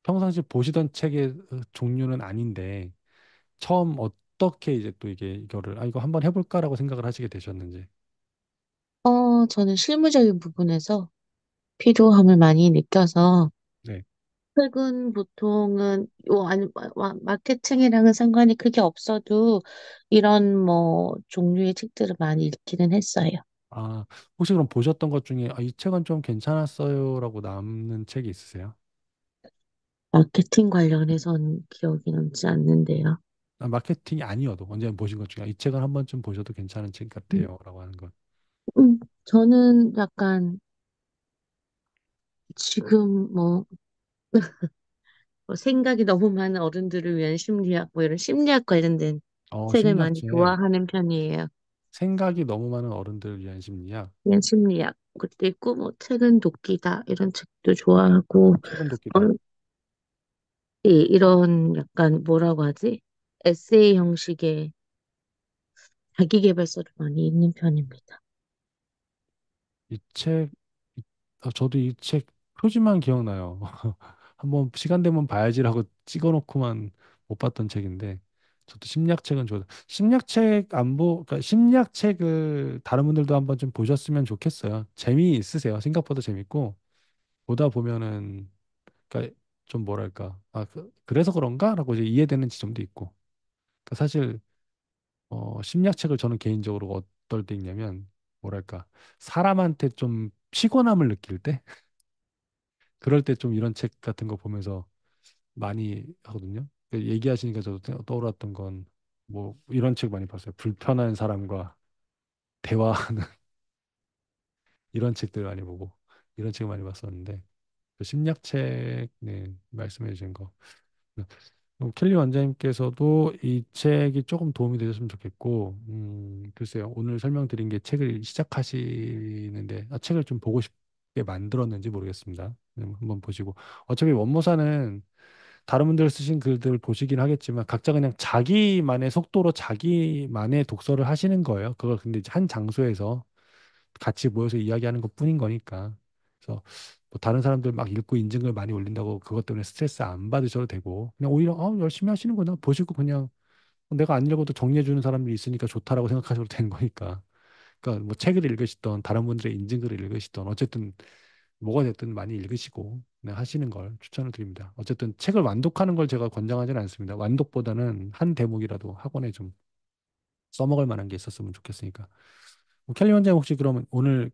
평상시 보시던 책의 종류는 아닌데 처음 어떻게 이제 또 이게 이거를 이거 한번 해볼까라고 생각을 하시게 되셨는지. 저는 실무적인 부분에서 필요함을 많이 느껴서, 네. 최근 보통은, 아니, 마케팅이랑은 상관이 크게 없어도, 이런 뭐, 종류의 책들을 많이 읽기는 했어요. 아, 혹시 그럼 보셨던 것 중에 이 책은 좀 괜찮았어요라고 남는 책이 있으세요? 마케팅 관련해서는 기억이 남지 않는데요. 마케팅이 아니어도 언제 보신 것 중에 이 책은 한 번쯤 보셔도 괜찮은 책 음, 같아요라고 하는 것. 저는 약간, 지금 뭐 생각이 너무 많은 어른들을 위한 심리학, 뭐 이런 심리학 관련된 책을 많이 심리학책. 좋아하는 편이에요. 생각이 너무 많은 어른들을 위한 심리학. 그냥 심리학. 그것도 있고, 뭐, 책은 돕기다. 이런 책도 좋아하고, 책은 어, 돕기다. 이런 약간 뭐라고 하지? 에세이 형식의 자기계발서를 많이 읽는 편입니다. 이 책, 저도 이 책 표지만 기억나요. 한번 시간 되면 봐야지라고 찍어놓고만 못 봤던 책인데, 저도 심리학책은 심리학책 안 그러니까 심리학책을 다른 분들도 한번 좀 보셨으면 좋겠어요. 재미있으세요. 생각보다 재밌고, 보다 보면은, 그러니까 좀 뭐랄까, 그래서 그런가라고 이제 이해되는 지점도 있고, 그러니까 사실, 심리학책을 저는 개인적으로 어떨 때 읽냐면, 뭐랄까, 사람한테 좀 피곤함을 느낄 때, 그럴 때 좀 이런 책 같은 거 보면서 많이 하거든요. 얘기하시니까 저도 떠올랐던 건 뭐 이런 책 많이 봤어요. 불편한 사람과 대화하는 이런 책들 많이 보고 이런 책 많이 봤었는데 그 심리학책 네, 말씀해 주신 거. 켈리 원장님께서도 이 책이 조금 도움이 되셨으면 좋겠고, 글쎄요. 오늘 설명드린 게 책을 시작하시는데, 책을 좀 보고 싶게 만들었는지 모르겠습니다. 한번 보시고. 어차피 원모사는 다른 분들 쓰신 글들 보시긴 하겠지만 각자 그냥 자기만의 속도로 자기만의 독서를 하시는 거예요. 그걸 근데 이제 한 장소에서 같이 모여서 이야기하는 것뿐인 거니까. 그래서 뭐 다른 사람들 막 읽고 인증을 많이 올린다고 그것 때문에 스트레스 안 받으셔도 되고 그냥 오히려 열심히 하시는구나 보시고 그냥 내가 안 읽어도 정리해 주는 사람들이 있으니까 좋다라고 생각하셔도 되는 거니까. 그러니까 뭐 책을 읽으시던 다른 분들의 인증글을 읽으시던 어쨌든 뭐가 됐든 많이 읽으시고 네, 하시는 걸 추천을 드립니다. 어쨌든 책을 완독하는 걸 제가 권장하지는 않습니다. 완독보다는 한 대목이라도 학원에 좀 써먹을 만한 게 있었으면 좋겠으니까. 켈리 원장님 혹시 그러면 오늘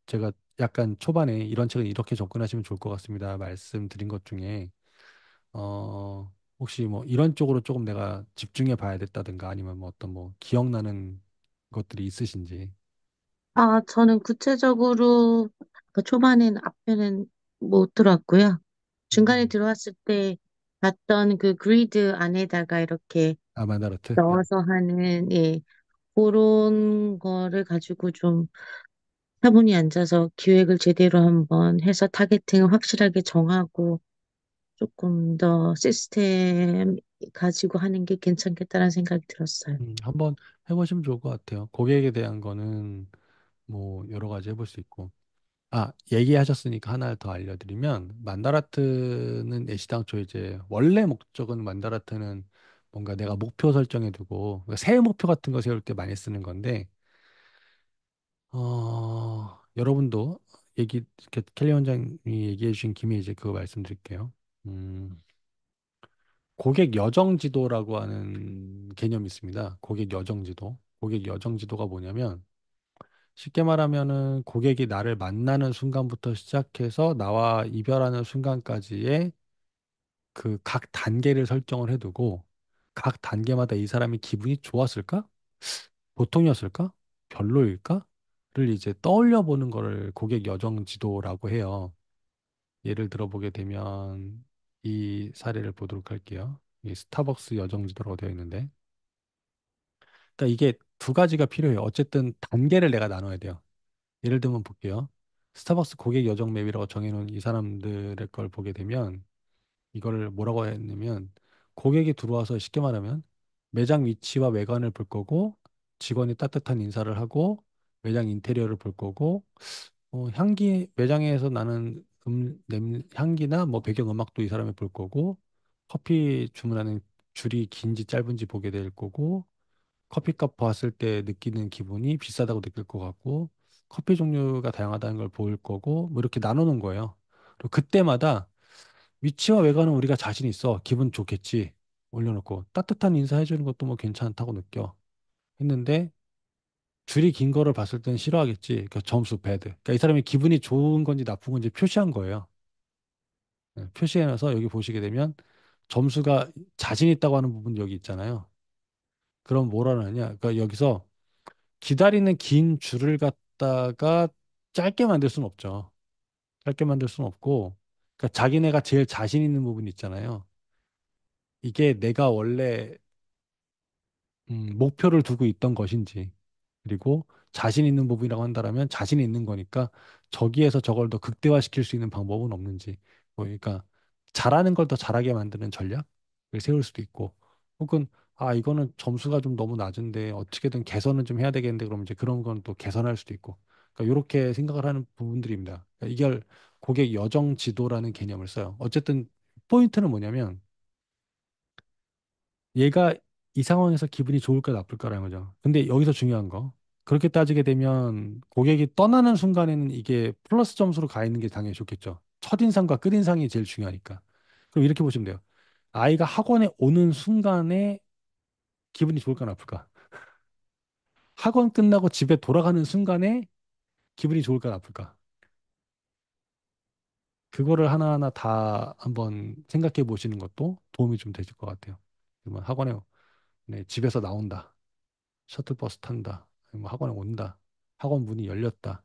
제가 약간 초반에 이런 책은 이렇게 접근하시면 좋을 것 같습니다. 말씀드린 것 중에 혹시 뭐 이런 쪽으로 조금 내가 집중해 봐야 됐다든가 아니면 뭐 어떤 뭐 기억나는 것들이 있으신지. 저는 구체적으로 그 초반에는 앞에는 못 들었고요. 중간에 음. 들어왔을 때 봤던 그 그리드 안에다가 이렇게 마다르트. 네. 넣어서 하는, 예, 그런 거를 가지고 좀 차분히 앉아서 기획을 제대로 한번 해서 타겟팅을 확실하게 정하고 조금 더 시스템 가지고 하는 게 괜찮겠다는 생각이 들었어요. 한번 해보시면 좋을 것 같아요. 고객에 대한 거는 뭐 여러 가지 해볼 수 있고. 얘기하셨으니까 하나 더 알려드리면 만다라트는 애시당초 이제 원래 목적은 만다라트는 뭔가 내가 목표 설정해두고 그러니까 새해 목표 같은 거 세울 때 많이 쓰는 건데 여러분도 이렇게 켈리 원장님이 얘기해 주신 김에 이제 그거 말씀드릴게요. 음, 고객 여정 지도라고 하는 개념이 있습니다. 고객 여정 지도. 고객 여정 지도가 뭐냐면 쉽게 말하면은 고객이 나를 만나는 순간부터 시작해서 나와 이별하는 순간까지의 그 각 단계를 설정을 해두고 각 단계마다 이 사람이 기분이 좋았을까? 보통이었을까? 별로일까?를 이제 떠올려 보는 거를 고객 여정 지도라고 해요. 예를 들어 보게 되면 이 사례를 보도록 할게요. 이 스타벅스 여정 지도라고 되어 있는데 그러니까 이게 두 가지가 필요해요. 어쨌든 단계를 내가 나눠야 돼요. 예를 들면 볼게요. 스타벅스 고객 여정 맵이라고 정해놓은 이 사람들의 걸 보게 되면 이거를 뭐라고 했냐면 고객이 들어와서 쉽게 말하면 매장 위치와 외관을 볼 거고 직원이 따뜻한 인사를 하고 매장 인테리어를 볼 거고 향기 매장에서 나는 향기나 뭐 배경 음악도 이 사람이 볼 거고 커피 주문하는 줄이 긴지 짧은지 보게 될 거고 커피값 보았을 때 느끼는 기분이 비싸다고 느낄 것 같고 커피 종류가 다양하다는 걸 보일 거고 뭐 이렇게 나누는 거예요. 그리고 그때마다 위치와 외관은 우리가 자신 있어. 기분 좋겠지. 올려놓고 따뜻한 인사해 주는 것도 뭐 괜찮다고 느껴. 했는데 줄이 긴 거를 봤을 땐 싫어하겠지. 그러니까 점수 배드. 그러니까 이 사람이 기분이 좋은 건지 나쁜 건지 표시한 거예요. 표시해놔서 여기 보시게 되면 점수가 자신 있다고 하는 부분 여기 있잖아요. 그럼 뭐라 하느냐? 그러니까 여기서 기다리는 긴 줄을 갖다가 짧게 만들 수는 없죠. 짧게 만들 수는 없고, 그러니까 자기네가 제일 자신 있는 부분 있잖아요. 이게 내가 원래 목표를 두고 있던 것인지, 그리고 자신 있는 부분이라고 한다라면 자신 있는 거니까 저기에서 저걸 더 극대화시킬 수 있는 방법은 없는지, 뭐 그러니까 잘하는 걸 더 잘하게 만드는 전략을 세울 수도 있고, 혹은 아 이거는 점수가 좀 너무 낮은데 어떻게든 개선은 좀 해야 되겠는데 그러면 이제 그런 건 또 개선할 수도 있고, 그러니까 이렇게 생각을 하는 부분들입니다. 그러니까 이걸 고객 여정 지도라는 개념을 써요. 어쨌든 포인트는 뭐냐면 얘가 이 상황에서 기분이 좋을까 나쁠까라는 거죠. 근데 여기서 중요한 거. 그렇게 따지게 되면 고객이 떠나는 순간에는 이게 플러스 점수로 가 있는 게 당연히 좋겠죠. 첫인상과 끝인상이 제일 중요하니까. 그럼 이렇게 보시면 돼요. 아이가 학원에 오는 순간에 기분이 좋을까 나쁠까? 학원 끝나고 집에 돌아가는 순간에 기분이 좋을까 나쁠까? 그거를 하나하나 다 한번 생각해 보시는 것도 도움이 좀 되실 것 같아요. 그러면 학원에 네, 집에서 나온다. 셔틀버스 탄다. 뭐 학원에 온다. 학원 문이 열렸다.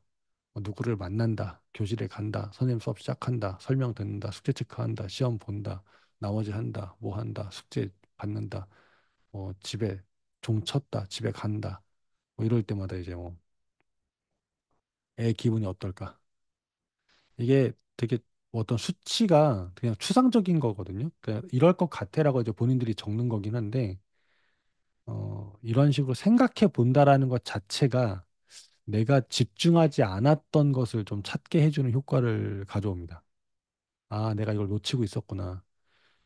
뭐 누구를 만난다. 교실에 간다. 선생님 수업 시작한다. 설명 듣는다. 숙제 체크한다. 시험 본다. 나머지 한다. 뭐 한다. 숙제 받는다. 집에 종 쳤다. 집에 간다. 뭐 이럴 때마다 이제 뭐 애 기분이 어떨까? 이게 되게 어떤 수치가 그냥 추상적인 거거든요. 그냥 이럴 것 같아라고 이제 본인들이 적는 거긴 한데 이런 식으로 생각해 본다라는 것 자체가 내가 집중하지 않았던 것을 좀 찾게 해주는 효과를 가져옵니다. 아, 내가 이걸 놓치고 있었구나.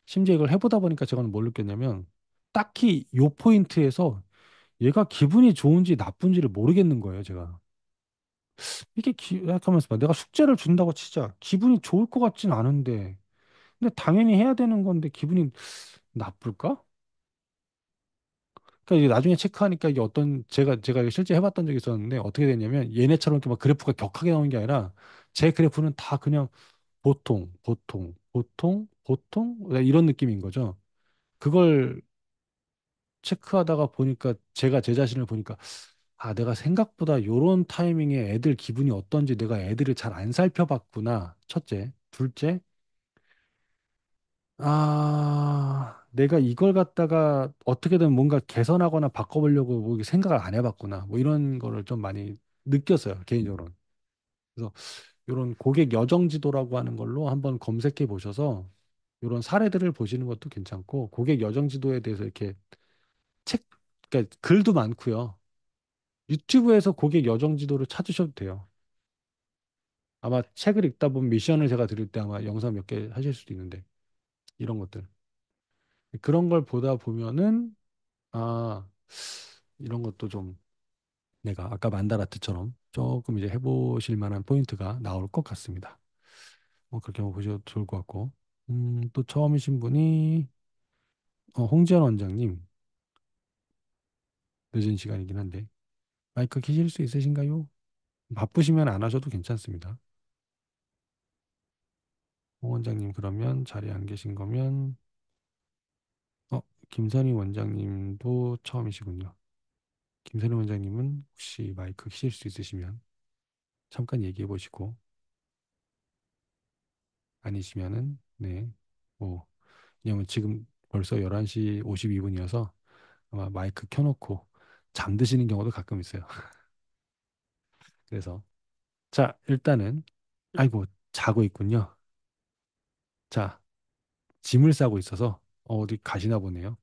심지어 이걸 해보다 보니까 제가 뭘 느꼈냐면 딱히 요 포인트에서 얘가 기분이 좋은지 나쁜지를 모르겠는 거예요, 제가. 이게 생각하면서 봐. 내가 숙제를 준다고 치자. 기분이 좋을 것 같진 않은데. 근데 당연히 해야 되는 건데 기분이 나쁠까? 그러니까 이게 나중에 체크하니까 이게 어떤 제가 이거 실제 해봤던 적이 있었는데 어떻게 됐냐면 얘네처럼 이렇게 막 그래프가 격하게 나오는 게 아니라 제 그래프는 다 그냥 보통, 보통, 보통, 보통 네, 이런 느낌인 거죠. 그걸 체크하다가 보니까 제가 제 자신을 보니까 아, 내가 생각보다 요런 타이밍에 애들 기분이 어떤지 내가 애들을 잘 안 살펴봤구나. 첫째. 둘째, 아, 내가 이걸 갖다가 어떻게든 뭔가 개선하거나 바꿔보려고 뭐 이렇게 생각을 안 해봤구나. 뭐 이런 거를 좀 많이 느꼈어요, 개인적으로는. 그래서 이런 고객 여정 지도라고 하는 걸로 한번 검색해 보셔서 이런 사례들을 보시는 것도 괜찮고 고객 여정 지도에 대해서 이렇게 책, 그러니까 글도 많고요. 유튜브에서 고객 여정 지도를 찾으셔도 돼요. 아마 책을 읽다 보면 미션을 제가 드릴 때 아마 영상 몇 개 하실 수도 있는데 이런 것들. 그런 걸 보다 보면은 아, 이런 것도 좀 내가 아까 만다라트처럼 조금 이제 해보실 만한 포인트가 나올 것 같습니다. 뭐 그렇게 한번 보셔도 좋을 것 같고. 또 처음이신 분이 홍지연 원장님, 늦은 시간이긴 한데, 마이크 켜실 수 있으신가요? 바쁘시면 안 하셔도 괜찮습니다. 홍 원장님, 그러면 자리에 안 계신 거면, 어, 김선희 원장님도 처음이시군요. 김선희 원장님은 혹시 마이크 켜실 수 있으시면 잠깐 얘기해 보시고, 아니시면은, 네, 뭐, 왜냐면 지금 벌써 11시 52분이어서 아마 마이크 켜놓고 잠드시는 경우도 가끔 있어요. 그래서, 자, 일단은, 아이고, 자고 있군요. 자, 짐을 싸고 있어서 어디 가시나 보네요.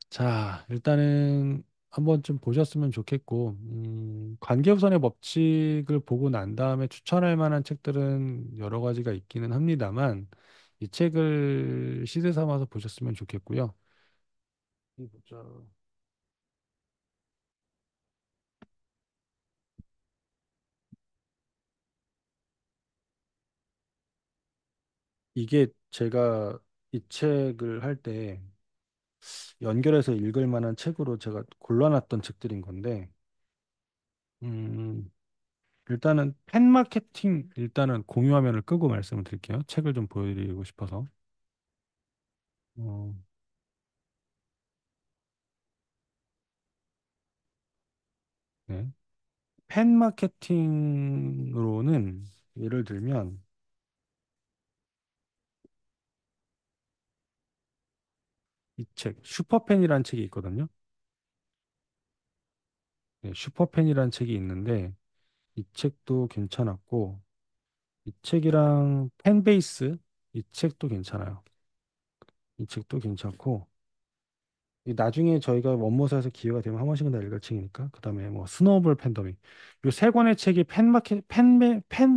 자, 일단은 한번 좀 보셨으면 좋겠고, 관계우선의 법칙을 보고 난 다음에 추천할 만한 책들은 여러 가지가 있기는 합니다만, 이 책을 시대 삼아서 보셨으면 좋겠고요. 이 보자. 이게 제가 이 책을 할 때 연결해서 읽을 만한 책으로 제가 골라놨던 책들인 건데, 음, 일단은 팬 마케팅 일단은 공유 화면을 끄고 말씀을 드릴게요. 책을 좀 보여드리고 싶어서. 어, 네. 팬 마케팅으로는 예를 들면 이 책, 슈퍼팬이라는 책이 있거든요. 네, 슈퍼팬이라는 책이 있는데 이 책도 괜찮았고 이 책이랑 팬베이스 이 책도 괜찮아요. 이 책도 괜찮고 이 나중에 저희가 원모사에서 기회가 되면 한 번씩은 다 읽을 책이니까 그다음에 뭐 스노우볼 팬더미 이 세 권의 책이 팬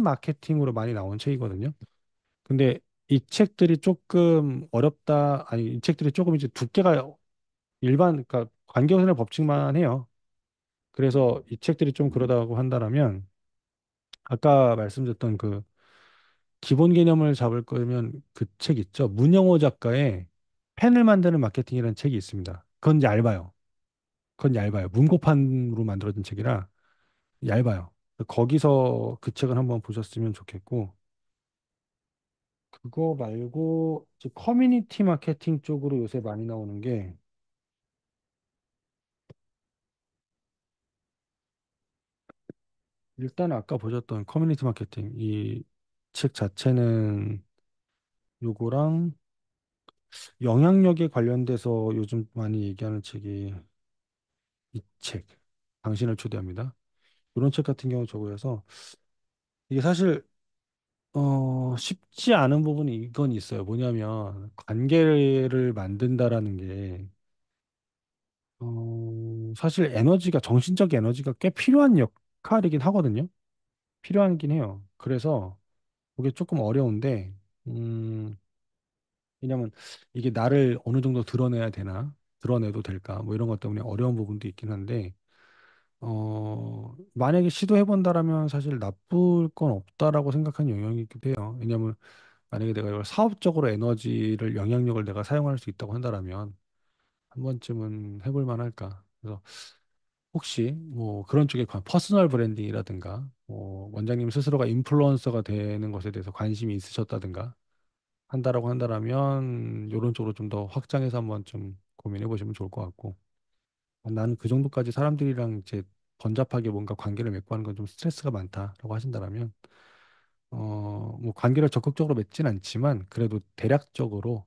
마케팅으로 많이 나온 책이거든요. 근데 이 책들이 조금 어렵다 아니 이 책들이 조금 이제 두께가 일반 그러니까 관계선의 법칙만 해요. 그래서 이 책들이 좀 그러다고 한다라면 아까 말씀드렸던 그 기본 개념을 잡을 거면 그 책 있죠. 문영호 작가의 펜을 만드는 마케팅이라는 책이 있습니다. 그건 얇아요. 그건 얇아요. 문고판으로 만들어진 책이라 얇아요. 거기서 그 책을 한번 보셨으면 좋겠고 그거 말고 이제 커뮤니티 마케팅 쪽으로 요새 많이 나오는 게 일단 아까 보셨던 커뮤니티 마케팅 이 책 자체는 요거랑 영향력에 관련돼서 요즘 많이 얘기하는 책이 이 책, 당신을 초대합니다. 이런 책 같은 경우 저거여서 이게 사실 쉽지 않은 부분이 이건 있어요. 뭐냐면 관계를 만든다라는 게 사실 에너지가 정신적 에너지가 꽤 필요한 역할이긴 하거든요. 필요하긴 해요. 그래서 그게 조금 어려운데 음, 왜냐면 이게 나를 어느 정도 드러내야 되나? 드러내도 될까? 뭐 이런 것 때문에 어려운 부분도 있긴 한데 만약에 시도해 본다라면 사실 나쁠 건 없다라고 생각하는 영역이기도 해요. 왜냐하면 만약에 내가 이걸 사업적으로 에너지를 영향력을 내가 사용할 수 있다고 한다라면 한 번쯤은 해볼 만할까. 그래서 혹시 뭐 그런 쪽에 퍼스널 브랜딩이라든가 뭐 원장님 스스로가 인플루언서가 되는 것에 대해서 관심이 있으셨다든가 한다라고 한다라면 이런 쪽으로 좀 더 확장해서 한번 좀 고민해 보시면 좋을 것 같고. 나는 그 정도까지 사람들이랑 이제 번잡하게 뭔가 관계를 맺고 하는 건 좀 스트레스가 많다라고 하신다면, 뭐 관계를 적극적으로 맺진 않지만 그래도 대략적으로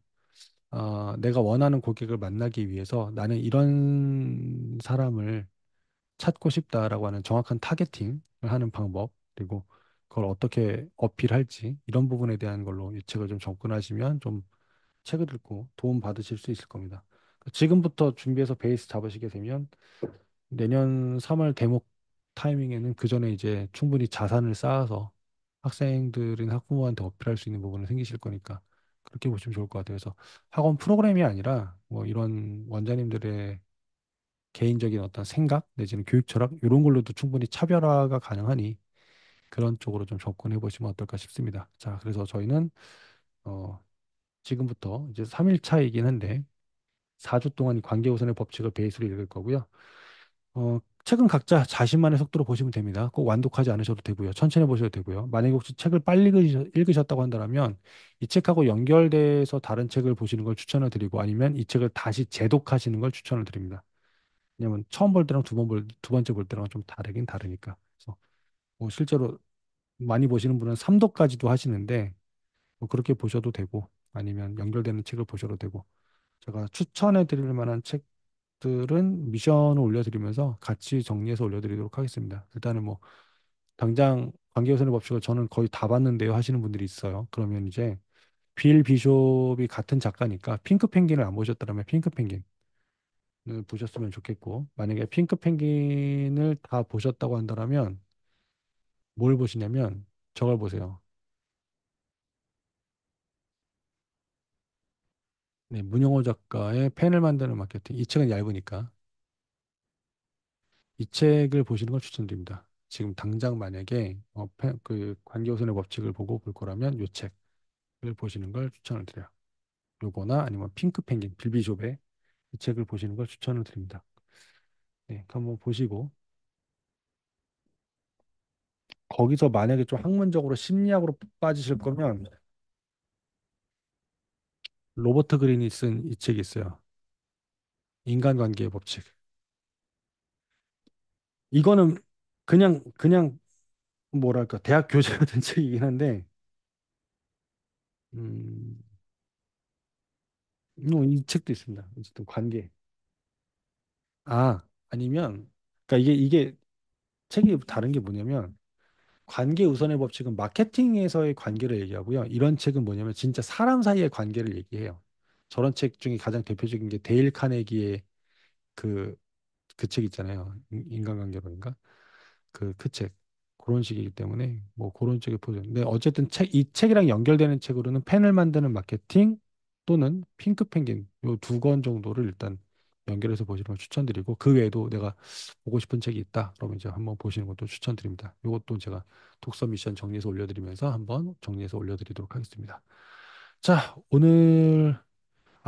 내가 원하는 고객을 만나기 위해서 나는 이런 사람을 찾고 싶다라고 하는 정확한 타겟팅을 하는 방법, 그리고 그걸 어떻게 어필할지 이런 부분에 대한 걸로 이 책을 좀 접근하시면 좀 책을 읽고 도움 받으실 수 있을 겁니다. 지금부터 준비해서 베이스 잡으시게 되면 내년 3월 대목 타이밍에는 그 전에 이제 충분히 자산을 쌓아서 학생들이나 학부모한테 어필할 수 있는 부분이 생기실 거니까 그렇게 보시면 좋을 것 같아요. 그래서 학원 프로그램이 아니라 뭐 이런 원장님들의 개인적인 어떤 생각 내지는 교육 철학 이런 걸로도 충분히 차별화가 가능하니 그런 쪽으로 좀 접근해 보시면 어떨까 싶습니다. 자, 그래서 저희는 어, 지금부터 이제 3일 차이긴 한데 4주 동안 이 관계우선의 법칙을 베이스로 읽을 거고요. 책은 각자 자신만의 속도로 보시면 됩니다. 꼭 완독하지 않으셔도 되고요. 천천히 보셔도 되고요. 만약에 혹시 책을 빨리 읽으셨다고 한다면 이 책하고 연결돼서 다른 책을 보시는 걸 추천을 드리고 아니면 이 책을 다시 재독하시는 걸 추천을 드립니다. 왜냐면 처음 볼 때랑 두 번째 볼 때랑 좀 다르긴 다르니까. 그래서 뭐 실제로 많이 보시는 분은 3독까지도 하시는데 뭐 그렇게 보셔도 되고 아니면 연결되는 책을 보셔도 되고 제가 추천해 드릴 만한 책들은 미션을 올려드리면서 같이 정리해서 올려드리도록 하겠습니다. 일단은 뭐 당장 관계우선의 법칙을 저는 거의 다 봤는데요 하시는 분들이 있어요. 그러면 이제 빌 비숍이 같은 작가니까 핑크 펭귄을 안 보셨다면 핑크 펭귄을 보셨으면 좋겠고 만약에 핑크 펭귄을 다 보셨다고 한다면 뭘 보시냐면 저걸 보세요. 네, 문영호 작가의 펜을 만드는 마케팅. 이 책은 얇으니까 이 책을 보시는 걸 추천드립니다. 지금 당장 만약에 그 관계우선의 법칙을 보고 볼 거라면 이 책을 보시는 걸 추천을 드려요. 요거나 아니면 핑크 펭귄, 빌비숍의 이 책을 보시는 걸 추천을 드립니다. 네, 그 한번 보시고 거기서 만약에 좀 학문적으로 심리학으로 빠지실 거면 로버트 그린이 쓴 이 책이 있어요. 인간관계의 법칙. 이거는 그냥 뭐랄까 대학 교재가 된 책이긴 한데 음, 이 책도 있습니다. 어쨌든 관계. 아니면 그러니까 이게 책이 다른 게 뭐냐면 관계 우선의 법칙은 마케팅에서의 관계를 얘기하고요. 이런 책은 뭐냐면 진짜 사람 사이의 관계를 얘기해요. 저런 책 중에 가장 대표적인 게 데일 카네기의 그 그 책 있잖아요. 인간관계론인가? 그 책. 그런 식이기 때문에 뭐 그런 책을 보죠. 근데 어쨌든 이 책이랑 연결되는 책으로는 펜을 만드는 마케팅 또는 핑크 펭귄 요 두 권 정도를 일단 연결해서 보시는 걸 추천드리고 그 외에도 내가 보고 싶은 책이 있다. 그러면 이제 한번 보시는 것도 추천드립니다. 이것도 제가 독서 미션 정리해서 올려드리면서 한번 정리해서 올려드리도록 하겠습니다. 자, 오늘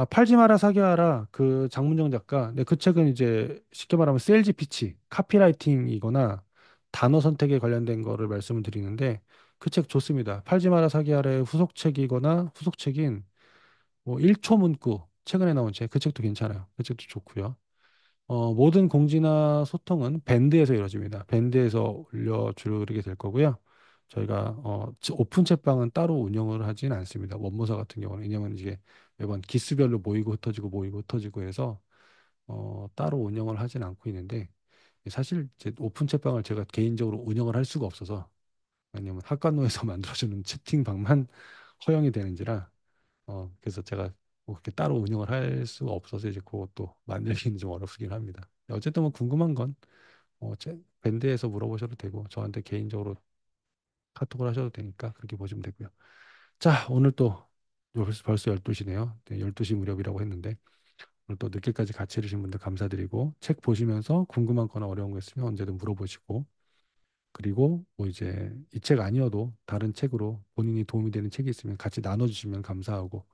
팔지 마라 사기 하라 그 장문정 작가. 네, 그 책은 이제 쉽게 말하면 세일즈 피치, 카피라이팅이거나 단어 선택에 관련된 거를 말씀을 드리는데 그 책 좋습니다. 팔지 마라 사기 하라의 후속책이거나 후속책인 뭐 1초 문구 최근에 나온 책, 그 책도 괜찮아요. 그 책도 좋고요. 모든 공지나 소통은 밴드에서 이루어집니다. 밴드에서 올려드리게 될 거고요. 저희가 오픈 채방은 따로 운영을 하진 않습니다. 원모사 같은 경우는 왜냐면 이게 매번 기수별로 모이고 흩어지고 해서 따로 운영을 하진 않고 있는데 사실 제 오픈 채방을 제가 개인적으로 운영을 할 수가 없어서 왜냐면 학과노에서 만들어주는 채팅방만 허용이 되는지라 그래서 제가 뭐 그렇게 따로 운영을 할 수가 없어서 이제 그것도 만들기는 좀 어렵긴 합니다. 어쨌든 뭐 궁금한 건 제 밴드에서 물어보셔도 되고 저한테 개인적으로 카톡을 하셔도 되니까 그렇게 보시면 되고요. 자, 오늘 또 벌써 12시네요. 네, 12시 무렵이라고 했는데 오늘 또 늦게까지 같이 해주신 분들 감사드리고 책 보시면서 궁금한 거나 어려운 거 있으면 언제든 물어보시고 그리고 뭐 이제 이 책 아니어도 다른 책으로 본인이 도움이 되는 책이 있으면 같이 나눠주시면 감사하고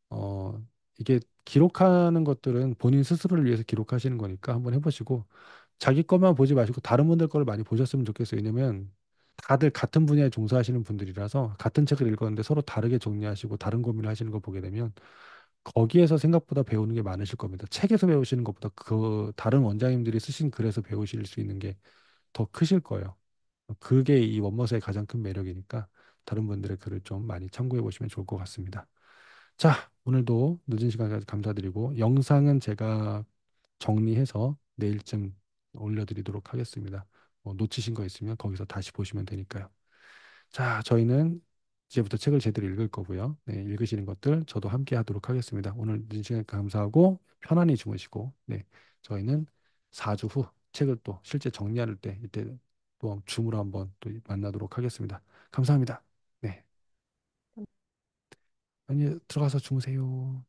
어, 이게 기록하는 것들은 본인 스스로를 위해서 기록하시는 거니까 한번 해보시고 자기 것만 보지 마시고 다른 분들 거를 많이 보셨으면 좋겠어요. 왜냐면 다들 같은 분야에 종사하시는 분들이라서 같은 책을 읽었는데 서로 다르게 정리하시고 다른 고민을 하시는 거 보게 되면 거기에서 생각보다 배우는 게 많으실 겁니다. 책에서 배우시는 것보다 그 다른 원장님들이 쓰신 글에서 배우실 수 있는 게 더 크실 거예요. 그게 이 원머스의 가장 큰 매력이니까 다른 분들의 글을 좀 많이 참고해 보시면 좋을 것 같습니다. 자, 오늘도 늦은 시간까지 감사드리고 영상은 제가 정리해서 내일쯤 올려드리도록 하겠습니다. 놓치신 거 있으면 거기서 다시 보시면 되니까요. 자, 저희는 이제부터 책을 제대로 읽을 거고요. 네, 읽으시는 것들 저도 함께 하도록 하겠습니다. 오늘 늦은 시간 감사하고 편안히 주무시고, 네, 저희는 4주 후 책을 또 실제 정리할 때 이때 또 줌으로 한번 또 만나도록 하겠습니다. 감사합니다. 네, 많이 들어가서 주무세요.